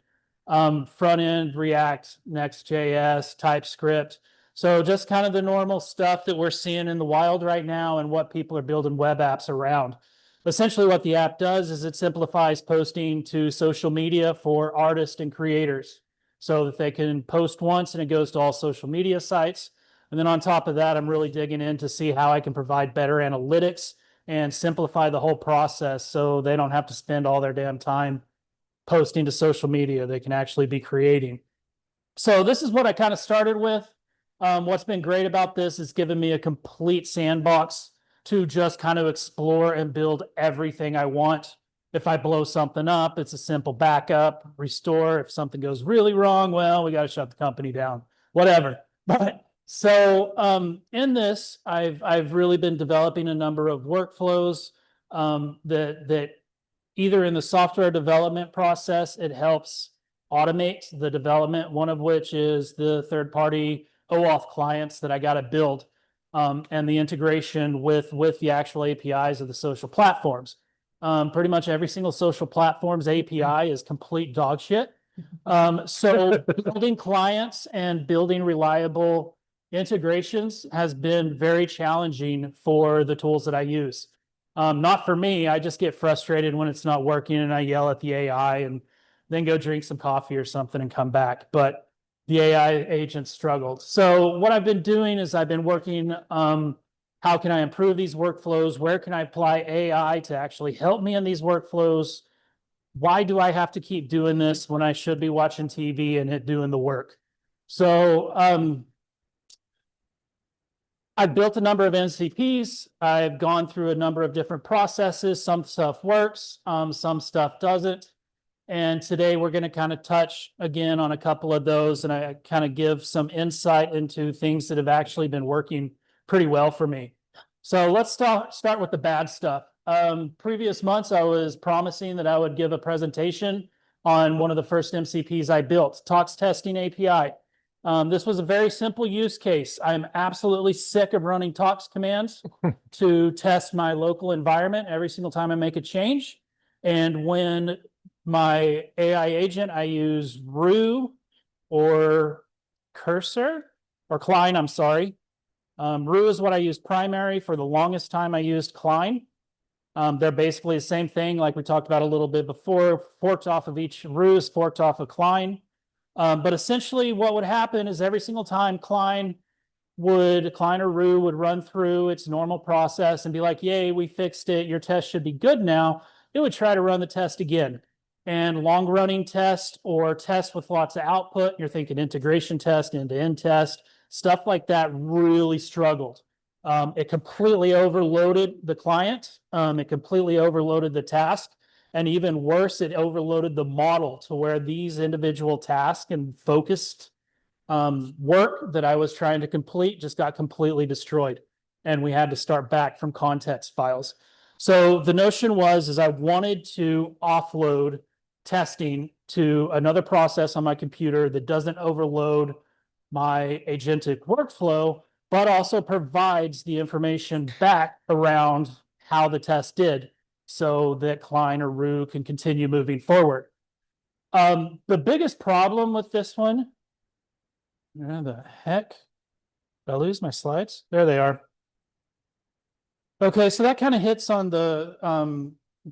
Front end, React, Next.js, TypeScript. So just kind of the normal stuff that we're seeing in the wild right now and what people are building web apps around. Essentially what the app does is it simplifies posting to social media for artists and creators so that they can post once and it goes to all social media sites. And then on top of that, I'm really digging in to see how I can provide better analytics and simplify the whole process so they don't have to spend all their damn time posting to social media. They can actually be creating. So this is what I kind of started with. What's been great about this is giving me a complete sandbox to just kind of explore and build everything I want. If I blow something up, it's a simple backup, restore. If something goes really wrong, well, we got to shut the company down, whatever. But so in this, I've really been developing a number of workflows that either in the software development process, it helps automate the development, one of which is the third-party OAuth clients that I got to build and the integration with the actual APIs of the social platforms. Pretty much every single social platform's API is complete dog shit. So building clients and building reliable integrations has been very challenging for the tools that I use. Not for me, I just get frustrated when it's not working and I yell at the AI and then go drink some coffee or something and come back. But the AI agent struggled. So what I've been doing is I've been working, how can I improve these workflows? Where can I apply AI to actually help me in these workflows? Why do I have to keep doing this when I should be watching TV and it doing the work? So I've built a number of NCPs. I've gone through a number of different processes. Some stuff works, some stuff doesn't. And today we're going to kind of touch again on a couple of those and I kind of give some insight into things that have actually been working pretty well for me. So let's start with the bad stuff. Previous months, I was promising that I would give a presentation on one of the first MCPs I built, Tox Testing API. This was a very simple use case. I'm absolutely sick of running tox commands to test my local environment every single time I make a change. And when my AI agent, I use Rue or Cursor or Klein, I'm sorry. Rue is what I use primary. For the longest time, I used Klein. They're basically the same thing, like we talked about a little bit before, forked off of each Rue is forked off of Klein. But essentially what would happen is every single time Klein or Rue would run through its normal process and be like, yay, we fixed it, your test should be good now, it would try to run the test again. And long running test or test with lots of output, you're thinking integration test, end-to-end test, stuff like that really struggled. It completely overloaded the client. It completely overloaded the task. And even worse, it overloaded the model to where these individual tasks and focused work that I was trying to complete just got completely destroyed. And we had to start back from context files. So the notion is I wanted to offload testing to another process on my computer that doesn't overload my agentic workflow, but also provides the information back around how the test did. so that Klein or Rue can continue moving forward. The biggest problem with this one, where the heck? Did I lose my slides? There they are. Okay, so that kind of hits on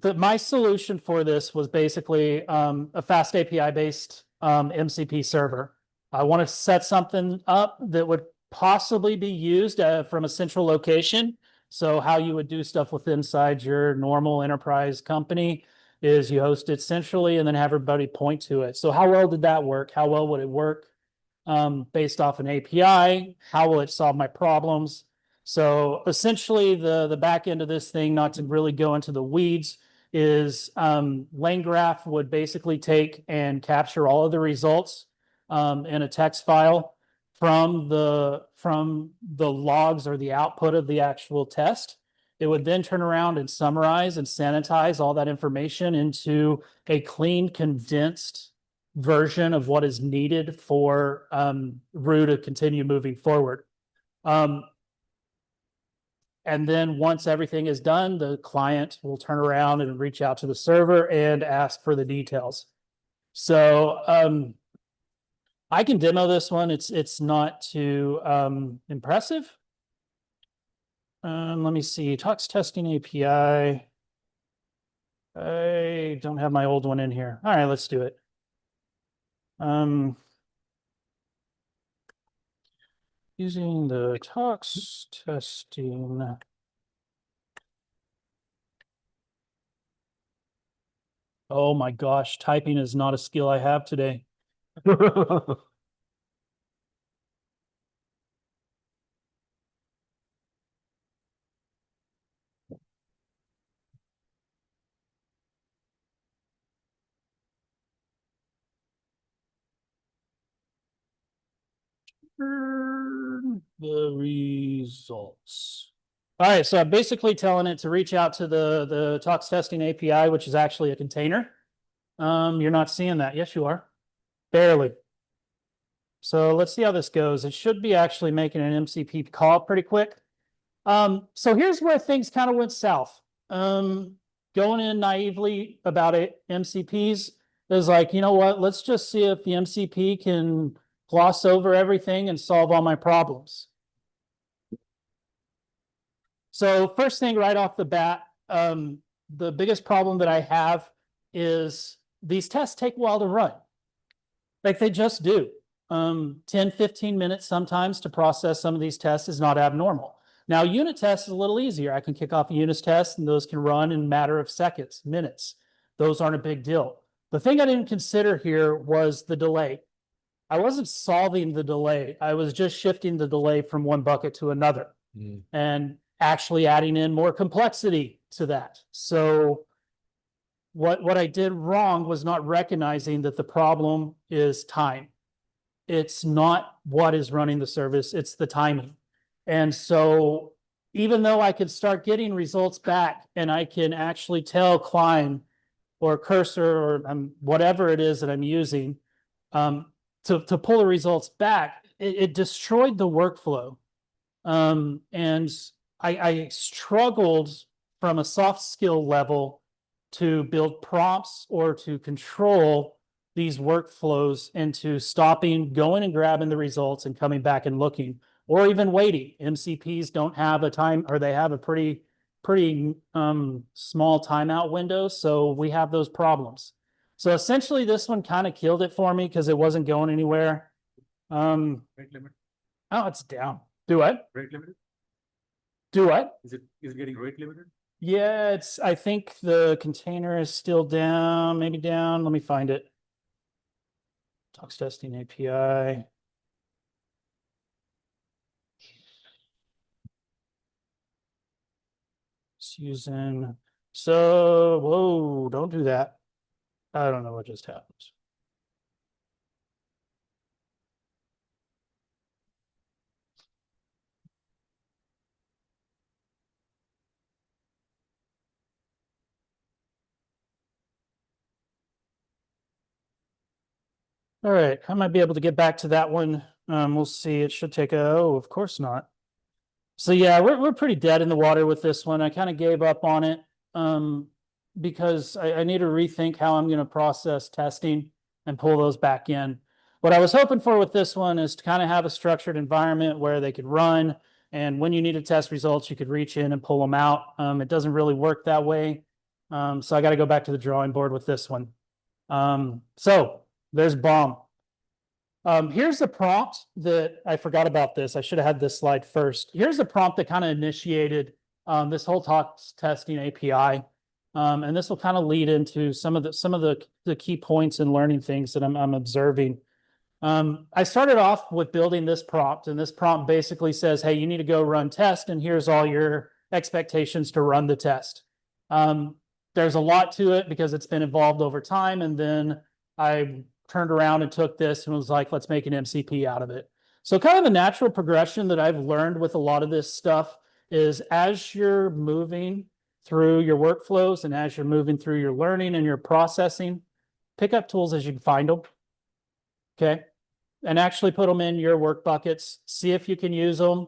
my solution for this was basically a fast API based MCP server. I want to set something up that would possibly be used from a central location. So how you would do stuff with inside your normal enterprise company is you host it centrally and then have everybody point to it. So how well did that work? How well would it work based off an API? How will it solve my problems? So essentially the back end of this thing, not to really go into the weeds, is LangGraph would basically take and capture all of the results in a text file from the logs or the output of the actual test. It would then turn around and summarize and sanitize all that information into a clean, condensed version of what is needed for Rue to continue moving forward. And then once everything is done, the client will turn around and reach out to the server and ask for the details. So I can demo this one. It's not too impressive. Let me see, Tox testing API. I don't have my old one in here. All right, let's do it. Using the tox testing. Oh my gosh, typing is not a skill I have today. The results. All right, so I'm basically telling it to reach out to the tox testing API, which is actually a container. You're not seeing that. Yes, you are. Barely. So let's see how this goes. It should be actually making an MCP call pretty quick. So here's where things kind of went south. Going in naively about it, MCPs is like, you know what? Let's just see if the MCP can gloss over everything and solve all my problems. So first thing right off the bat, the biggest problem that I have is these tests take a while to run. Like they just do. 10, 15 minutes sometimes to process some of these tests is not abnormal. Now, unit tests is a little easier. I can kick off a unit test and those can run in a matter of seconds, minutes. Those aren't a big deal. The thing I didn't consider here was the delay. I wasn't solving the delay. I was just shifting the delay from one bucket to another and actually adding in more complexity to that. So what I did wrong was not recognizing that the problem is time. It's not what is running the service, it's the timing. And so even though I could start getting results back and I can actually tell Klein or Cursor or whatever it is that I'm using to pull the results back, it destroyed the workflow. And I struggled from a soft skill level to build prompts or to control these workflows into stopping, going and grabbing the results and coming back and looking, or even waiting. MCPs don't have a time, or they have a pretty small timeout window. So we have those problems. So essentially this one kind of killed it for me because it wasn't going anywhere. Rate limit. Oh, it's down. Do what? Rate limited. Do what? Is it getting rate limited? Yeah, I think the container is still down, maybe down. Let me find it. Tox testing API. It's using, so, whoa, don't do that. I don't know what just happened. All right, I might be able to get back to that one. We'll see. It should take of course not. So yeah, we're pretty dead in the water with this one. I kind of gave up on it. because I need to rethink how I'm going to process testing and pull those back in. What I was hoping for with this one is to kind of have a structured environment where they could run, and when you needed test results, you could reach in and pull them out. It doesn't really work that way. So I got to go back to the drawing board with this one. So there's bomb. Here's the prompt that I forgot about this. I should have had this slide first. Here's the prompt that kind of initiated this whole TOX testing API. And this will kind of lead into some of the key points and learning things that I'm observing. I started off with building this prompt, and this prompt basically says, hey, you need to go run test, and here's all your expectations to run the test. There's a lot to it because it's been evolved over time, and then I turned around and took this and was like, let's make an MCP out of it. So kind of the natural progression that I've learned with a lot of this stuff is as you're moving through your workflows and as you're moving through your learning and your processing, pick up tools as you can find them. Okay. And actually put them in your work buckets, see if you can use them,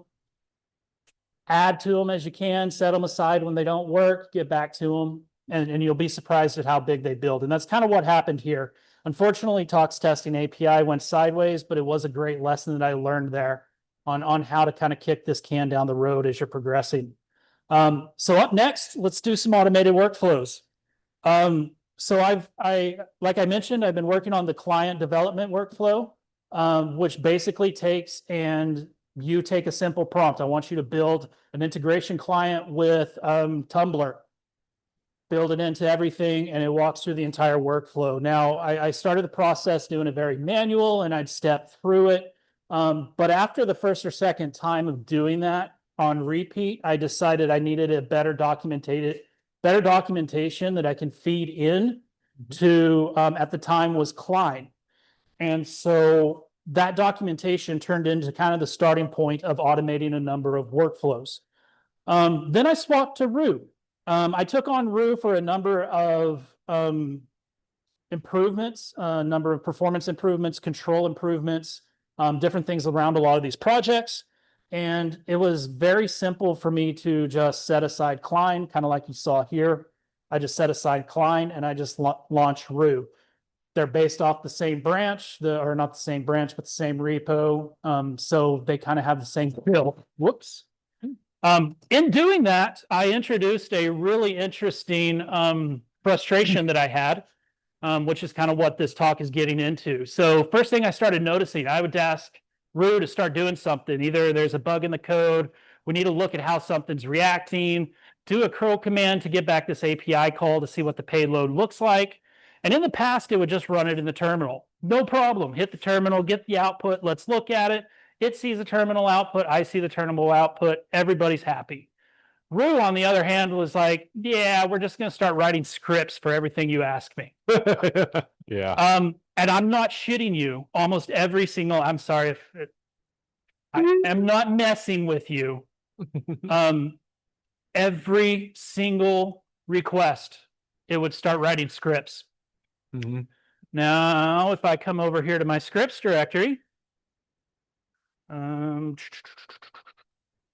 add to them as you can, set them aside when they don't work, get back to them, and you'll be surprised at how big they build. And that's kind of what happened here. Unfortunately, TOX testing API went sideways, but it was a great lesson that I learned there on how to kind of kick this can down the road as you're progressing. So up next, let's do some automated workflows. So like I mentioned, I've been working on the client development workflow, which basically takes and you take a simple prompt. I want you to build an integration client with Tumblr. Build it into everything, and it walks through the entire workflow. Now, I started the process doing it very manual, and I'd step through it. But after the first or second time of doing that on repeat, I decided I needed a better documentation that I can feed in to, at the time was Klein. And so that documentation turned into kind of the starting point of automating a number of workflows. Then I swapped to Rue. I took on Rue for a number of improvements, a number of performance improvements, control improvements, different things around a lot of these projects. And it was very simple for me to just set aside Klein, kind of like you saw here. I just set aside Klein and I just launched Rue. They're based off the same branch, or not the same branch, but the same repo. So they kind of have the same build. Whoops. In doing that, I introduced a really interesting frustration that I had, which is kind of what this talk is getting into. So first thing I started noticing, I would ask Rue to start doing something. Either there's a bug in the code, we need to look at how something's reacting, do a curl command to get back this API call to see what the payload looks like. And in the past, it would just run it in the terminal. No problem. Hit the terminal, get the output, let's look at it. It sees the terminal output, I see the terminal output, everybody's happy. Rue, on the other hand, was like, yeah, we're just going to start writing scripts for everything you ask me. Yeah. And I'm not shitting you. Almost every single, I'm sorry if I am not messing with you. Every single request, it would start writing scripts. Mm-hmm. Now, if I come over here to my scripts directory,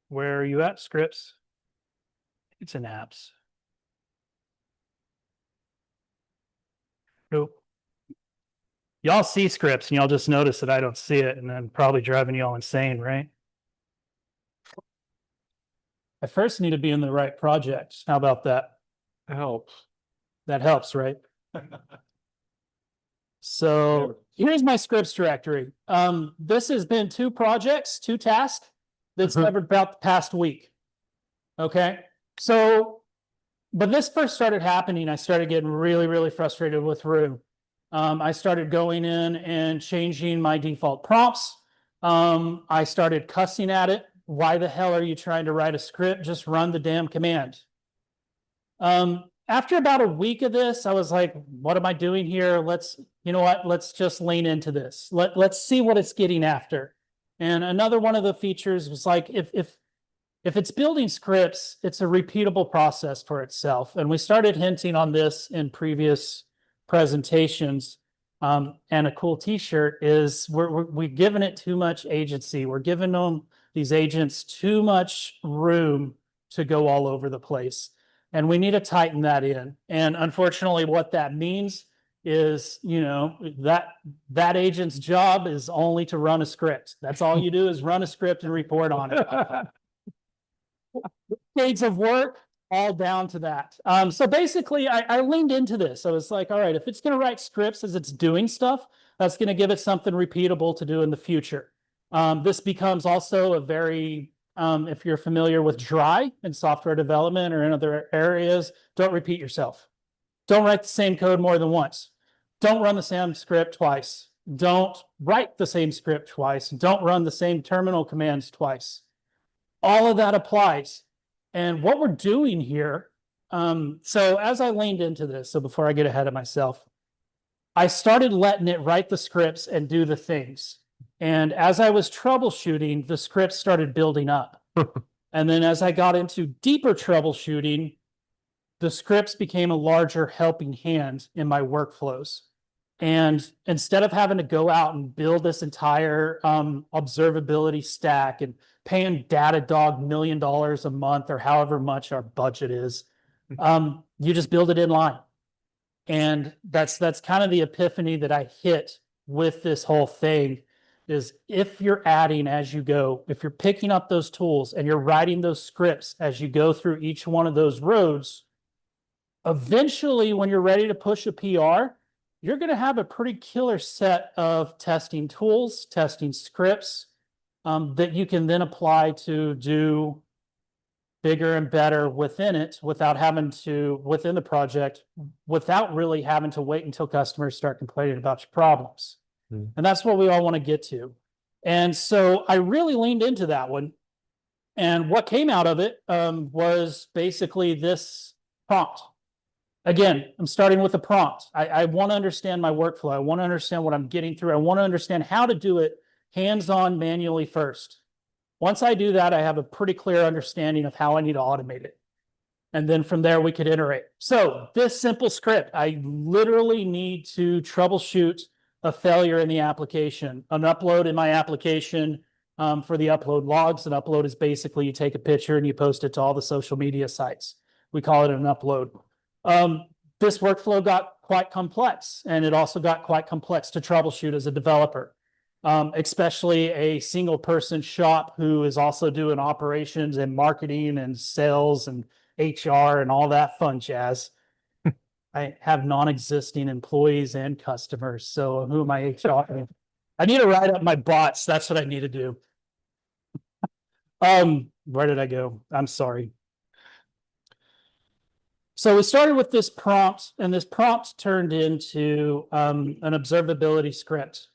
where are you at, scripts? It's in apps. Nope. Y'all see scripts and y'all just notice that I don't see it, and I'm probably driving y'all insane, right? I first need to be in the right project. How about that? Helps. That helps, right? So here's my scripts directory. This has been 2 projects, 2 tasks that's covered about the past week. Okay. So, but this first started happening, I started getting really, really frustrated with Rue. I started going in and changing my default prompts. I started cussing at it. Why the hell are you trying to write a script? Just run the damn command. After about a week of this, I was like, what am I doing here? You know what? Let's just lean into this. Let's see what it's getting after. And another one of the features was like, if it's building scripts, it's a repeatable process for itself. And we started hinting on this in previous presentations. And a cool t-shirt is we're giving it too much agency. We're giving them, these agents, too much room to go all over the place. And we need to tighten that in. And unfortunately, what that means is, that agent's job is only to run a script. That's all you do is run a script and report on it. Decades of work, all down to that. So basically, I leaned into this. I was like, all right, if it's going to write scripts as it's doing stuff, that's going to give it something repeatable to do in the future. This becomes also a very, if you're familiar with dry in software development or in other areas, don't repeat yourself. Don't write the same code more than once. Don't run the same script twice. Don't write the same script twice. Don't run the same terminal commands twice. All of that applies. And what we're doing here, so as I leaned into this, so before I get ahead of myself, I started letting it write the scripts and do the things. And as I was troubleshooting, the scripts started building up. And then as I got into deeper troubleshooting, the scripts became a larger helping hand in my workflows. And instead of having to go out and build this entire observability stack and paying Datadog $1 million a month or however much our budget is, you just build it in line. And that's kind of the epiphany that I hit with this whole thing is if you're adding as you go, if you're picking up those tools and you're writing those scripts as you go through each one of those roads, eventually when you're ready to push a PR, you're going to have a pretty killer set of testing tools, testing scripts that you can then apply to do bigger and better within it without having to, within the project, without really having to wait until customers start complaining about your problems. And that's what we all want to get to. And so I really leaned into that one. And what came out of it was basically this prompt. Again, I'm starting with a prompt. I want to understand my workflow. I want to understand what I'm getting through. I want to understand how to do it hands-on manually first. Once I do that, I have a pretty clear understanding of how I need to automate it. And then from there, we could iterate. So this simple script, I literally need to troubleshoot a failure in the application, an upload in my application for the upload logs. An upload is basically you take a picture and you post it to all the social media sites. We call it an upload. This workflow got quite complex, and it also got quite complex to troubleshoot as a developer, especially a single person shop who is also doing operations and marketing and sales and HR and all that fun jazz. I have non-existing employees and customers, so who am I HR? I need to write up my bots. That's what I need to do. Where did I go? I'm sorry. So we started with this prompt, and this prompt turned into an observability script.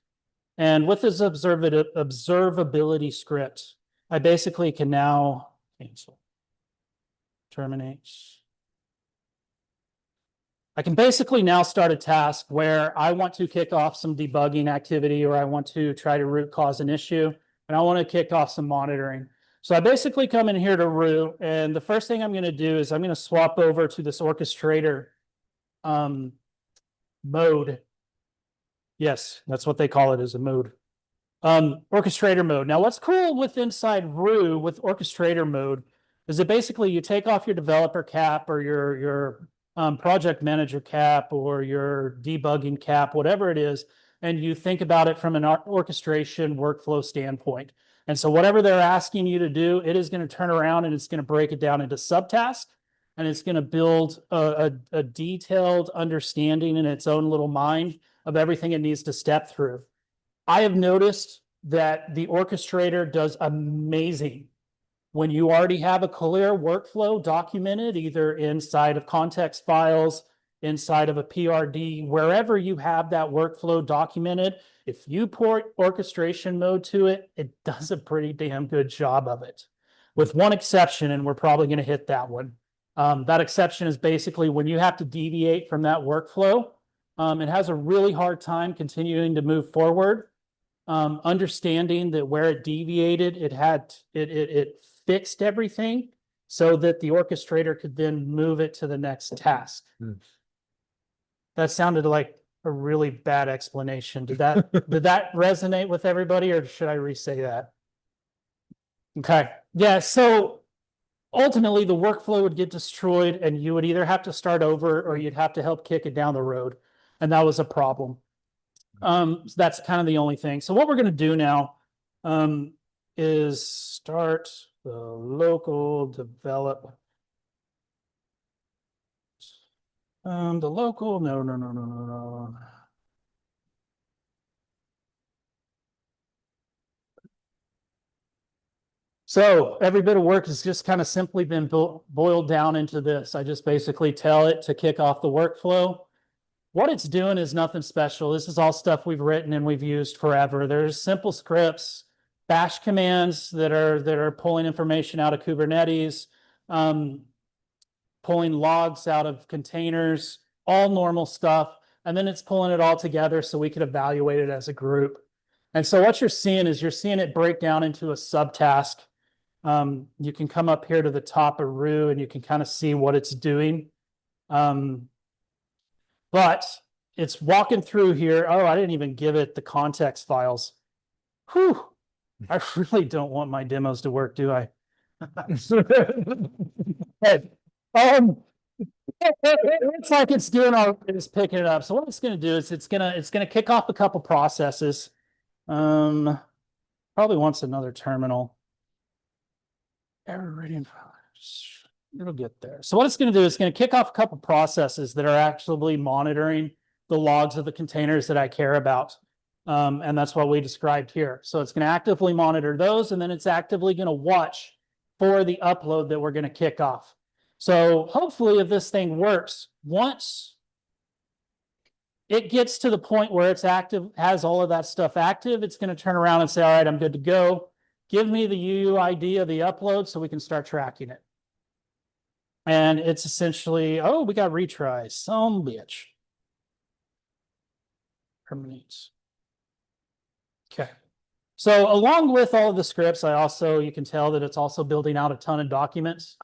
And with this observability script, I basically can now cancel, terminate. I can basically now start a task where I want to kick off some debugging activity, or I want to try to root cause an issue, and I want to kick off some monitoring. So I basically come in here to root, and the first thing I'm going to do is I'm going to swap over to this orchestrator mode. Yes, that's what they call it, as a mode. Orchestrator mode. Now, what's cool with inside Rue with orchestrator mode is that basically you take off your developer cap or your project manager cap or your debugging cap, whatever it is, and you think about it from an orchestration workflow standpoint. And so whatever they're asking you to do, it is going to turn around and it's going to break it down into subtasks, and it's going to build a detailed understanding in its own little mind of everything it needs to step through. I have noticed that the orchestrator does amazing when you already have a clear workflow documented, either inside of context files, inside of a PRD, wherever you have that workflow documented. If you port orchestration mode to it, it does a pretty damn good job of it. With one exception, and we're probably going to hit that one. That exception is basically when you have to deviate from that workflow, it has a really hard time continuing to move forward. Understanding that where it deviated, it fixed everything so that the orchestrator could then move it to the next task. That sounded like a really bad explanation. Did that resonate with everybody, or should I re-say that? Okay. Yeah, so ultimately the workflow would get destroyed and you would either have to start over or you'd have to help kick it down the road. And that was a problem. So that's kind of the only thing. So what we're going to do now is start the local develop. The local, no. So every bit of work has just kind of simply been boiled down into this. I just basically tell it to kick off the workflow. What it's doing is nothing special. This is all stuff we've written and we've used forever. There's simple scripts, bash commands that are pulling information out of Kubernetes, pulling logs out of containers, all normal stuff. And then it's pulling it all together so we can evaluate it as a group. And so what you're seeing is you're seeing it break down into a subtask. You can come up here to the top of Rue and you can kind of see what it's doing. But it's walking through here. Oh, I didn't even give it the context files. Whew. I really don't want my demos to work, do I? It looks like it's doing all, it's picking it up. So what it's going to do is it's going to kick off a couple processes. Probably wants another terminal. Error rating. It'll get there. So what it's going to do is it's going to kick off a couple processes that are actually monitoring the logs of the containers that I care about. And that's what we described here. So it's going to actively monitor those, and then it's actively going to watch for the upload that we're going to kick off. So hopefully if this thing works, once it gets to the point where it's active, has all of that stuff active, it's going to turn around and say, all right, I'm good to go. Give me the UUID of the upload so we can start tracking it. And it's essentially, oh, we got retries, some bitch. Terminates. Okay. So along with all of the scripts, you can tell that it's also building out a ton of documents.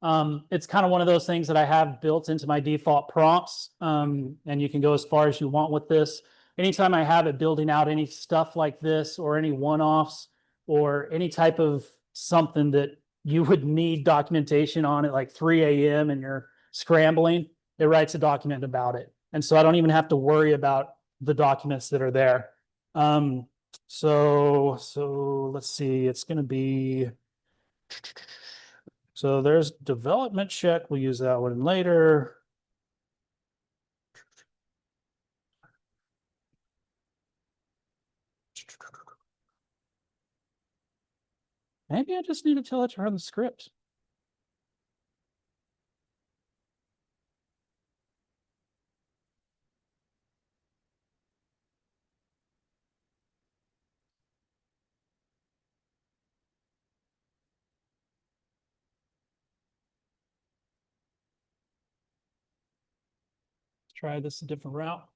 It's kind of one of those things that I have built into my default prompts. And you can go as far as you want with this. Anytime I have it building out any stuff like this or any one-offs or any type of something that you would need documentation on at like 3 a.m. and you're scrambling, it writes a document about it. And so I don't even have to worry about the documents that are there. So let's see, it's going to be, so there's development check. We'll use that one later. Maybe I just need to tell it to run the script. Try this a different route.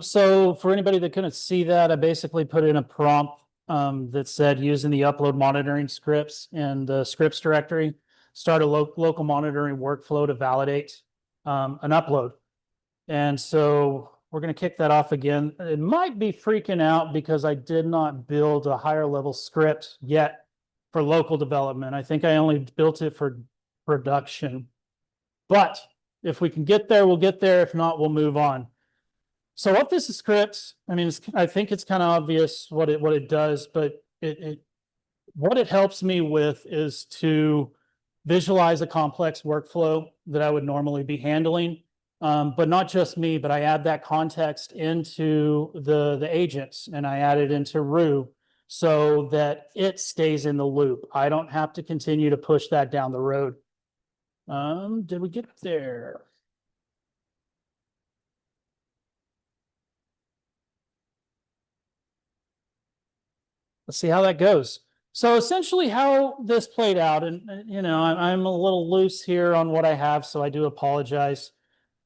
So for anybody that couldn't see that, I basically put in a prompt that said using the upload monitoring scripts and the scripts directory, start a local monitoring workflow to validate an upload. And so we're going to kick that off again. It might be freaking out because I did not build a higher level script yet for local development. I think I only built it for production. But if we can get there, we'll get there. If not, we'll move on. So what this script, I mean, I think it's kind of obvious what it does, but what it helps me with is to visualize a complex workflow that I would normally be handling. But not just me, but I add that context into the agents and I add it into Rue so that it stays in the loop. I don't have to continue to push that down the road. Did we get there? Let's see how that goes. So essentially how this played out, and you know, I'm a little loose here on what I have, so I do apologize.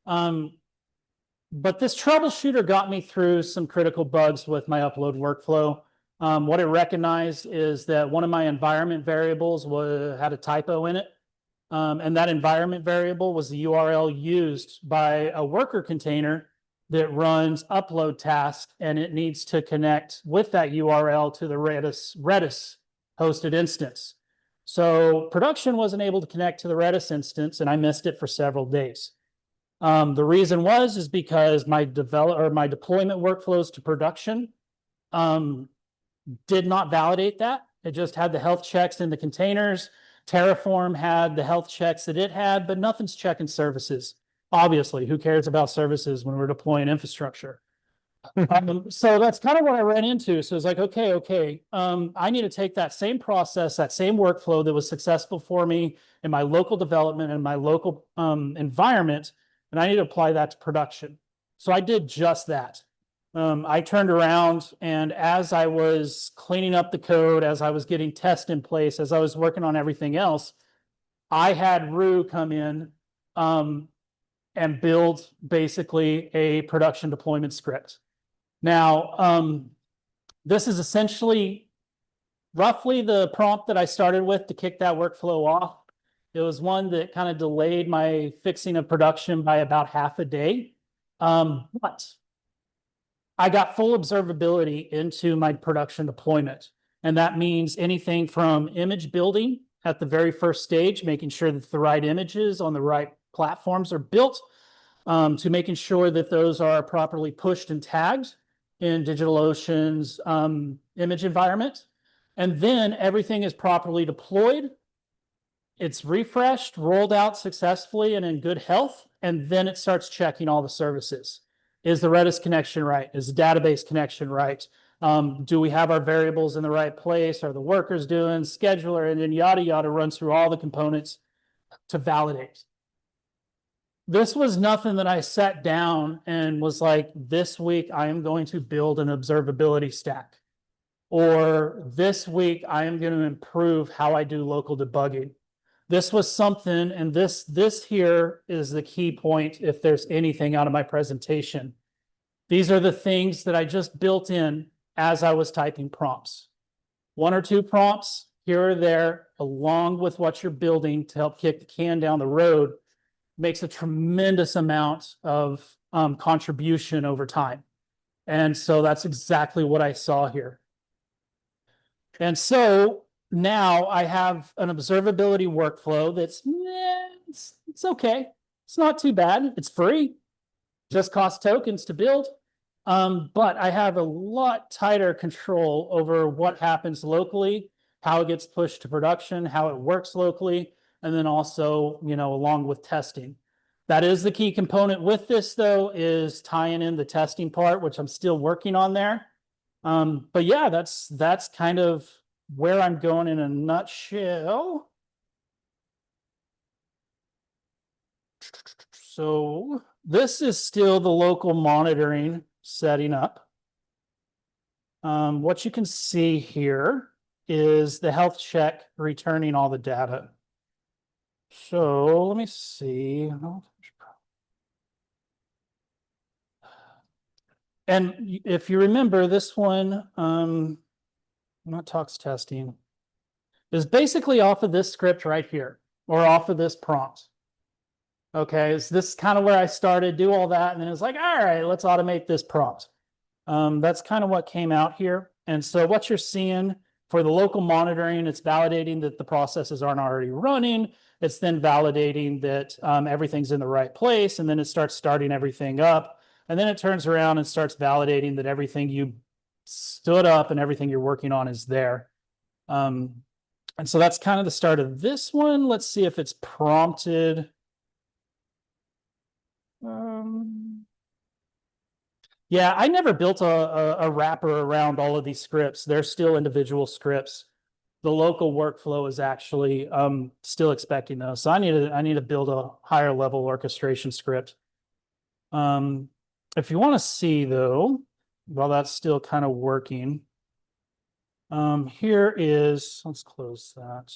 But this troubleshooter got me through some critical bugs with my upload workflow. What it recognized is that one of my environment variables had a typo in it. And that environment variable was the URL used by a worker container that runs upload tasks, and it needs to connect with that URL to the Redis hosted instance. So production wasn't able to connect to the Redis instance, and I missed it for several days. The reason is because my deployment workflows to production did not validate that. It just had the health checks in the containers. Terraform had the health checks that it had, but nothing's checking services. Obviously, who cares about services when we're deploying infrastructure? So that's kind of what I ran into. So it's like, okay, I need to take that same process, that same workflow that was successful for me in my local development and my local environment, and I need to apply that to production. So I did just that. I turned around, and as I was cleaning up the code, as I was getting tests in place, as I was working on everything else, I had Rue come in and build basically a production deployment script. Now, this is essentially roughly the prompt that I started with to kick that workflow off. It was one that kind of delayed my fixing of production by about half a day. But I got full observability into my production deployment. And that means anything from image building at the very first stage, making sure that the right images on the right platforms are built, to making sure that those are properly pushed and tagged in DigitalOcean's image environment. And then everything is properly deployed. It's refreshed, rolled out successfully and in good health, and then it starts checking all the services. Is the Redis connection right? Is the database connection right? Do we have our variables in the right place? Are the workers doing scheduler? And then yada, yada, runs through all the components to validate. This was nothing that I sat down and was like, this week I am going to build an observability stack. Or this week I am going to improve how I do local debugging. This was something, and this here is the key point if there's anything out of my presentation. These are the things that I just built in as I was typing prompts. 1 or 2 prompts here or there, along with what you're building to help kick the can down the road, makes a tremendous amount of contribution over time. And so that's exactly what I saw here. And so now I have an observability workflow that's, it's okay. It's not too bad. It's free. Just costs tokens to build. But I have a lot tighter control over what happens locally, how it gets pushed to production, how it works locally, and then also, you know, along with testing. That is the key component with this, though, is tying in the testing part, which I'm still working on there. But yeah, that's kind of where I'm going in a nutshell. So this is still the local monitoring setting up. What you can see here is the health check returning all the data. So let me see. And if you remember, this one, not tox testing, is basically off of this script right here, or off of this prompt. Okay, is this kind of where I started, do all that, and then it's like, all right, let's automate this prompt. That's kind of what came out here. And so what you're seeing for the local monitoring, it's validating that the processes aren't already running. It's then validating that everything's in the right place, and then it starts starting everything up. And then it turns around and starts validating that everything you stood up and everything you're working on is there. And so that's kind of the start of this one. Let's see if it's prompted. Yeah, I never built a wrapper around all of these scripts. They're still individual scripts. The local workflow is actually still expecting those. So I need to build a higher level orchestration script. If you want to see, though, while that's still kind of working, Here is, let's close that.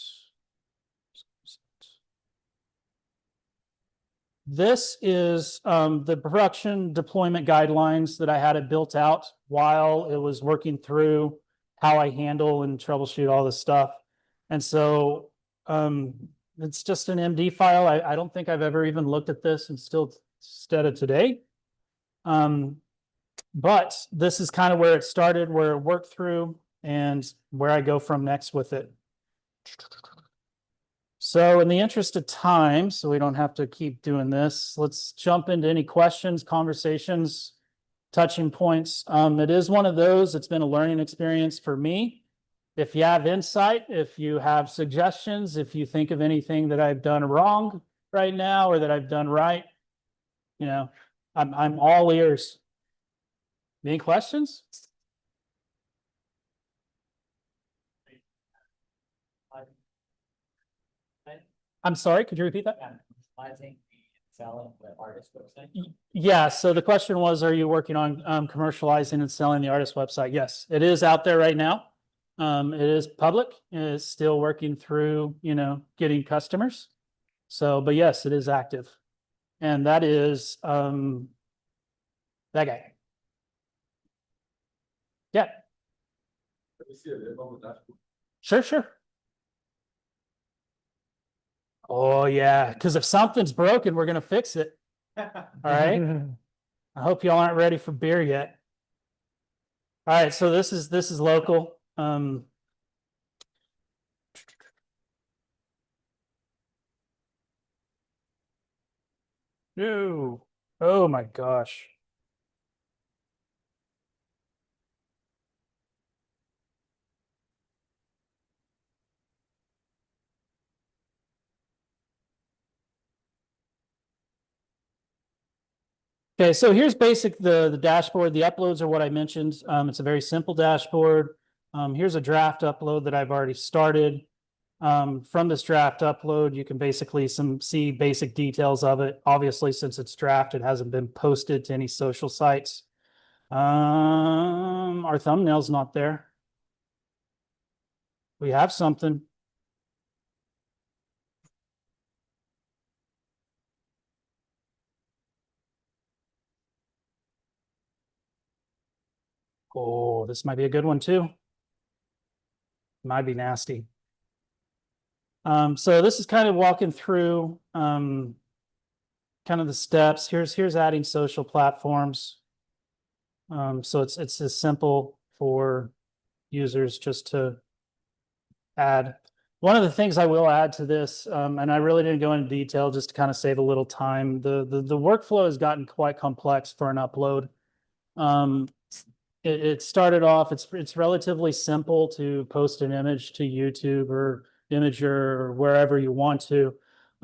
This is the production deployment guidelines that I had it built out while it was working through how I handle and troubleshoot all this stuff. And so it's just an MD file. I don't think I've ever even looked at this instead of today. But this is kind of where it started, where it worked through, and where I go from next with it. So in the interest of time, so we don't have to keep doing this, let's jump into any questions, conversations, touching points. It is one of those, it's been a learning experience for me. If you have insight, if you have suggestions, if you think of anything that I've done wrong right now or that I've done right, you know, I'm all ears. Any questions? I'm sorry, could you repeat that? Selling the artist website. Yeah, so the question was, are you working on commercializing and selling the artist website? Yes, it is out there right now. It is public. It is still working through, getting customers. So, but yes, it is active. And that is that guy. Yeah. Sure, sure. Oh yeah, because if something's broken, we're gonna fix it. All right. I hope y'all aren't ready for beer yet. All right, so this is local. No. Oh my gosh. Okay, so here's the dashboard. The uploads are what I mentioned. It's a very simple dashboard. Here's a draft upload that I've already started. From this draft upload, you can basically see basic details of it. Obviously, since it's draft, it hasn't been posted to any social sites. Our thumbnail's not there. We have something. Oh, this might be a good one too. Might be nasty. So this is kind of walking through kind of the steps. Here's adding social platforms. So it's as simple for users just to add. One of the things I will add to this, and I really didn't go into detail just to kind of save a little time. The workflow has gotten quite complex for an upload. It started off, it's relatively simple to post an image to YouTube or Imager or wherever you want to.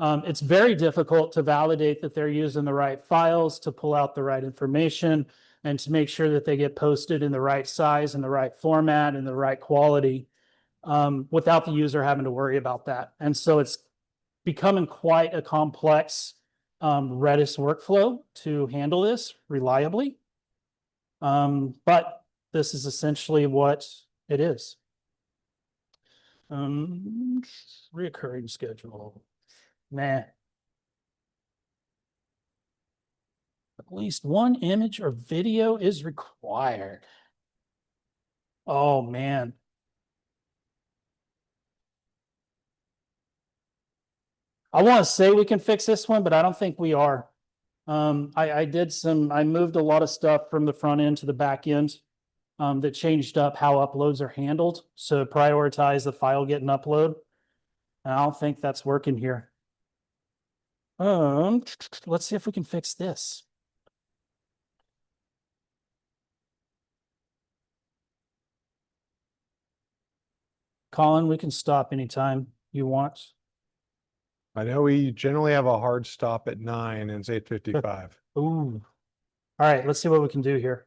It's very difficult to validate that they're using the right files, to pull out the right information, and to make sure that they get posted in the right size and the right format and the right quality, without the user having to worry about that. And so it's becoming quite a complex Redis workflow to handle this reliably. But this is essentially what it is. Reoccurring schedule. Nah. At least one image or video is required. Oh man. I want to say we can fix this one, but I don't think we are. I moved a lot of stuff from the front end to the back end, that changed up how uploads are handled. So prioritize the file getting upload. And I don't think that's working here. Let's see if we can fix this. Colin, we can stop anytime you want. I know we generally have a hard stop at 9 and it's 8:55. Ooh. All right, let's see what we can do here.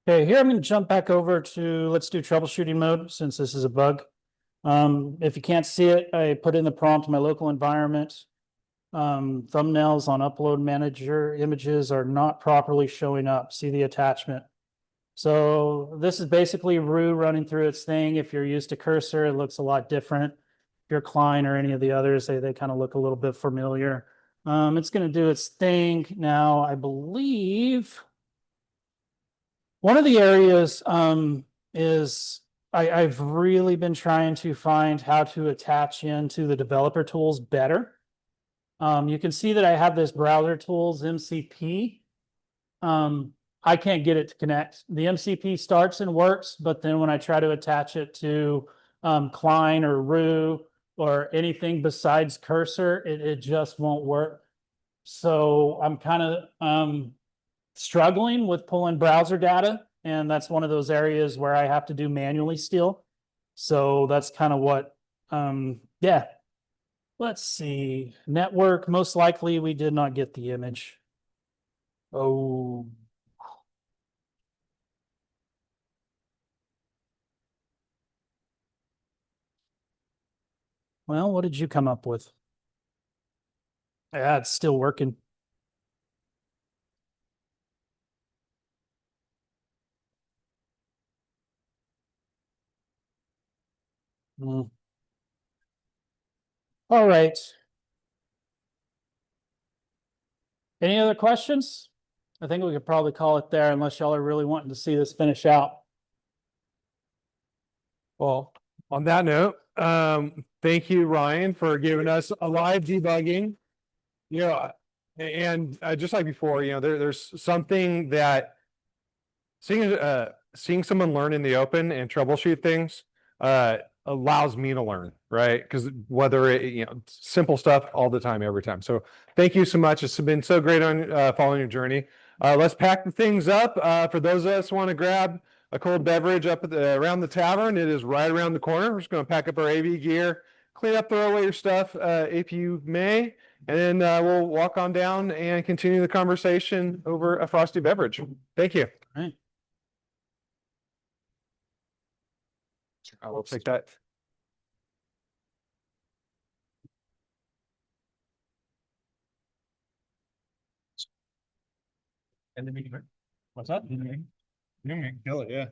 Okay, here I'm gonna jump back over to, let's do troubleshooting mode since this is a bug. If you can't see it, I put in the prompt, my local environment. Thumbnails on upload manager images are not properly showing up. See the attachment. So this is basically Rue running through its thing. If you're used to Cursor, it looks a lot different. If you're Klein or any of the others, they kind of look a little bit familiar. It's gonna do its thing now, I believe. One of the areas is I've really been trying to find how to attach into the developer tools better. You can see that I have this browser tools MCP. I can't get it to connect. The MCP starts and works, but then when I try to attach it to Klein or Rue or anything besides Cursor, it just won't work. So I'm kind of struggling with pulling browser data, and that's one of those areas where I have to do manually still. So that's kind of what, yeah. Let's see, network, most likely we did not get the image. Oh. Well, what did you come up with? Yeah, it's still working. Hmm. All right. Any other questions? I think we could probably call it there unless y'all are really wanting to see this finish out. Well, on that note, thank you, Ryan, for giving us a live debugging. You know, and just like before, you know, there's something that seeing someone learn in the open and troubleshoot things allows me to learn, right? Because whether it, you know, simple stuff all the time, every time. So thank you so much. It's been so great on following your journey. Let's pack the things up. For those of us who want to grab a cold beverage up at around the tavern, it is right around the corner. We're just going to pack up our AV gear, clean up, throw away your stuff if you may, and then we'll walk on down and continue the conversation over a frosty beverage. Thank you. All right. I will take that. What's that? You can kill it, yeah.